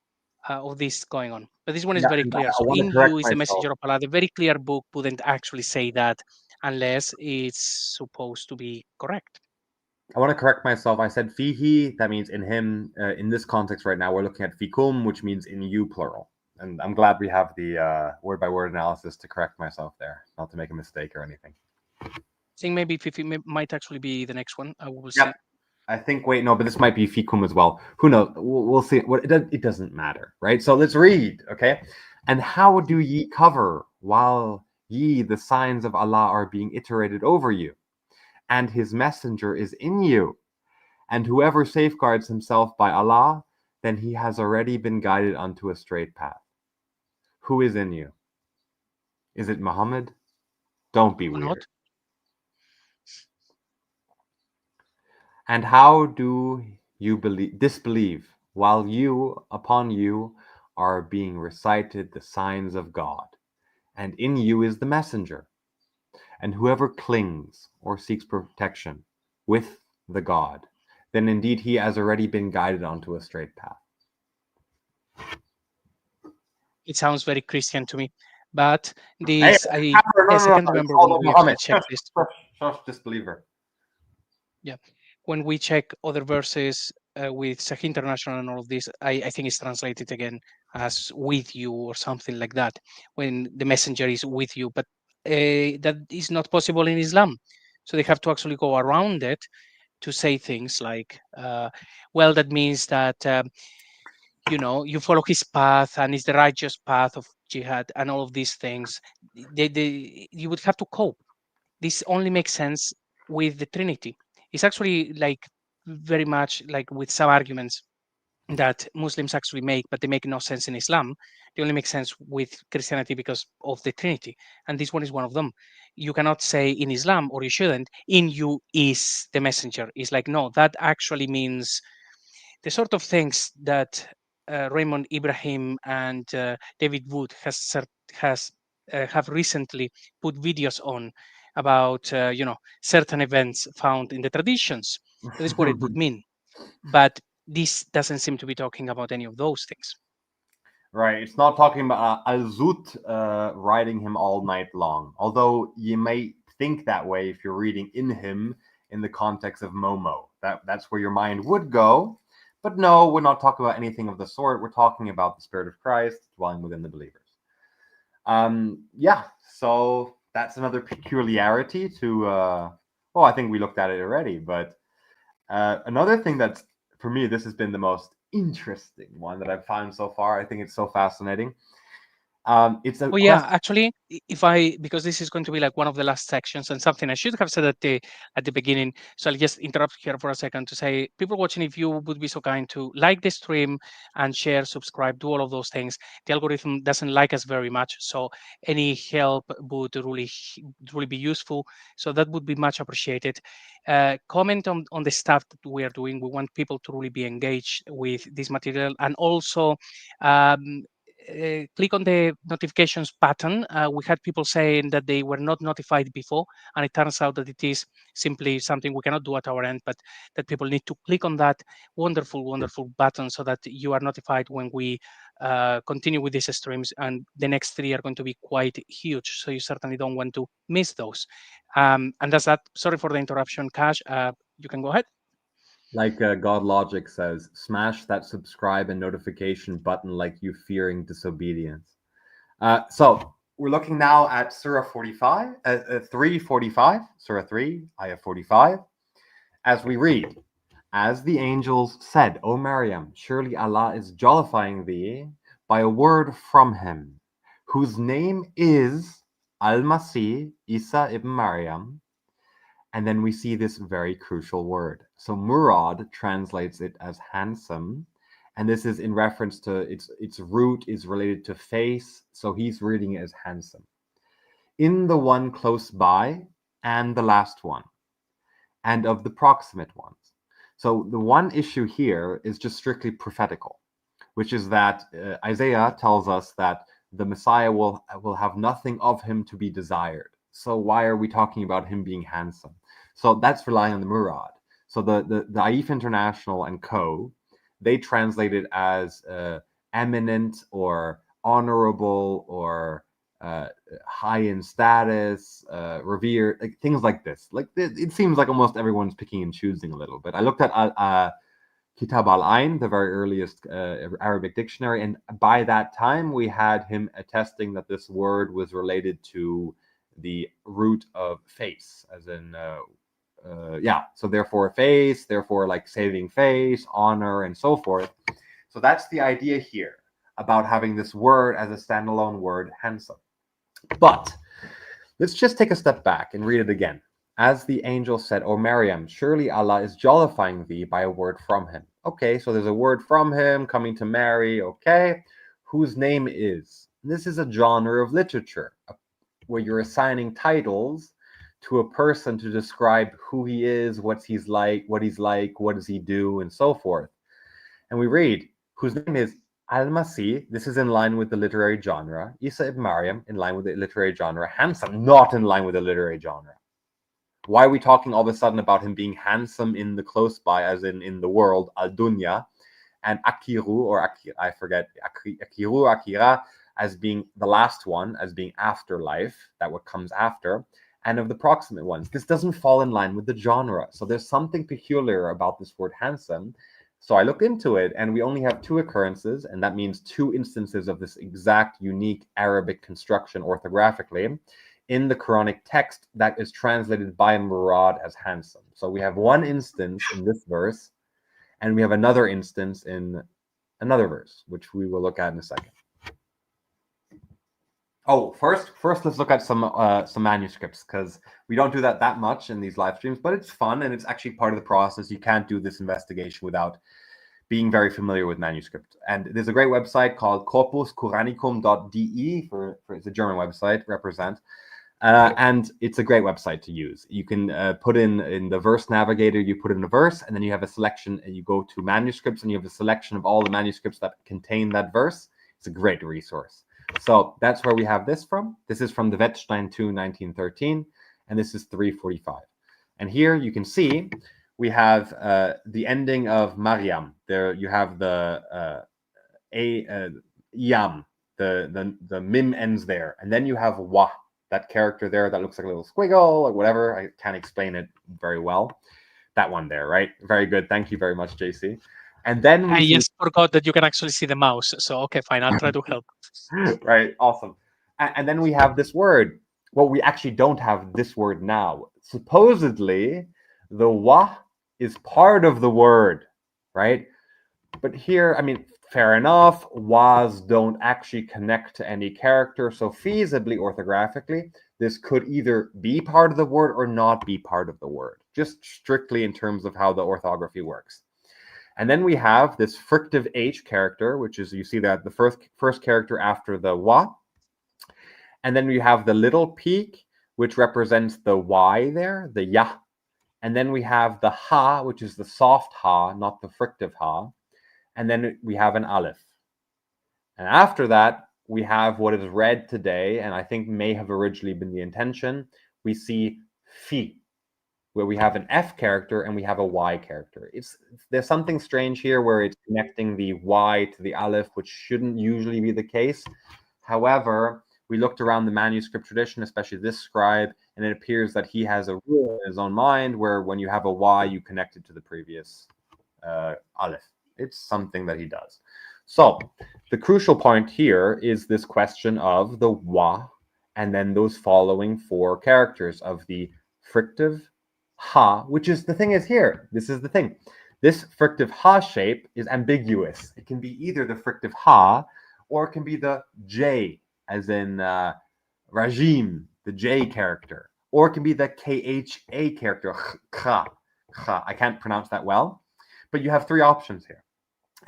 [SPEAKER 2] of this going on. But this one is very clear. So
[SPEAKER 1] I want
[SPEAKER 2] in
[SPEAKER 1] to correct
[SPEAKER 2] you is the
[SPEAKER 1] myself.
[SPEAKER 2] messenger of Allah. The very clear book wouldn't actually say that unless it's supposed to be correct.
[SPEAKER 1] I want to correct myself. I said fihi, that means in him. In this context right now, we're looking at fikum, which means in you, plural. And I'm glad we have the word-by-word analysis to correct myself there, not to make a mistake or anything.
[SPEAKER 2] I think maybe Fifi might actually be the next one. I will
[SPEAKER 1] Yep.
[SPEAKER 2] see.
[SPEAKER 1] I think, wait, no, but this might be fikum as well. Who knows? We'll see. It doesn't matter, right? So let's read, okay? And how do ye cover while ye, the signs of Allah, are being iterated over you? And his messenger is in you. And whoever safeguards himself by Allah, then he has already been guided unto a straight path. Who is in you? Is it Muhammad? Don't be weird.
[SPEAKER 2] Not.
[SPEAKER 1] And how do you disbelieve while you, upon you, are being recited the signs of God? And in you is the messenger. And whoever clings or seeks protection with the God, then indeed he has already been guided onto a straight path.
[SPEAKER 2] It sounds very Christian to me. But this,
[SPEAKER 1] Hey,
[SPEAKER 2] yes, I can remember when we actually checked this.
[SPEAKER 1] Disbeliever.
[SPEAKER 2] Yeah. When we check other verses with Sahih International and all of this, I think it's translated again as with you or something like that, when the messenger is with you. But that is not possible in Islam. So they have to actually go around it to say things like, well, that means that, you follow his path and it's the righteous path of jihad and all of these things. You would have to cope. This only makes sense with the Trinity. It's actually like very much like with some arguments that Muslims actually make, but they make no sense in Islam. They only make sense with Christianity because of the Trinity. And this one is one of them. You cannot say in Islam, or you shouldn't, in you is the messenger. It's like, no, that actually means the sort of things that Raymond Ibrahim and David Wood have recently put videos on about certain events found in the traditions. That is what it would mean. But this doesn't seem to be talking about any of those things.
[SPEAKER 1] Right. It's not talking about Al-Zut riding him all night long. Although you may think that way if you're reading in him in the context of Momo. That's where your mind would go. But no, we're not talking about anything of the sort. We're talking about the Spirit of Christ dwelling within the believers. Yeah. So that's another peculiarity to. Well, I think we looked at it already, but another thing that's for me, this has been the most interesting one that I've found so far. I think it's so fascinating. It's a
[SPEAKER 2] Oh yeah,
[SPEAKER 1] question.
[SPEAKER 2] actually, if I, because this is going to be like one of the last sections and something I should have said at the beginning, so I'll just interrupt here for a second to say, people watching, if you would be so kind to like the stream and share, subscribe, do all of those things. The algorithm doesn't like us very much, so any help would really be useful. So that would be much appreciated. Comment on the stuff that we are doing. We want people to really be engaged with this material, and also um, click on the notifications button. We had people saying that they were not notified before, and it turns out that it is simply something we cannot do at our end, but that people need to click on that wonderful button so that you are notified when we continue with these streams. And the next three are going to be quite huge, so you certainly don't want to miss those. And that's that. Sorry for the interruption, Cash. You can go ahead.
[SPEAKER 1] Like God Logic says, smash that subscribe and notification button like you fearing disobedience. So we're looking now at Surah 45, 345, Surah 3, Ayah 45, as we read. As the angels said, O Maryam, surely Allah is jollifying thee by a word from him, whose name is Al-Masih, Isa ibn Maryam, and then we see this very crucial word. So Murad translates it as handsome, and this is in reference to its root is related to face, so he's reading it as handsome. In the one close by, and the last one, and of the proximate ones. So the one issue here is just strictly prophetical, which is that Isaiah tells us that the Messiah will have nothing of him to be desired. So why are we talking about him being handsome? So that's relying on the Murad. So the Aif International and Co. They translate it as eminent or honorable or uh, high in status, revered, like things like this. Like it seems like almost everyone's picking and choosing a little bit. I looked at Kitab al-Ain, the very earliest Arabic dictionary, and by that time we had him attesting that this word was related to the root of face, as in yeah. So therefore face, therefore like saving face, honor, and so forth. So that's the idea here about having this word as a standalone word, handsome. But let's just take a step back and read it again. As the angel said, O Maryam, surely Allah is jollifying thee by a word from him. Okay, so there's a word from him coming to Mary, okay, whose name is. This is a genre of literature where you're assigning titles to a person to describe who he is, what he's like, what does he do, and so forth. And we read, whose name is Al-Masih, this is in line with the literary genre. Isa ibn Maryam, in line with the literary genre. Handsome, not in line with the literary genre. Why are we talking all of a sudden about him being handsome in the close by, as in the world, al-dunya, and Akiru, or Akira, I forget, Akiru, Akira, as being the last one, as being afterlife, that what comes after, and of the proximate ones. This doesn't fall in line with the genre. So there's something peculiar about this word handsome. So I looked into it, and we only have two occurrences, and that means two instances of this exact unique Arabic construction orthographically in the Quranic text that is translated by Murad as handsome. So we have one instance in this verse, and we have another instance in another verse, which we will look at in a second. Oh, first, let's look at some manuscripts, because we don't do that much in these live streams, but it's fun and it's actually part of the process. You can't do this investigation without being very familiar with manuscript. And there's a great website called corpusquranicum.de for it's a German website, represent. And it's a great website to use. You can put in the verse navigator, you put in a verse, and then you have a selection, and you go to manuscripts, and you have a selection of all the manuscripts that contain that verse. It's a great resource. So that's where we have this from. This is from the Wettstein 2, 1913, and this is 345. And here you can see we have the ending of Mariam. There you have the yam, the mim ends there, and then you have wa, that character there that looks like a little squiggle or whatever. I can't explain it very well. That one there, right? Very good. Thank you very much, JC. And then we
[SPEAKER 2] I
[SPEAKER 1] see,
[SPEAKER 2] just forgot that you can actually see the mouse. So okay, fine. I'll try to help.
[SPEAKER 1] right, awesome. And then we have this word, well, we actually don't have this word now. Supposedly, the wa is part of the word, right? But here, I mean, fair enough, was don't actually connect to any character, so feasibly, orthographically, this could either be part of the word or not be part of the word, just strictly in terms of how the orthography works. And then we have this frictive H character, which is, you see that the first character after the wa. And then we have the little peak, which represents the Y there, the ya. And then we have the ha, which is the soft ha, not the frictive ha. And then we have an aleph. And after that, we have what is read today, and I think may have originally been the intention. We see fi, where we have an F character and we have a Y character. There's something strange here where it's connecting the Y to the aleph, which shouldn't usually be the case. However, we looked around the manuscript tradition, especially this scribe, and it appears that he has a rule in his own mind where when you have a Y, you connect it to the previous aleph. It's something that he does. So the crucial point here is this question of the wa and then those following four characters of the frictive ha, which is the thing is here. This is the thing. This frictive ha shape is ambiguous. It can be either the frictive ha or it can be the J, as in Rajim, the J character, or it can be the KHA character, kha. I can't pronounce that well, but you have three options here.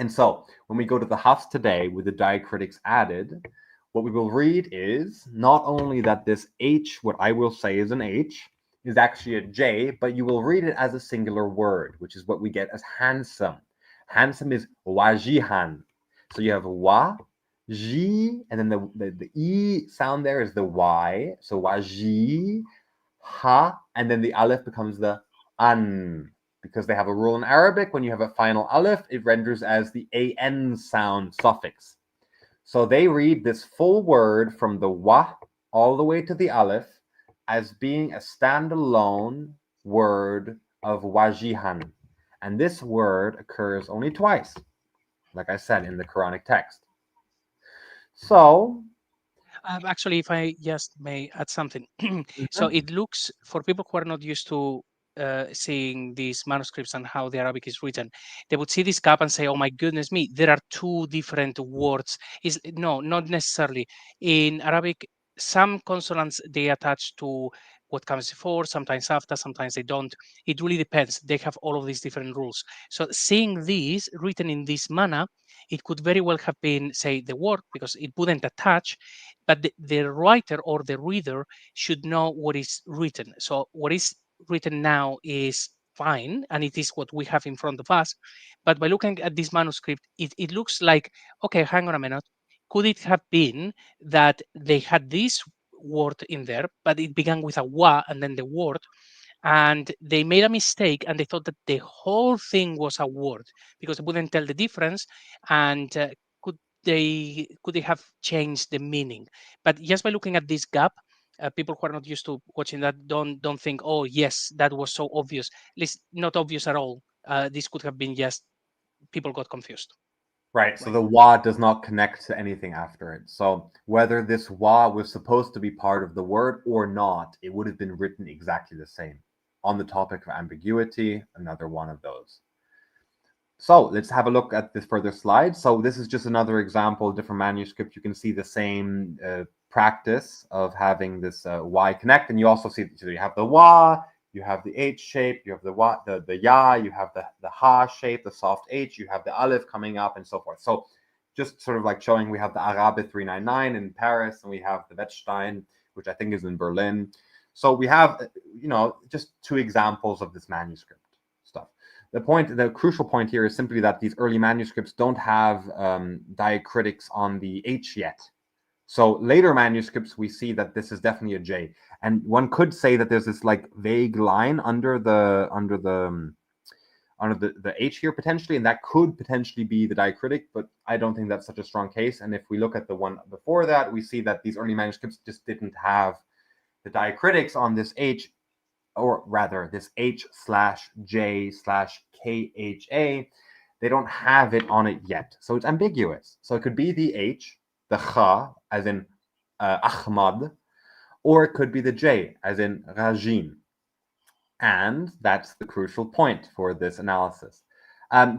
[SPEAKER 1] And so when we go to the Hafs today with the diacritics added, what we will read is not only that this H, what I will say is an H, is actually a J, but you will read it as a singular word, which is what we get as handsome. Handsome is wajihan. So you have wa, ji, and then the E sound there is the Y. So waji, ha, and then the aleph becomes the an. Because they have a rule in Arabic, when you have a final aleph, it renders as the an sound suffix. So they read this full word from the wa all the way to the aleph as being a standalone word of wajihan. And this word occurs only twice, like I said, in the Quranic text. So,
[SPEAKER 2] Actually, if I just may add something. So it looks, for people who are not used to seeing these manuscripts and how the Arabic is written, they would see this gap and say, "Oh my goodness me, there are two different words." Is no, not necessarily. In Arabic, some consonants they attach to what comes before, sometimes after, sometimes they don't. It really depends. They have all of these different rules. So seeing these written in this manner, it could very well have been, say, the word, because it wouldn't attach, but the writer or the reader should know what is written. So what is written now is fine, and it is what we have in front of us. But by looking at this manuscript, it looks like, okay, hang on a minute. Could it have been that they had this word in there, but it began with a wa and then the word, and they made a mistake and they thought that the whole thing was a word because they wouldn't tell the difference, and could they have changed the meaning? But just by looking at this gap, people who are not used to watching that don't think, oh yes, that was so obvious. At least not obvious at all. This could have been just people got confused.
[SPEAKER 1] right, so the wa does not connect to anything after it. So whether this wa was supposed to be part of the word or not, it would have been written exactly the same. On the topic of ambiguity, another one of those. So let's have a look at this further slide. So this is just another example, different manuscript. You can see the same practice of having this Y connect, and you also see, so you have the wa, you have the H shape, you have the wa, the ya, you have the ha shape, the soft H, you have the aleph coming up, and so forth. So just sort of like showing, we have the Arabe 399 in Paris, and we have the Wettstein, which I think is in Berlin. So we have, just two examples of this manuscript stuff. The crucial point here is simply that these early manuscripts don't have diacritics on the H yet. So later manuscripts, we see that this is definitely a J. And one could say that there's this like vague line under the H here potentially, and that could potentially be the diacritic, but I don't think that's such a strong case. And if we look at the one before that, we see that these early manuscripts just didn't have the diacritics on this H, or rather this H/J/KHA, they don't have it on it yet. So it's ambiguous. So it could be the H, the Kha, as in Ahmad, or it could be the J, as in rajim. And that's the crucial point for this analysis.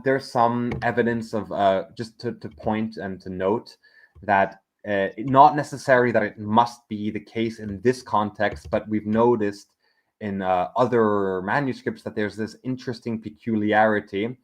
[SPEAKER 1] There's some evidence of, just to point and to note that not necessarily that it must be the case in this context, but we've noticed in other manuscripts that there's this interesting peculiarity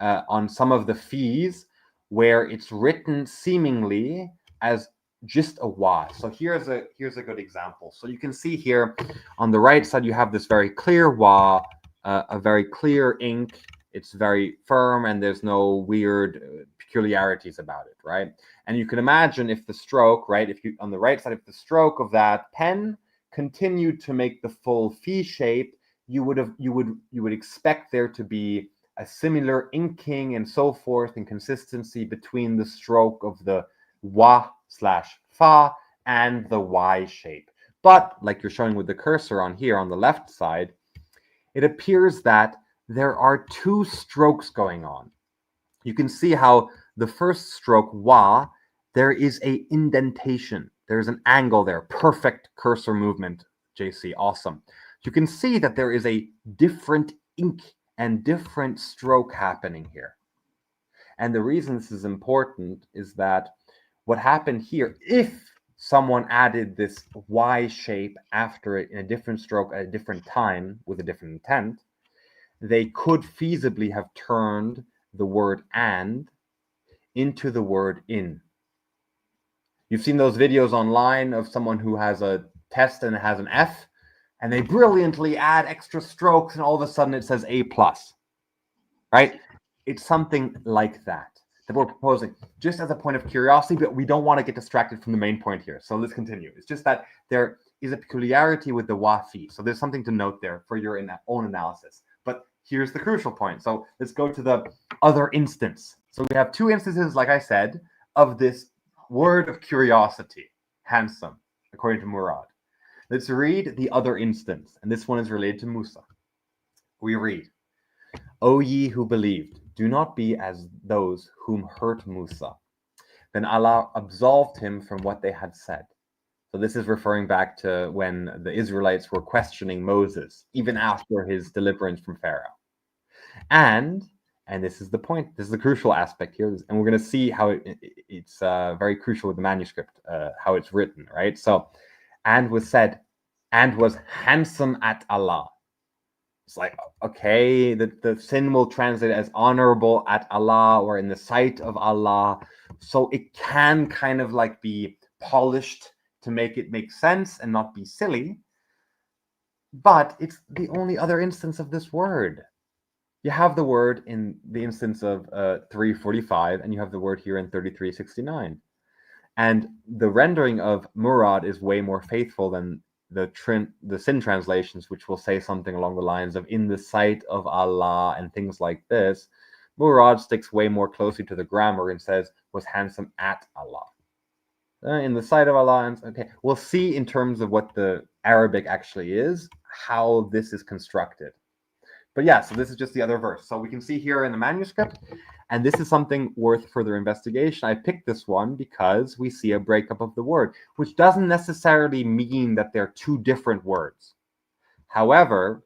[SPEAKER 1] on some of the fees where it's written seemingly as just a wa. So here's a good example. So you can see here on the right side you have this very clear wa, a very clear ink. It's very firm and there's no weird peculiarities about it, right? And you can imagine if the stroke, right, if you on the right side, if the stroke of that pen continued to make the full phi shape, you would expect there to be a similar inking and so forth and consistency between the stroke of the wa/fa and the Y shape. But like you're showing with the cursor on here on the left side, it appears that there are two strokes going on. You can see how the first stroke, wa, there is a indentation. There's an angle there. Perfect cursor movement, JC. Awesome. You can see that there is a different ink and different stroke happening here. And the reason this is important is that what happened here, if someone added this Y shape after it in a different stroke at a different time with a different intent, they could feasibly have turned the word and into the word in. You've seen those videos online of someone who has a test and it has an F, and they brilliantly add extra strokes, and all of a sudden it says A+, right? It's something like that we're proposing, just as a point of curiosity, but we don't want to get distracted from the main point here. So let's continue. It's just that there is a peculiarity with the wafi. So there's something to note there for your own analysis. But here's the crucial point. So let's go to the other instance. So we have two instances, like I said, of this word of curiosity, handsome, according to Murad. Let's read the other instance, and this one is related to Musa. We read, O ye who believed, do not be as those whom hurt Musa. Then Allah absolved him from what they had said. So this is referring back to when the Israelites were questioning Moses, even after his deliverance from Pharaoh. And this is the point, this is the crucial aspect here, and we're going to see how it's very crucial with the manuscript, how it's written, right? So, and was said, and was handsome at Allah. It's like, okay, the sin will translate as honorable at Allah or in the sight of Allah. So it can kind of like be polished to make it make sense and not be silly. But it's the only other instance of this word. You have the word in the instance of 345, and you have the word here in 3369. And the rendering of Murad is way more faithful than the sin translations, which will say something along the lines of in the sight of Allah and things like this. Murad sticks way more closely to the grammar and says was handsome at Allah. In the sight of Allah. And okay, we'll see in terms of what the Arabic actually is, how this is constructed. But yeah, so this is just the other verse. So we can see here in the manuscript, and this is something worth further investigation. I picked this one because we see a breakup of the word, which doesn't necessarily mean that they're two different words. However,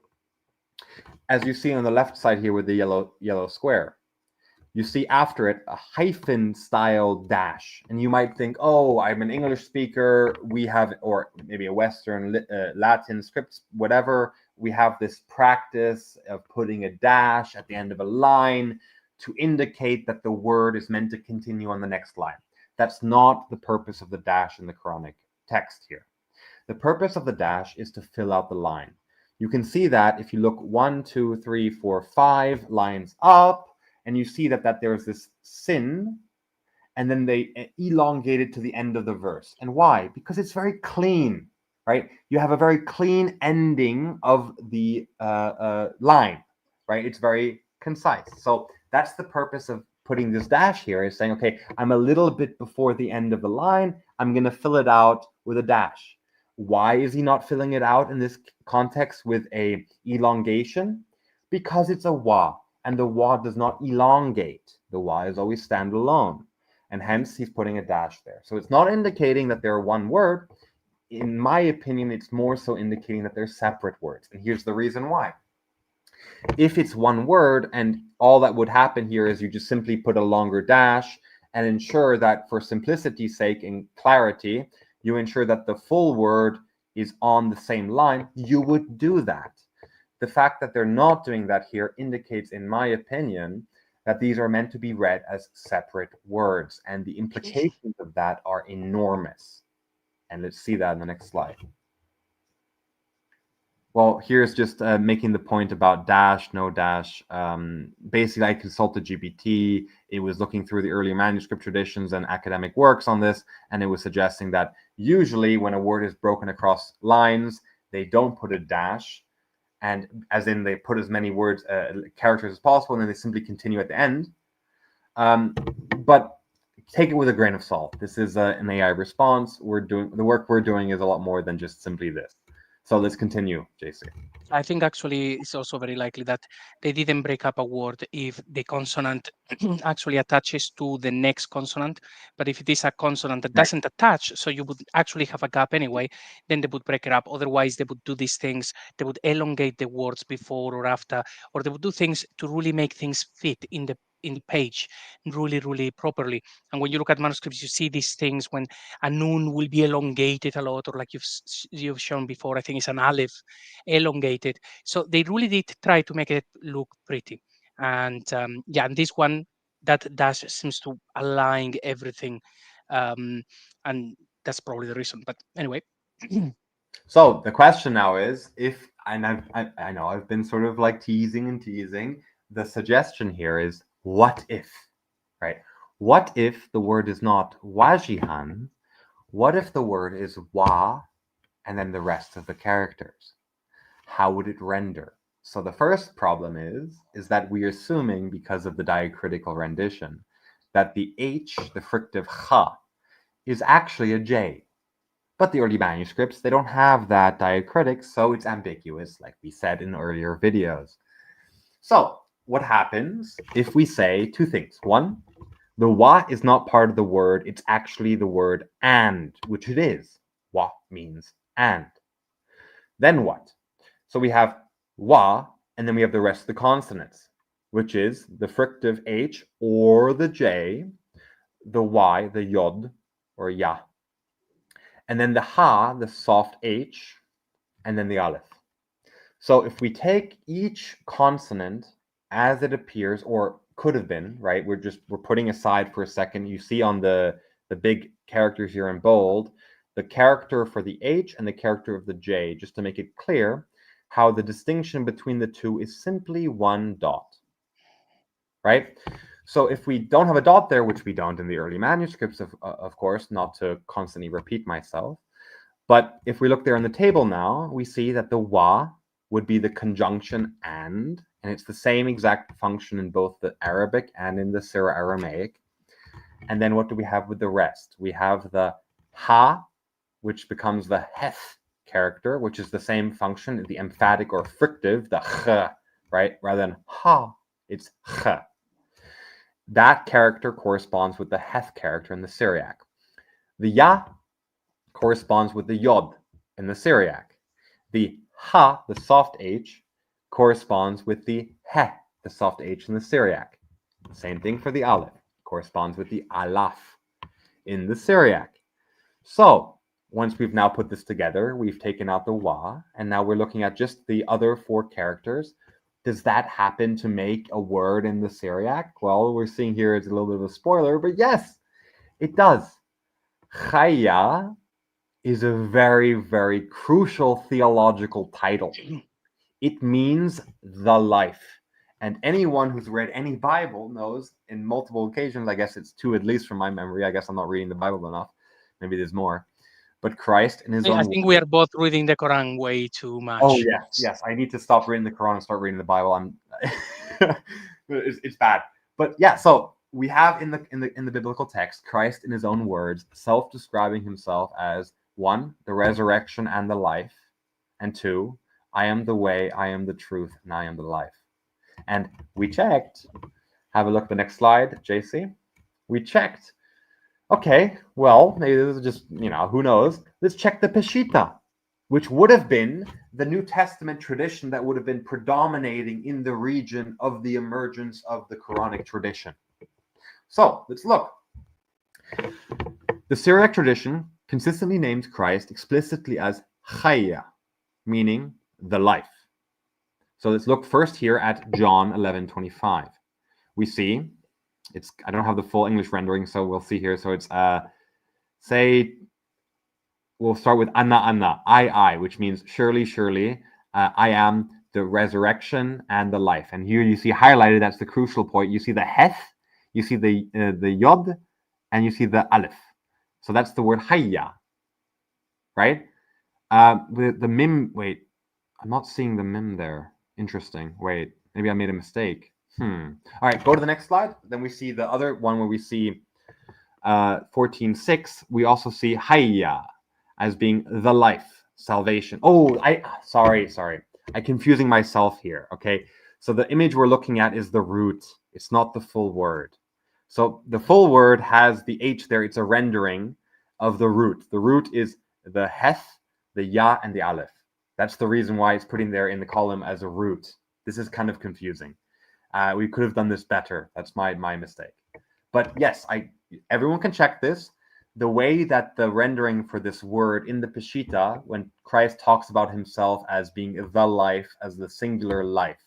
[SPEAKER 1] as you see on the left side here with the yellow square, you see after it a hyphen style dash. And you might think, oh, I'm an English speaker. We have, or maybe a Western Latin scripts, whatever. We have this practice of putting a dash at the end of a line to indicate that the word is meant to continue on the next line. That's not the purpose of the dash in the Quranic text here. The purpose of the dash is to fill out the line. You can see that if you look 1, 2, 3, 4, 5 lines up, and you see that there's this sin, and then they elongate it to the end of the verse. And why? Because it's very clean, right? You have a very clean ending of the line, right? It's very concise. So that's the purpose of putting this dash here, is saying, okay, I'm a little bit before the end of the line. I'm going to fill it out with a dash. Why is he not filling it out in this context with a elongation? Because it's a wa, and the wa does not elongate. The wa is always standalone, and hence he's putting a dash there. So it's not indicating that they're one word. in my opinion, it's more so indicating that they're separate words. And here's the reason why. If it's one word and all that would happen here is you just simply put a longer dash and ensure that for simplicity's sake and clarity, you ensure that the full word is on the same line, you would do that. The fact that they're not doing that here indicates, in my opinion, that these are meant to be read as separate words, and the implications of that are enormous. And let's see that in the next slide. Well, here's just making the point about dash, no dash. Basically, I consulted GPT. It was looking through the earlier manuscript traditions and academic works on this, and it was suggesting that usually when a word is broken across lines, they don't put a dash, and as in they put as many words, characters as possible, and then they simply continue at the end. But take it with a grain of salt. This is an AI response. The work we're doing is a lot more than just simply this. So let's continue, JC.
[SPEAKER 2] I think actually it's also very likely that they didn't break up a word if the consonant actually attaches to the next consonant. But if it is a consonant that doesn't attach, so you would actually have a gap anyway, then they would break it up. Otherwise, they would do these things. They would elongate the words before or after, or they would do things to really make things fit in the page really properly. And when you look at manuscripts, you see these things when a noon will be elongated a lot, or like you've shown before, I think it's an aleph elongated. So they really did try to make it look pretty. And yeah, and this one, that dash seems to align everything, and that's probably the reason. But anyway.
[SPEAKER 1] So the question now is, and I know I've been sort of like teasing. The suggestion here is, what if, right? What if the word is not wajihan? What if the word is wa, and then the rest of the characters? How would it render? So the first problem is that we're assuming, because of the diacritical rendition, that the H, the frictive cha, is actually a J. But the early manuscripts, they don't have that diacritic, so it's ambiguous, like we said in earlier videos. So what happens if we say two things? One, the wa is not part of the word, it's actually the word and, which it is. Wa means and. Then what? So we have wa, and then we have the rest of the consonants, which is the frictive H or the J, the Y, the yod or ya, and then the ha, the soft H, and then the aleph. So if we take each consonant as it appears, or could have been, right? We're putting aside for a second. You see on the big characters here in bold, the character for the H and the character of the J, just to make it clear how the distinction between the two is simply one dot, right? So if we don't have a dot there, which we don't in the early manuscripts, of course, not to constantly repeat myself, but if we look there in the table now, we see that the wa would be the conjunction and it's the same exact function in both the Arabic and in the Syro-Aramaic. And then what do we have with the rest? We have the ha, which becomes the heth character, which is the same function, the emphatic or frictive, the ch, right? Rather than ha, it's ch. That character corresponds with the heth character in the Syriac. The ya corresponds with the yod in the Syriac. The ha, the soft H, corresponds with the he, the soft H in the Syriac. Same thing for the aleph, corresponds with the alaf in the Syriac. So once we've now put this together, we've taken out the wa, and now we're looking at just the other four characters. Does that happen to make a word in the Syriac? Well, we're seeing here it's a little bit of a spoiler, but yes, it does. Chaya is a very crucial theological title. It means the life. And anyone who's read any Bible knows in multiple occasions, I guess it's two at least from my memory, I guess I'm not reading the Bible enough, maybe there's more, but Christ in his own
[SPEAKER 2] I think we are both reading the Quran way too much.
[SPEAKER 1] Oh yes, I need to stop reading the Quran and start reading the Bible. It's bad. But yeah, so we have in the biblical text, Christ in his own words, self-describing himself as one, the resurrection and the life, and two, I am the way, I am the truth, and I am the life. And we checked, have a look at the next slide, JC. We checked Okay, well, maybe this is just, who knows? Let's check the Peshitta, which would have been the New Testament tradition that would have been predominating in the region of the emergence of the Quranic tradition. So let's look. The Syriac tradition consistently names Christ explicitly as Chaya, meaning the life. So let's look first here at John 11:25. We see, I don't have the full English rendering, so we'll see here. So it's say, we'll start with Anna Anna, I, which means surely, surely, I am the resurrection and the life. And here you see highlighted, that's the crucial point. You see the Heth, you see the Yod, and you see the Aleph. So that's the word Hayya, right? The Mim, wait, I'm not seeing the Mim there. Interesting. Wait, maybe I made a mistake. All right, go to the next slide. Then we see the other one where we see 14:6. We also see Hayya as being the life, salvation. Oh, sorry. I'm confusing myself here. Okay, so the image we're looking at is the root. It's not the full word. So the full word has the H there. It's a rendering of the root. The root is the Heth, the Ya, and the Aleph. That's the reason why it's putting there in the column as a root. This is kind of confusing. We could have done this better. That's my mistake. But yes, everyone can check this. The way that the rendering for this word in the Peshitta, when Christ talks about himself as being the life, as the singular life,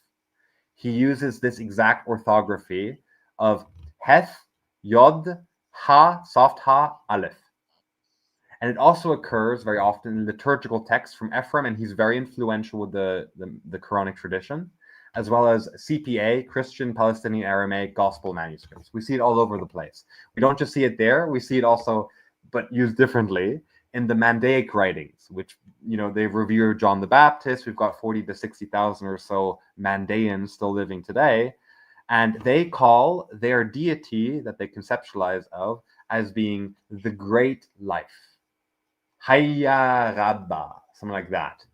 [SPEAKER 1] he uses this exact orthography of Heth, Yod, Ha, soft Ha, Aleph. And it also occurs very often in liturgical texts from Ephraim, and he's very influential with the Quranic tradition, as well as CPA, Christian, Palestinian, Aramaic, Gospel manuscripts. We see it all over the place. We don't just see it there, we see it also, but used differently, in the Mandaic writings, which, they revere John the Baptist. We've got 40 to 60,000 or so Mandaeans still living today. And they call their deity that they conceptualize of as being the great life. Hayya Rabba, something like that,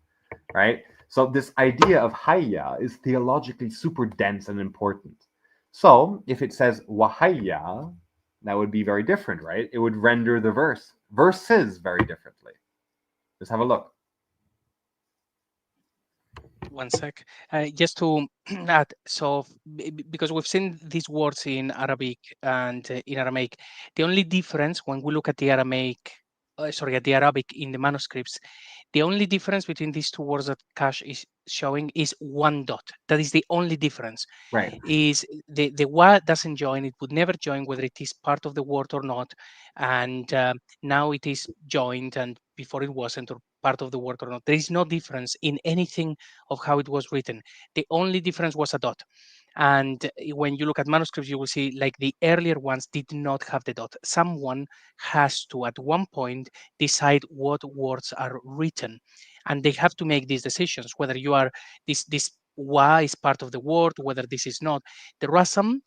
[SPEAKER 1] right? So this idea of Hayya is theologically super dense and important. So if it says Wahayya, that would be very different, right? It would render the verses very differently. Let's have a look.
[SPEAKER 2] One sec. Just to add, so because we've seen these words in Arabic and in Aramaic, the only difference when we look at the at the Arabic in the manuscripts, the only difference between these two words that Cash is showing is one dot. That is the only difference.
[SPEAKER 1] Right.
[SPEAKER 2] Is the wa doesn't join, it would never join whether it is part of the word or not. And now it is joined, and before it wasn't, or part of the word or not. There is no difference in anything of how it was written. The only difference was a dot. And when you look at manuscripts, you will see like the earlier ones did not have the dot. Someone has to, at one point, decide what words are written. And they have to make these decisions, whether you are this wa is part of the word, whether this is not. The rasam,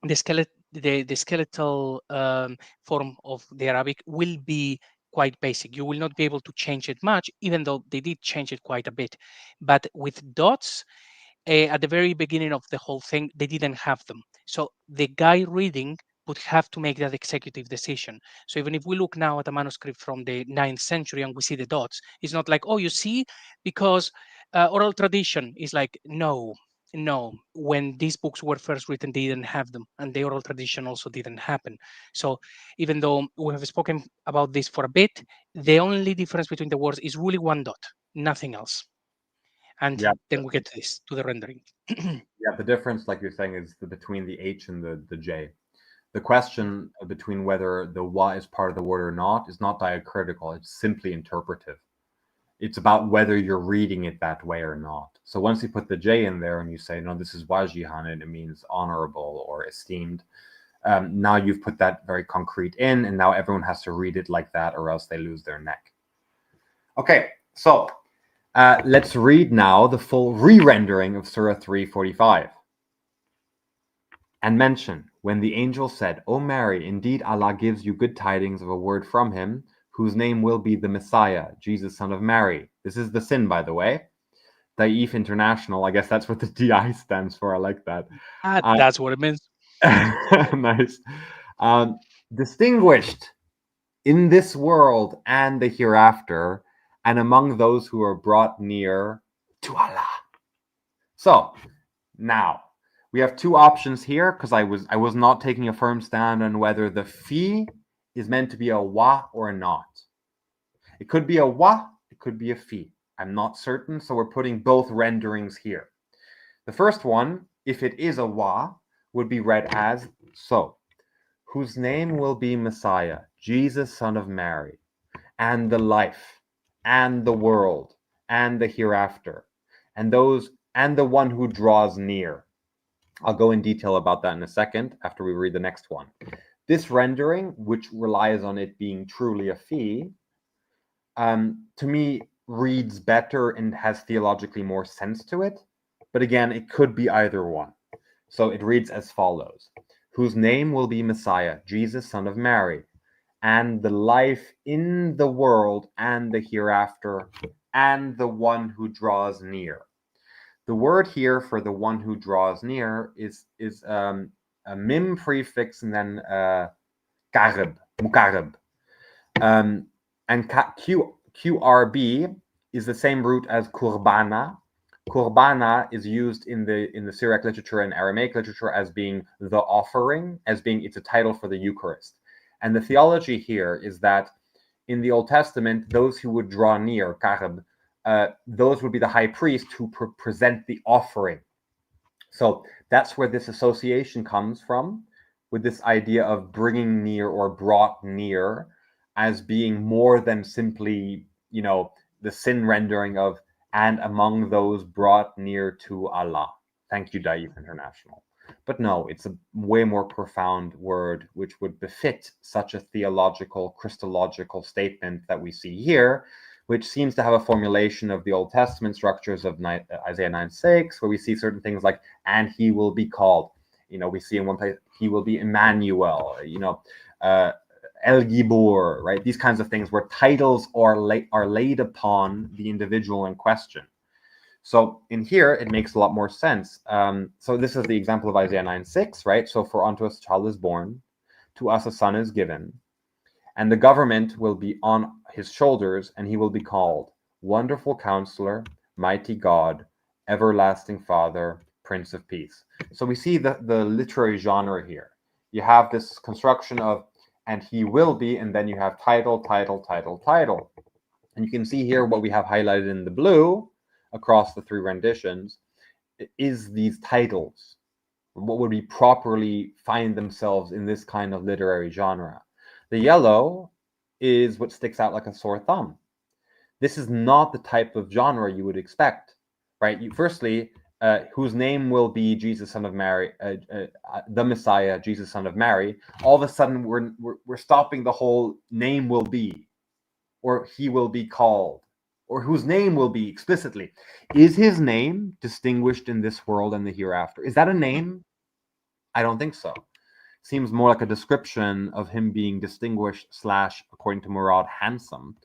[SPEAKER 2] the skeletal form of the Arabic will be quite basic. You will not be able to change it much, even though they did change it quite a bit. But with dots, at the very beginning of the whole thing, they didn't have them. So the guy reading would have to make that executive decision. So even if we look now at a manuscript from the 9th century and we see the dots, it's not like, oh, you see, because oral tradition is like, no. When these books were first written, they didn't have them, and the oral tradition also didn't happen. So even though we have spoken about this for a bit, the only difference between the words is really one dot, nothing else. And then we get to this, to the rendering.
[SPEAKER 1] The difference, like you're saying, is between the H and the J. The question between whether the wa is part of the word or not is not diacritical. It's simply interpretive. It's about whether you're reading it that way or not. So once you put the J in there and you say, no, this is wajihan, and it means honorable or esteemed, now you've put that very concrete in, and now everyone has to read it like that or else they lose their neck. Okay, so let's read now the full re-rendering of Surah 3:45. And mention, when the angel said, O Mary, indeed Allah gives you good tidings of a word from him, whose name will be the Messiah, Jesus, son of Mary. This is the sin, by the way. Daif International, I guess that's what the DI stands for. I like that.
[SPEAKER 2] That's what it means.
[SPEAKER 1] Nice. distinguished in this world and the hereafter, and among those who are brought near to Allah. So now we have two options here, because I was not taking a firm stand on whether the fi is meant to be a wa or not. It could be a wa, it could be a fi. I'm not certain, so we're putting both renderings here. The first one, if it is a wa, would be read as so: whose name will be Messiah, Jesus, son of Mary, and the life, and the world, and the hereafter, and the one who draws near. I'll go in detail about that in a second after we read the next one. This rendering, which relies on it being truly a fi, to me reads better and has theologically more sense to it. But again, it could be either one. So it reads as follows: whose name will be Messiah, Jesus, son of Mary, and the life in the world and the hereafter, and the one who draws near. The word here for the one who draws near is a mim prefix and then qarib, muqarib. And QRB is the same root as kurbana. Kurbana is used in the Syriac literature and Aramaic literature as being the offering, as being it's a title for the Eucharist. And the theology here is that in the Old Testament, those who would draw near, qarib, those would be the high priest who present the offering. So that's where this association comes from, with this idea of bringing near or brought near as being more than simply, the sin rendering of and among those brought near to Allah. Thank you, Daif International. But no, it's a way more profound word which would befit such a theological, Christological statement that we see here, which seems to have a formulation of the Old Testament structures of Isaiah 9:6, where we see certain things like, and he will be called. We see in one place, he will be Emmanuel, El Gibor, right? These kinds of things where titles are laid upon the individual in question. So in here, it makes a lot more sense. So this is the example of Isaiah 9:6, right? So for unto us a child is born, to us a son is given, and the government will be on his shoulders, and he will be called Wonderful Counselor, Mighty God, Everlasting Father, Prince of Peace. So we see the literary genre here. You have this construction of, and he will be, and then you have title, title, title, title. And you can see here what we have highlighted in the blue across the three renditions is these titles. What would we properly find themselves in this kind of literary genre? The yellow is what sticks out like a sore thumb. This is not the type of genre you would expect, right? Firstly, whose name will be Jesus, son of Mary, the Messiah, Jesus, son of Mary. All of a sudden, we're stopping the whole name will be, or he will be called, or whose name will be explicitly. Is his name distinguished in this world and the hereafter? Is that a name? I don't think so. Seems more like a description of him being distinguished / according to Murad, handsome.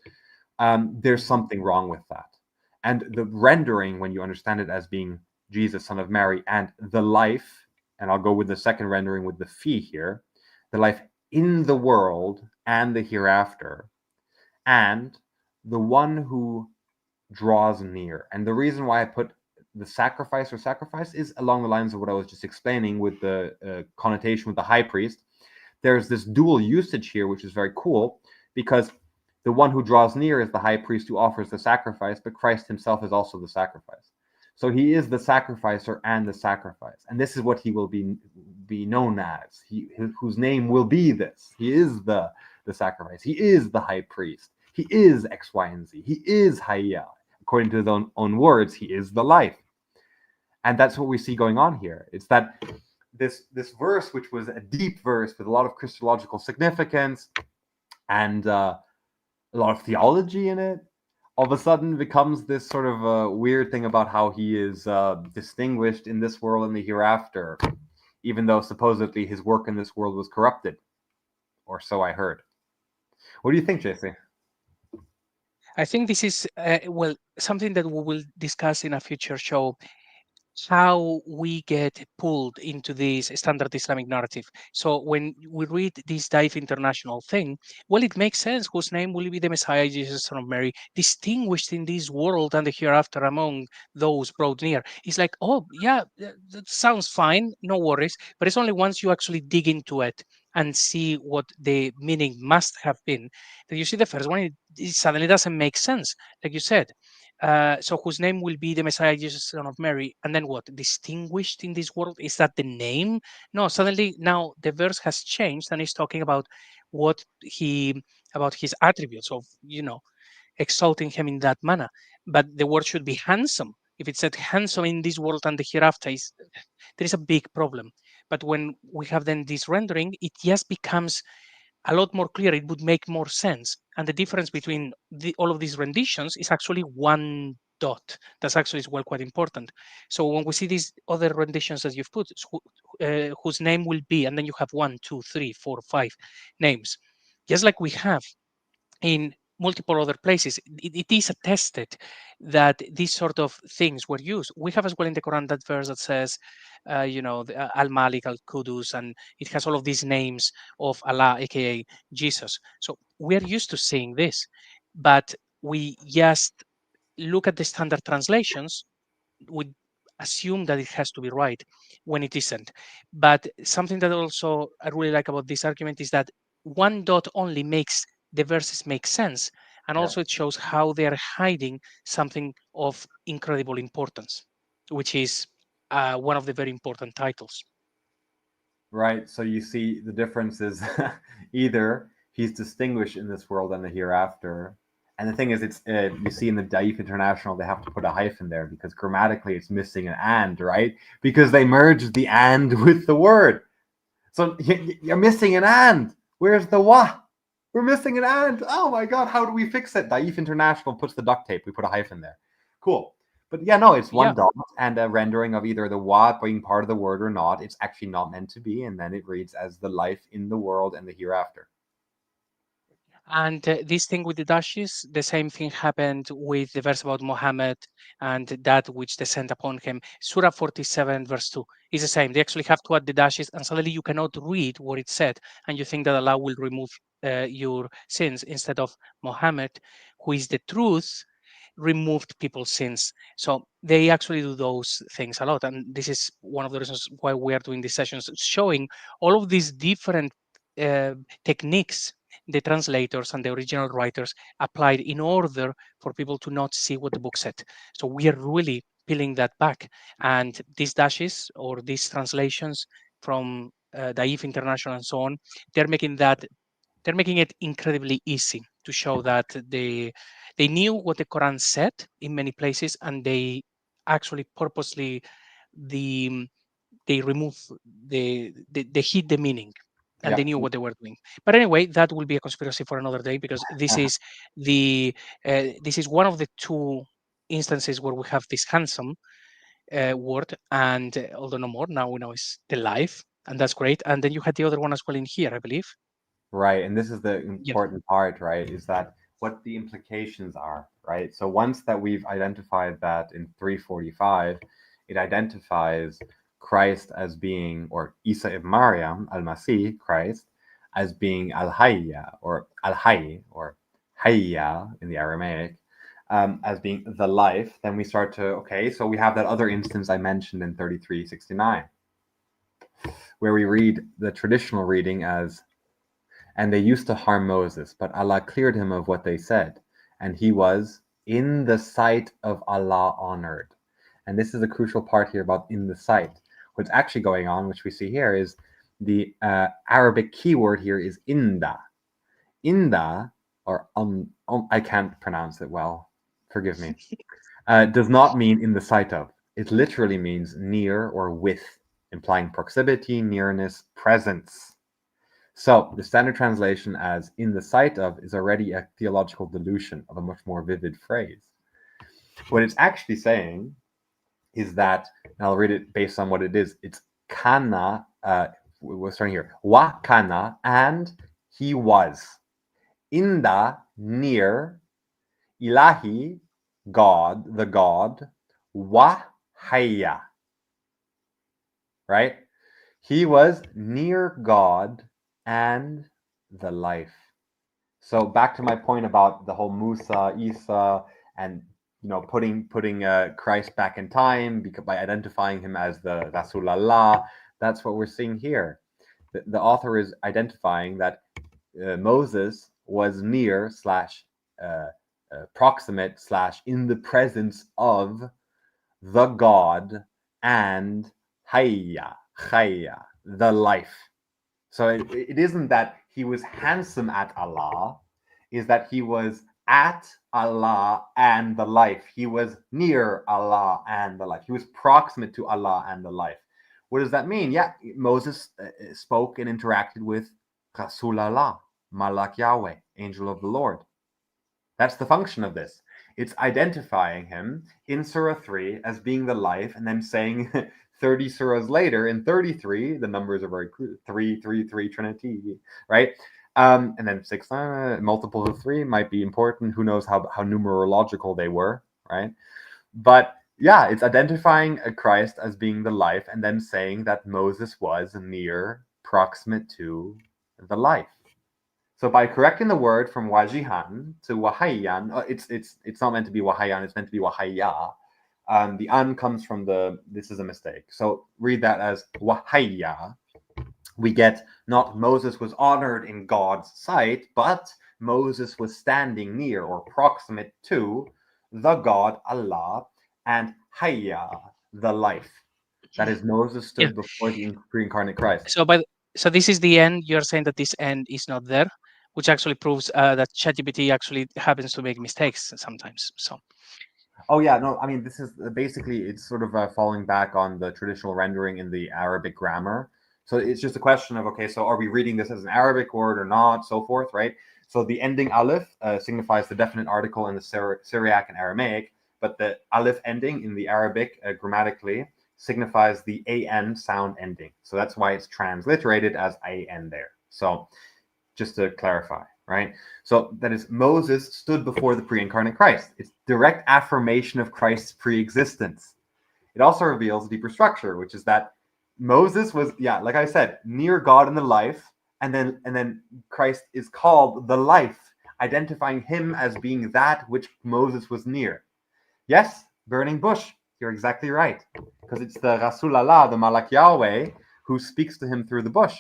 [SPEAKER 1] There's something wrong with that. And the rendering, when you understand it as being Jesus, son of Mary, and the life, and I'll go with the second rendering with the fi here, the life in the world and the hereafter, and the one who draws near. And the reason why I put the sacrifice is along the lines of what I was just explaining with the connotation with the high priest. There's this dual usage here, which is very cool, because the one who draws near is the high priest who offers the sacrifice, but Christ himself is also the sacrifice. So he is the sacrificer and the sacrifice. And this is what he will be known as, whose name will be this. He is the sacrifice. He is the high priest. He is X, Y, and Z. He is Hayya. According to his own words, he is the life. And that's what we see going on here. It's that this verse, which was a deep verse with a lot of Christological significance and a lot of theology in it, all of a sudden becomes this sort of a weird thing about how he is distinguished in this world and the hereafter, even though supposedly his work in this world was corrupted, or so I heard. What do you think, JC?
[SPEAKER 2] I think this is, something that we will discuss in a future show. how we get pulled into this standard Islamic narrative. So when we read this Daif International thing, well, it makes sense. Whose name will be the Messiah, Jesus, son of Mary, distinguished in this world and the hereafter among those brought near. It's like, oh, yeah, that sounds fine, no worries. But it's only once you actually dig into it and see what the meaning must have been that you see the first one, it suddenly doesn't make sense. Like you said, so whose name will be the Messiah, Jesus, son of Mary, and then what? Distinguished in this world? Is that the name? No, suddenly now the verse has changed and he's talking about what he about his attributes of exalting him in that manner. But the word should be handsome. If it said handsome in this world and the hereafter, there is a big problem. But when we have then this rendering, it just becomes a lot more clear. It would make more sense. And the difference between all of these renditions is actually one dot. That's actually as well quite important. So when we see these other renditions that you've put, whose name will be, and then you have 1, 2, 3, 4, 5 names, just like we have in multiple other places. It is attested that these sort of things were used. We have as well in the Quran that verse that says, Al Malik, Al Qudus, and it has all of these names of Allah, aka Jesus. So we are used to seeing this, but we just look at the standard translations, we assume that it has to be right when it isn't. But something that also I really like about this argument is that one dot only makes the verses make sense. And
[SPEAKER 1] Yeah.
[SPEAKER 2] also it shows how they are hiding something of incredible importance, which is one of the very important titles.
[SPEAKER 1] Right. So you see the difference is either he's distinguished in this world and the hereafter. And the thing is, it's you see in the Daif International, they have to put a hyphen there because grammatically it's missing an and, right? Because they merged the and with the word. So you're missing an and. Where's the wa? We're missing an and. Oh my God, how do we fix it? Daif International puts the duct tape. We put a hyphen there. Cool. But yeah, no, it's one
[SPEAKER 2] Yeah.
[SPEAKER 1] dot and a rendering of either the wa being part of the word or not. It's actually not meant to be. And then it reads as the life in the world and the hereafter.
[SPEAKER 2] And this thing with the dashes, the same thing happened with the verse about Muhammad and that which descend upon him. Surah 47, verse 2 is the same. They actually have to add the dashes, and suddenly you cannot read what it said, and you think that Allah will remove your sins instead of Muhammad, who is the truth, removed people's sins. So they actually do those things a lot. And this is one of the reasons why we are doing these sessions, showing all of these different uh, techniques the translators and the original writers applied in order for people to not see what the book said. So we are really peeling that back. And these dashes or these translations from Daif International and so on, they're making that they're making it incredibly easy to show that they knew what the Quran said in many places, and they actually purposely the they remove they hid the meaning, and they
[SPEAKER 1] Yeah.
[SPEAKER 2] knew what they were doing. But anyway, that will be a conspiracy for another day, because this is one of the two instances where we have this handsome word, and although no more, now we know it's the life, and that's great. And then you had the other one as well in here, I believe.
[SPEAKER 1] Right. And this is the
[SPEAKER 2] Yeah.
[SPEAKER 1] important part, right? Is that what the implications are, right? So once that we've identified that in 345, it identifies Christ as being, or Isa ibn Maryam, al-Masih, Christ, as being al-Hayya, or al-Hayy, or Hayya in the Aramaic, as being the life. Then we start to, okay, so we have that other instance I mentioned in 3369, where we read the traditional reading as, and they used to harm Moses, but Allah cleared him of what they said, and he was in the sight of Allah honored. And this is a crucial part here about in the sight. What's actually going on, which we see here, is the Arabic keyword here is inda. Inda, or I can't pronounce it well, forgive me, does not mean in the sight of. It literally means near or with, implying proximity, nearness, presence. So the standard translation as in the sight of is already a theological dilution of a much more vivid phrase. What it's actually saying is that, and I'll read it based on what it is, it's kana, we're starting here, wa kana, and he was. Inda, near, ilahi, God, the God, wa hayya, right? He was near God and the life. So back to my point about the whole Musa, Isa, and putting Christ back in time because by identifying him as the Rasulallah. That's what we're seeing here. The author is identifying that Moses was near slash proximate slash in the presence of the God and Hayya, the life. So it isn't that he was handsome at Allah, is that he was at Allah and the life. He was near Allah and the life. He was proximate to Allah and the life. What does that mean? Yeah, Moses spoke and interacted with Rasulallah, Malak Yahweh, angel of the Lord. That's the function of this. It's identifying him in Surah 3 as being the life, and then saying 30 surahs later in 33, the numbers are very clear, 3, 3, 3, Trinity, right? And then 6, multiples of 3 might be important. Who knows how numerological they were, right? But yeah, it's identifying a Christ as being the life, and then saying that Moses was near, proximate to the life. So by correcting the word from wajihan to wahayyan, it's not meant to be wahayyan, it's meant to be wahayya. The an comes from this is a mistake. So read that as wahayya. We get not Moses was honored in God's sight, but Moses was standing near or proximate to the God Allah and hayya, the life. That is, Moses
[SPEAKER 2] Yeah.
[SPEAKER 1] stood before the pre-incarnate Christ.
[SPEAKER 2] So this is the end. You're saying that this end is not there, which actually proves that ChatGPT actually happens to make mistakes sometimes. So.
[SPEAKER 1] Oh yeah, no, I mean this is basically it's sort of falling back on the traditional rendering in the Arabic grammar. So it's just a question of okay, so are we reading this as an Arabic word or not, so forth, right? So the ending aleph signifies the definite article in the Syriac and Aramaic, but the aleph ending in the Arabic grammatically signifies the an sound ending. So that's why it's transliterated as an there. So just to clarify, right? So that is Moses stood before the pre-incarnate Christ. It's direct affirmation of Christ's pre-existence. It also reveals a deeper structure, which is that Moses was, yeah, like I said, near God in the life, and then Christ is called the life, identifying him as being that which Moses was near. Yes, burning bush. You're exactly right, because it's the Rasulallah, the Malak Yahweh, who speaks to him through the bush,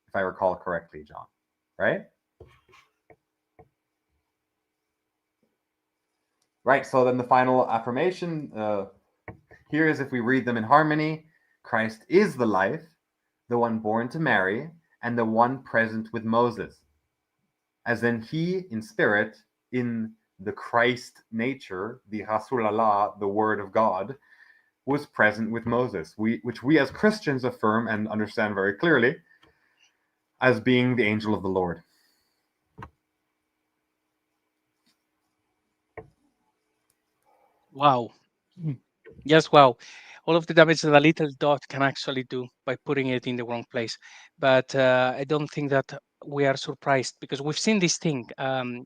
[SPEAKER 1] if I recall correctly, John. Right? Right, so then the final affirmation here is if we read them in harmony, Christ is the life, the one born to Mary, and the one present with Moses. As in he, in spirit, in the Christ nature, the Rasulallah, the Word of God, was present with Moses, which we as Christians affirm and understand very clearly as being the angel of the Lord.
[SPEAKER 2] Wow. Yes, wow. All of the damage that a little dot can actually do by putting it in the wrong place. But I don't think that we are surprised because we've seen this thing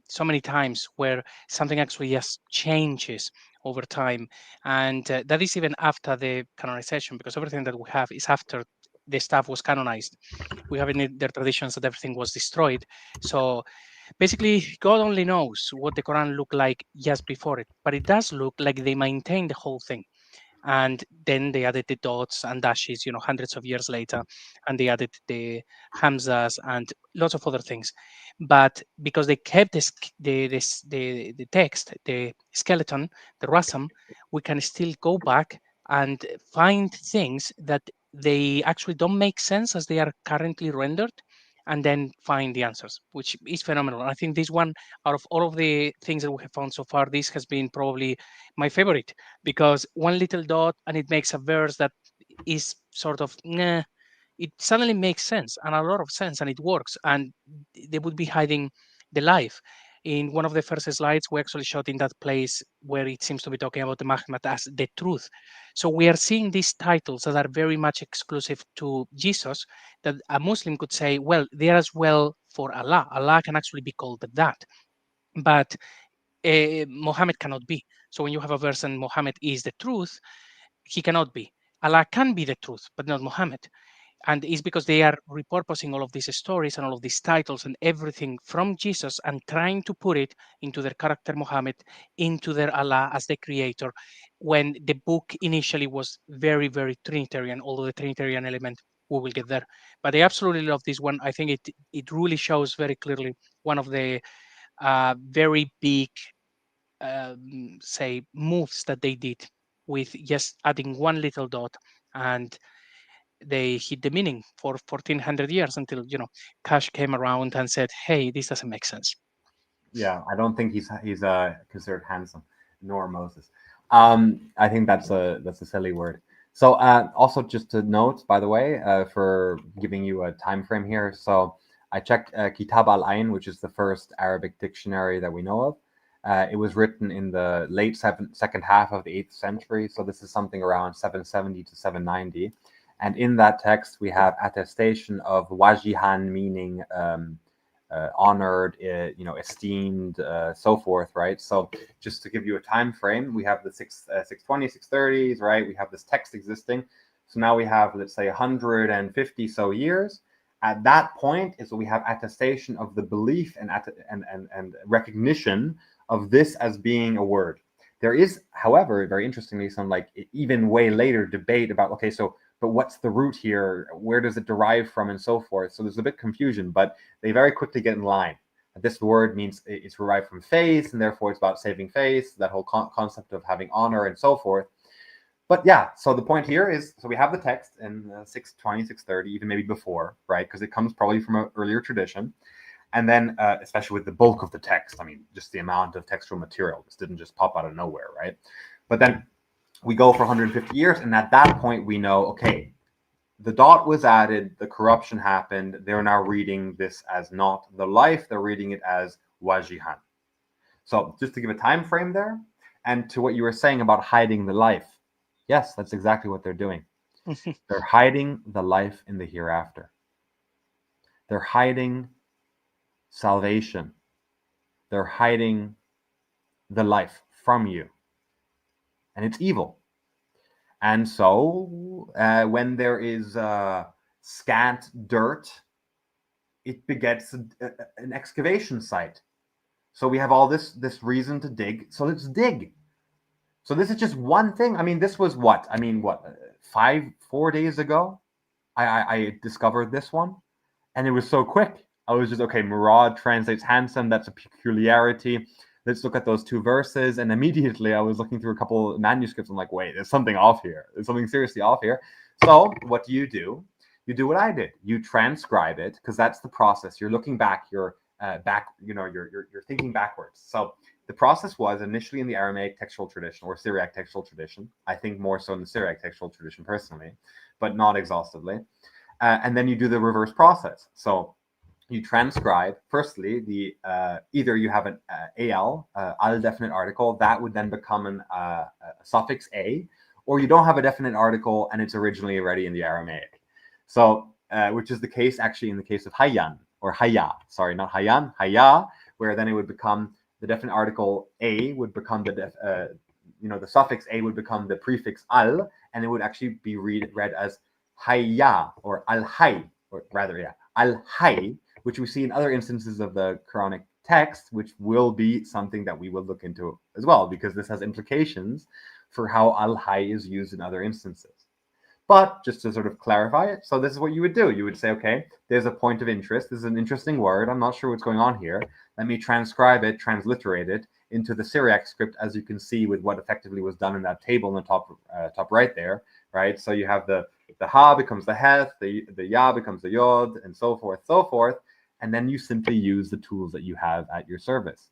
[SPEAKER 2] so many times where something actually just changes over time. And that is even after the canonization, because everything that we have is after the stuff was canonized. We have in their traditions that everything was destroyed. So basically, God only knows what the Quran looked like just before it, but it does look like they maintained the whole thing. And then they added the dots and dashes, hundreds of years later, and they added the hamzas and lots of other things. But because they kept the text, the skeleton, the rasam, we can still go back and find things that they actually don't make sense as they are currently rendered, and then find the answers, which is phenomenal. I think this one, out of all of the things that we have found so far, this has been probably my favorite, because one little dot and it makes a verse that is sort of nah, it suddenly makes sense and a lot of sense and it works, and they would be hiding the life. In one of the first slides, we actually shot in that place where it seems to be talking about the Muhammad as the truth. So we are seeing these titles that are very much exclusive to Jesus, that a Muslim could say, well, they are as well for Allah. Allah can actually be called that. But Muhammad cannot be. So when you have a verse and Muhammad is the truth, he cannot be. Allah can be the truth, but not Muhammad. And it's because they are repurposing all of these stories and all of these titles and everything from Jesus and trying to put it into their character Muhammad, into their Allah as the creator, when the book initially was very, very Trinitarian, although the Trinitarian element, we will get there. But I absolutely love this one. I think it really shows very clearly one of the very big, say, moves that they did with just adding one little dot, and they hid the meaning for 1400 years until Cash came around and said, hey, this doesn't make sense.
[SPEAKER 1] Yeah, I don't think he's considered handsome, nor Moses. I think that's a silly word. So also just to note, by the way, for giving you a time frame here. So I checked Kitab al-Ain, which is the first Arabic dictionary that we know of. It was written in the late second half of the 8th century. So this is something around 770 to 790. And in that text, we have attestation of wajihan, meaning honored, esteemed, so forth, right? So just to give you a time frame, we have the 620, 630s, right? We have this text existing. So now we have, let's say, 150 so years. At that point is when we have attestation of the belief and recognition of this as being a word. There is, however, very interestingly, some even way later debate about, okay, so but what's the root here? Where does it derive from, and so forth? So there's a bit confusion, but they very quickly get in line. This word means it's derived from faith, and therefore it's about saving faith, that whole concept of having honor and so forth. But yeah, so the point here is, so we have the text in 620, 630, even maybe before, right? Because it comes probably from an earlier tradition. And then, especially with the bulk of the text, I mean, just the amount of textual material, this didn't just pop out of nowhere, right? But then we go for 150 years, and at that point we know, okay, the dot was added, the corruption happened, they're now reading this as not the life, they're reading it as wajihan. So just to give a time frame there, and to what you were saying about hiding the life, yes, that's exactly what they're doing. They're hiding the life in the hereafter. They're hiding salvation. They're hiding the life from you. And it's evil. And so when there is scant dirt, it begets an excavation site. So we have all this reason to dig. So let's dig. So this is just one thing. I mean, this was what? I mean, what, 4 days ago? I discovered this one. And it was so quick. I was just, okay, Murad translates handsome. That's a peculiarity. Let's look at those two verses. And immediately I was looking through a couple of manuscripts. I'm like, wait, there's something off here. There's something seriously off here. So what do? You do what I did. You transcribe it, because that's the process. You're looking back. You're you're thinking backwards. So the process was initially in the Aramaic textual tradition or Syriac textual tradition. I think more so in the Syriac textual tradition personally, but not exhaustively. And then you do the reverse process. So you transcribe, firstly, the either you have an al definite article that would then become a suffix a, or you don't have a definite article and it's originally already in the Aramaic. So which is the case actually in the case of hayyan or hayya. Sorry, not hayyan, hayya, where then it would become the definite article a would become the the suffix a would become the prefix al, and it would actually be read as hayya or al-hay, or rather, yeah, al-hay, which we see in other instances of the Quranic text, which will be something that we will look into as well, because this has implications for how al-hay is used in other instances. But just to sort of clarify it, so this is what you would do. You would say, okay, there's a point of interest. This is an interesting word. I'm not sure what's going on here. Let me transcribe it, transliterate it into the Syriac script, as you can see with what effectively was done in that table in the top right there, right? So you have the ha becomes the heth, the ya becomes the yod, and so forth. And then you simply use the tools that you have at your service.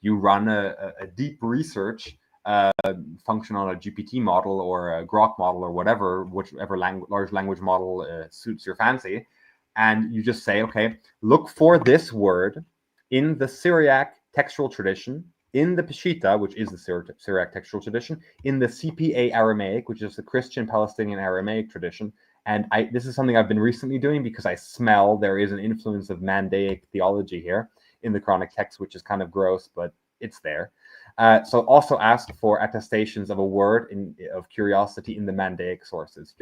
[SPEAKER 1] You run a deep research function on a GPT model or a Grok model or whichever large language model suits your fancy. And you just say, okay, look for this word in the Syriac textual tradition, in the Peshitta, which is the Syriac textual tradition, in the CPA Aramaic, which is the Christian Palestinian Aramaic tradition. And this is something I've been recently doing because I smell there is an influence of Mandaic theology here in the Quranic text, which is kind of gross, but it's there. So also ask for attestations of a word of curiosity in the Mandaic sources.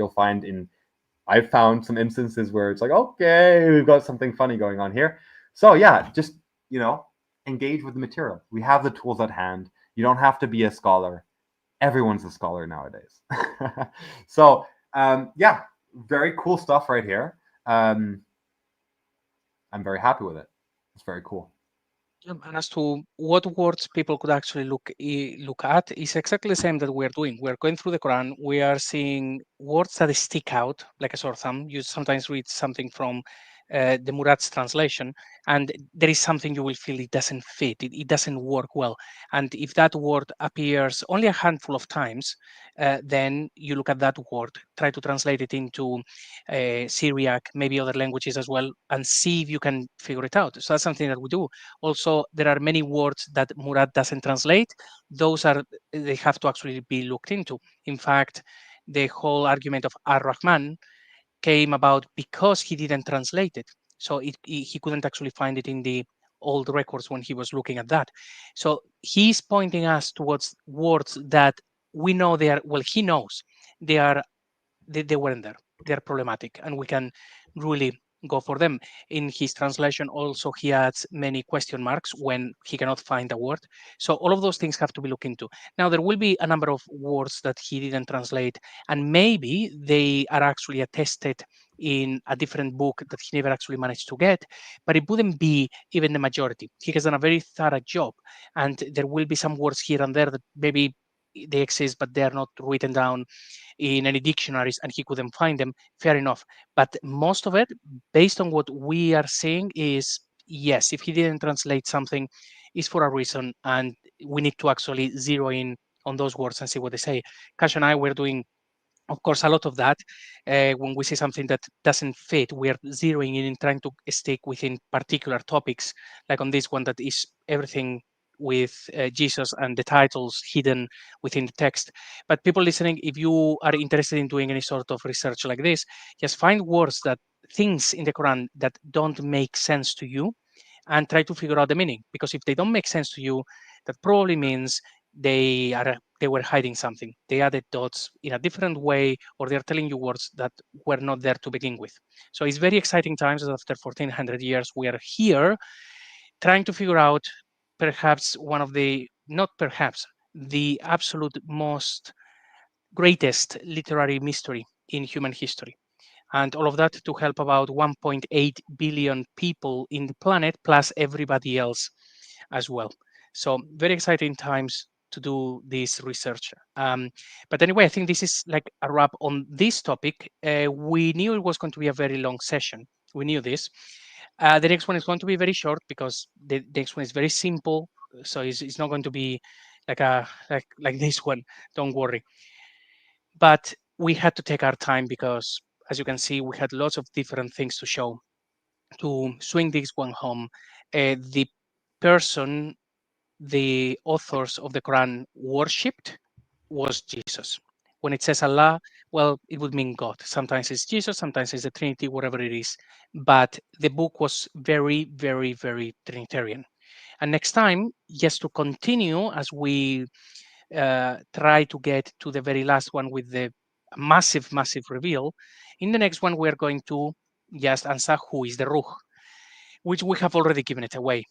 [SPEAKER 1] I've found some instances where it's like, okay, we've got something funny going on here. So yeah, just, engage with the material. We have the tools at hand. You don't have to be a scholar. Everyone's a scholar nowadays. So yeah, very cool stuff right here. I'm very happy with it. It's very cool.
[SPEAKER 2] And as to what words people could actually look at is exactly the same that we're doing. We're going through the Quran. We are seeing words that stick out like a sore thumb. You sometimes read something from the Murad's translation, and there is something you will feel it doesn't fit. It doesn't work well. And if that word appears only a handful of times, then you look at that word, try to translate it into Syriac, maybe other languages as well, and see if you can figure it out. So that's something that we do. Also, there are many words that Murad doesn't translate. They have to actually be looked into. In fact, the whole argument of al-rahman came about because he didn't translate it. So he couldn't actually find it in the old records when he was looking at that. So he's pointing us towards words that we know he knows they weren't there. They're problematic, and we can really go for them. In his translation, also he adds many question marks when he cannot find a word. So all of those things have to be looked into. Now there will be a number of words that he didn't translate, and maybe they are actually attested in a different book that he never actually managed to get, but it wouldn't be even the majority. He has done a very thorough job, and there will be some words here and there that maybe they exist, but they are not written down in any dictionaries and he couldn't find them. Fair enough. But most of it, based on what we are seeing, is yes, if he didn't translate something, is for a reason, and we need to actually zero in on those words and see what they say. Kash and I were doing, of course, a lot of that. When we see something that doesn't fit, we're zeroing in and trying to stick within particular topics, like on this one that is everything with Jesus and the titles hidden within the text. But people listening, if you are interested in doing any sort of research like this, just find things in the Quran that don't make sense to you, and try to figure out the meaning. Because if they don't make sense to you, that probably means they were hiding something. They added dots in a different way, or they're telling you words that were not there to begin with. So it's very exciting times. After 1400 years, we are here trying to figure out perhaps not perhaps, the absolute most greatest literary mystery in human history. And all of that to help about 1.8 billion people in the planet, plus everybody else as well. So very exciting times to do this research. But anyway, I think this is like a wrap on this topic. We knew it was going to be a very long session. We knew this. The next one is going to be very short because the next one is very simple. So it's not going to be like this one. Don't worry. But we had to take our time because, as you can see, we had lots of different things to show to swing this one home. The person the authors of the Quran worshipped was Jesus. When it says Allah, well, it would mean God. Sometimes it's Jesus, sometimes it's the Trinity, whatever it is. But the book was very, very, very Trinitarian. And next time, just to continue as we try to get to the very last one with the massive, massive reveal, in the next one, we're going to just answer who is the Ruh, which we have already given it away.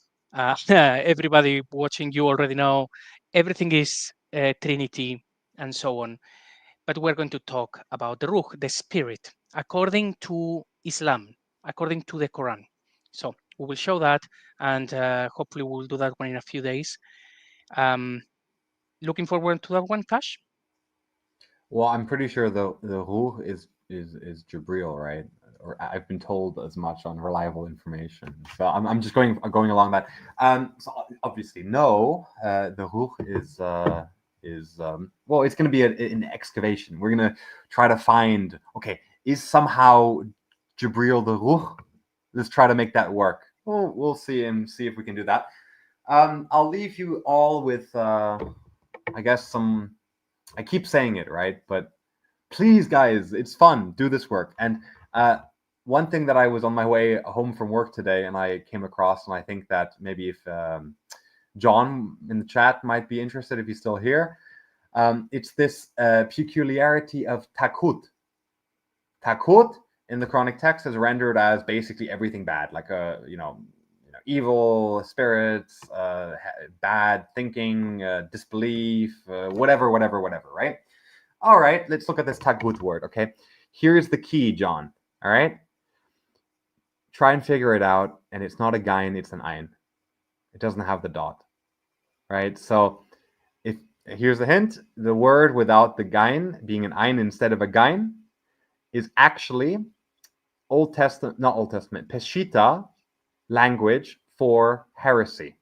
[SPEAKER 2] Everybody watching, you already know everything is Trinity and so on. But we're going to talk about the Ruh, the spirit, according to Islam, according to the Quran. So we will show that, and hopefully we'll do that one in a few days. Looking forward to that one, Kash?
[SPEAKER 1] Well, I'm pretty sure the Ruh is Jibril, right? Or I've been told as much on reliable information. So I'm just going along that. So obviously, no, the Ruh is well, it's going to be an excavation. We're going to try to find, okay, is somehow Jibril the Ruh? Let's try to make that work. We'll see if we can do that. I'll leave you all with I guess some. I keep saying it, right? But please, guys, it's fun. Do this work. And one thing that I was on my way home from work today, and I came across, and I think that maybe if John in the chat might be interested if he's still here. It's this peculiarity of takut. Takut in the Quranic text is rendered as basically everything bad, like evil spirits, bad thinking, disbelief, whatever, right? All right, let's look at this takut word, okay? Here's the key, John, all right? Try and figure it out, and it's not a gain, it's an ayin. It doesn't have the dot, right? So here's the hint, the word without the gain being an ayin instead of a gain is actually Peshitta language for heresy,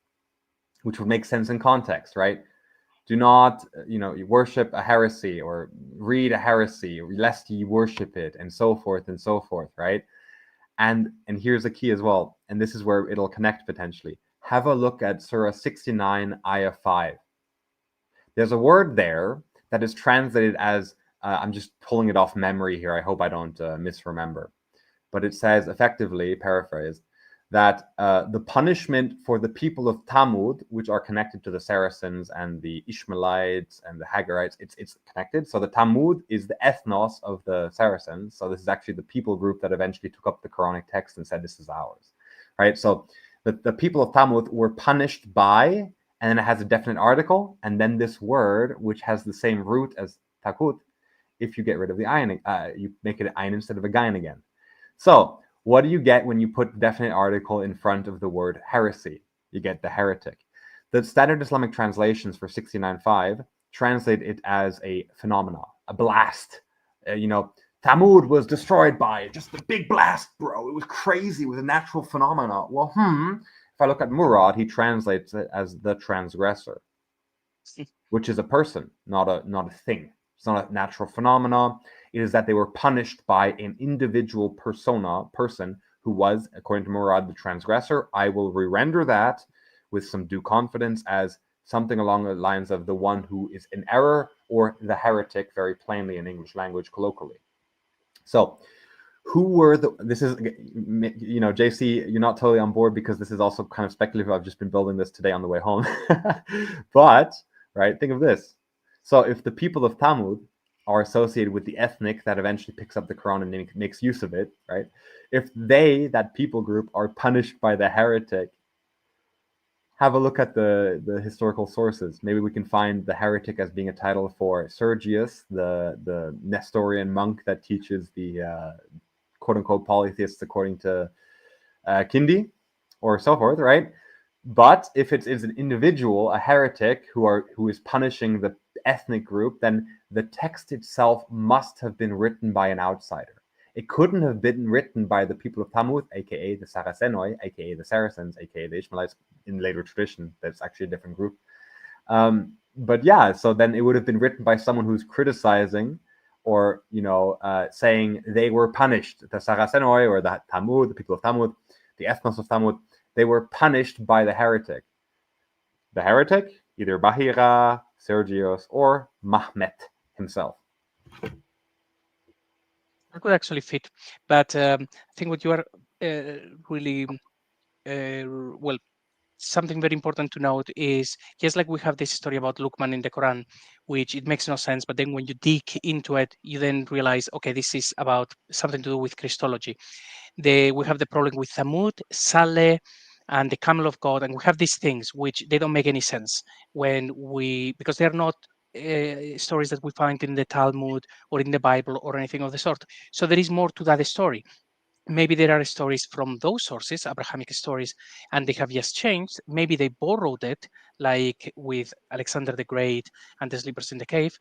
[SPEAKER 1] which would make sense in context, right? Do not, you worship a heresy or read a heresy, lest ye worship it, and so forth, right? And here's a key as well, and this is where it'll connect potentially. Have a look at Surah 69, Ayah 5. There's a word there that is translated as, I'm just pulling it off memory here, I hope I don't misremember, but it says effectively, paraphrased, that the punishment for the people of Tamud, which are connected to the Saracens and the Ishmaelites and the Hagarites, it's connected. So the Tamud is the ethnos of the Saracens. So this is actually the people group that eventually took up the Quranic text and said, this is ours, right? So the people of Tamud were punished by, and then it has a definite article, and then this word, which has the same root as takut, if you get rid of the ayin, you make it an ayin instead of a gain again. So what do you get when you put definite article in front of the word heresy? You get the heretic. The standard Islamic translations for 69.5 translate it as a phenomena, a blast. Tamud was destroyed by just a big blast, bro. It was crazy. It was a natural phenomena. Well, if I look at Murad, he translates it as the transgressor, which is a person, not a thing. It's not a natural phenomena. It is that they were punished by an individual person who was, according to Murad, the transgressor. I will re-render that with some due confidence as something along the lines of the one who is in error, or the heretic, very plainly in English language, colloquially. So who were this is, JC, you're not totally on board because this is also kind of speculative. I've just been building this today on the way home. But, right, think of this. So if the people of Tamud are associated with the ethnic that eventually picks up the Quran and makes use of it, right? If they, that people group, are punished by the heretic, have a look at the historical sources. Maybe we can find the heretic as being a title for Sergius, the Nestorian monk that teaches the quote-unquote polytheists according to Kindi, or so forth, right? But if it is an individual, a heretic, who is punishing the ethnic group, then the text itself must have been written by an outsider. It couldn't have been written by the people of Tamud, aka the Saracenoi, aka the Saracens, aka the Ishmaelites in later tradition. That's actually a different group. But yeah, so then it would have been written by someone who's criticizing, or saying they were punished. The Saracenoi, or the Tamud, the people of Tamud, the ethnos of Tamud, they were punished by the heretic. The heretic, either Bahira, Sergius, or Mahmet himself.
[SPEAKER 2] That could actually fit, but I think what you are really well. Something very important to note is, just like we have this story about Luqman in the Quran, which it makes no sense, but then when you dig into it, you then realize, okay, this is about something to do with Christology. We have the problem with Thamud, Saleh, and the camel of God, and we have these things which they don't make any sense because they're not stories that we find in the Talmud or in the Bible or anything of the sort. So there is more to that story. Maybe there are stories from those sources, Abrahamic stories, and they have just changed. Maybe they borrowed it, like with Alexander the Great and the sleepers in the cave,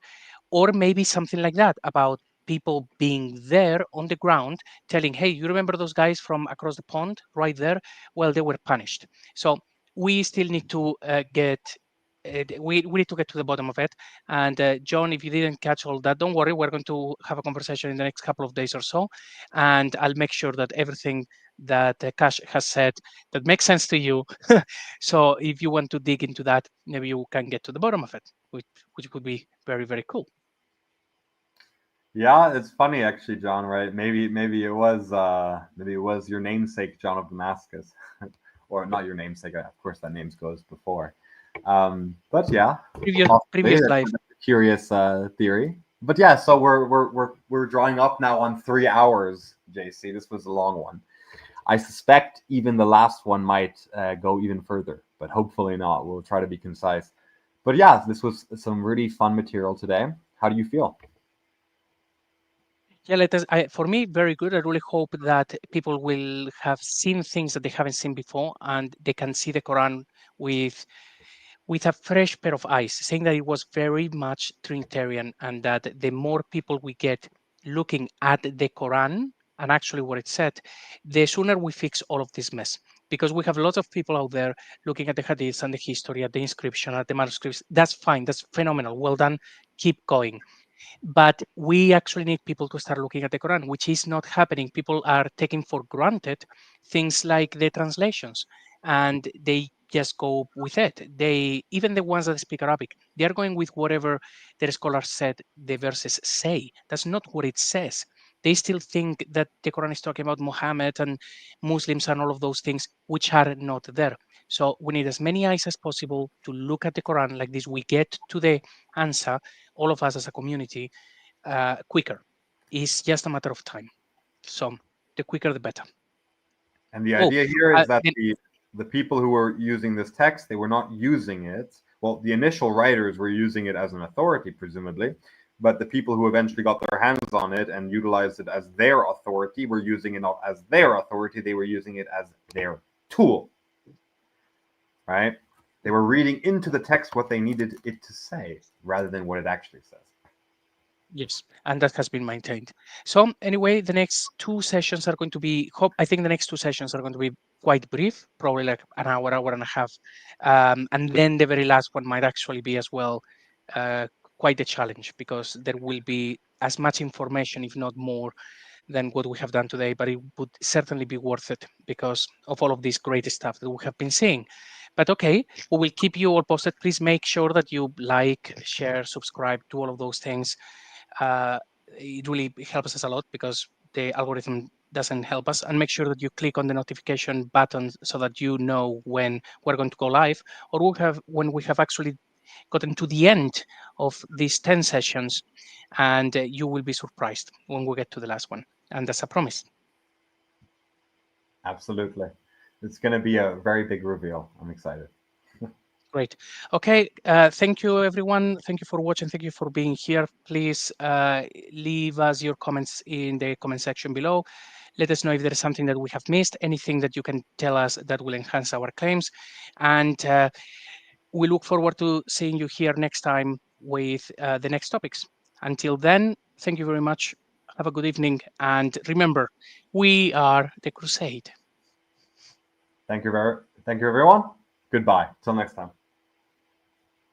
[SPEAKER 2] or maybe something like that about people being there on the ground telling, hey, you remember those guys from across the pond right there? Well, they were punished. So we still need to we need to get to the bottom of it. And John, if you didn't catch all that, don't worry. We're going to have a conversation in the next couple of days or so. And I'll make sure that everything that Kash has said that makes sense to you. So if you want to dig into that, maybe you can get to the bottom of it, which would be very, very cool.
[SPEAKER 1] Yeah, it's funny actually, John, right? Maybe it was your namesake, John of Damascus. Or not your namesake, of course that name goes before. But yeah,
[SPEAKER 2] Previous
[SPEAKER 1] that's
[SPEAKER 2] life.
[SPEAKER 1] a curious theory. But yeah, so we're drawing up now on 3 hours, JC. This was a long one. I suspect even the last one might go even further, but hopefully not. We'll try to be concise. But yeah, this was some really fun material today. How do you feel?
[SPEAKER 2] Yeah, for me, very good. I really hope that people will have seen things that they haven't seen before, and they can see the Quran with a fresh pair of eyes, saying that it was very much Trinitarian, and that the more people we get looking at the Quran and actually what it said, the sooner we fix all of this mess. Because we have lots of people out there looking at the hadiths and the history, at the inscription, at the manuscripts. That's fine. That's phenomenal. Well done. Keep going. But we actually need people to start looking at the Quran, which is not happening. People are taking for granted things like the translations, and they just go with it. They, even the ones that speak Arabic, they are going with whatever their scholars said the verses say. That's not what it says. They still think that the Quran is talking about Muhammad and Muslims and all of those things, which are not there. So we need as many eyes as possible to look at the Quran like this. We get to the answer, all of us as a community, quicker. It's just a matter of time. So the quicker, the better.
[SPEAKER 1] And the
[SPEAKER 2] Oh,
[SPEAKER 1] idea here is that
[SPEAKER 2] then,
[SPEAKER 1] the people who were using this text, they were not using it. Well, the initial writers were using it as an authority, presumably, but the people who eventually got their hands on it and utilized it as their authority were using it not as their authority, they were using it as their tool. Right? They were reading into the text what they needed it to say rather than what it actually says.
[SPEAKER 2] yes, and that has been maintained. So anyway, the next two sessions are going to be. I think the next two sessions are going to be quite brief, probably like an hour, hour and a half, and then the very last one might actually be as well quite a challenge because there will be as much information, if not more, than what we have done today, but it would certainly be worth it because of all of this great stuff that we have been seeing. But okay, we will keep you all posted. Please make sure that you like, share, subscribe to all of those things. It really helps us a lot because the algorithm doesn't help us. And make sure that you click on the notification button so that you know when we're going to go live, or when we have actually gotten to the end of these 10 sessions, and you will be surprised when we get to the last one. And that's a promise.
[SPEAKER 1] Absolutely. It's going to be a very big reveal. I'm excited.
[SPEAKER 2] Great. Okay. Thank you, everyone. Thank you for watching. Thank you for being here. Please leave us your comments in the comment section below. Let us know if there is something that we have missed, anything that you can tell us that will enhance our claims. And we look forward to seeing you here next time with the next topics. Until then, thank you very much. Have a good evening. And remember, we are the Crusade.
[SPEAKER 1] Thank you, everyone. Goodbye. Till next time.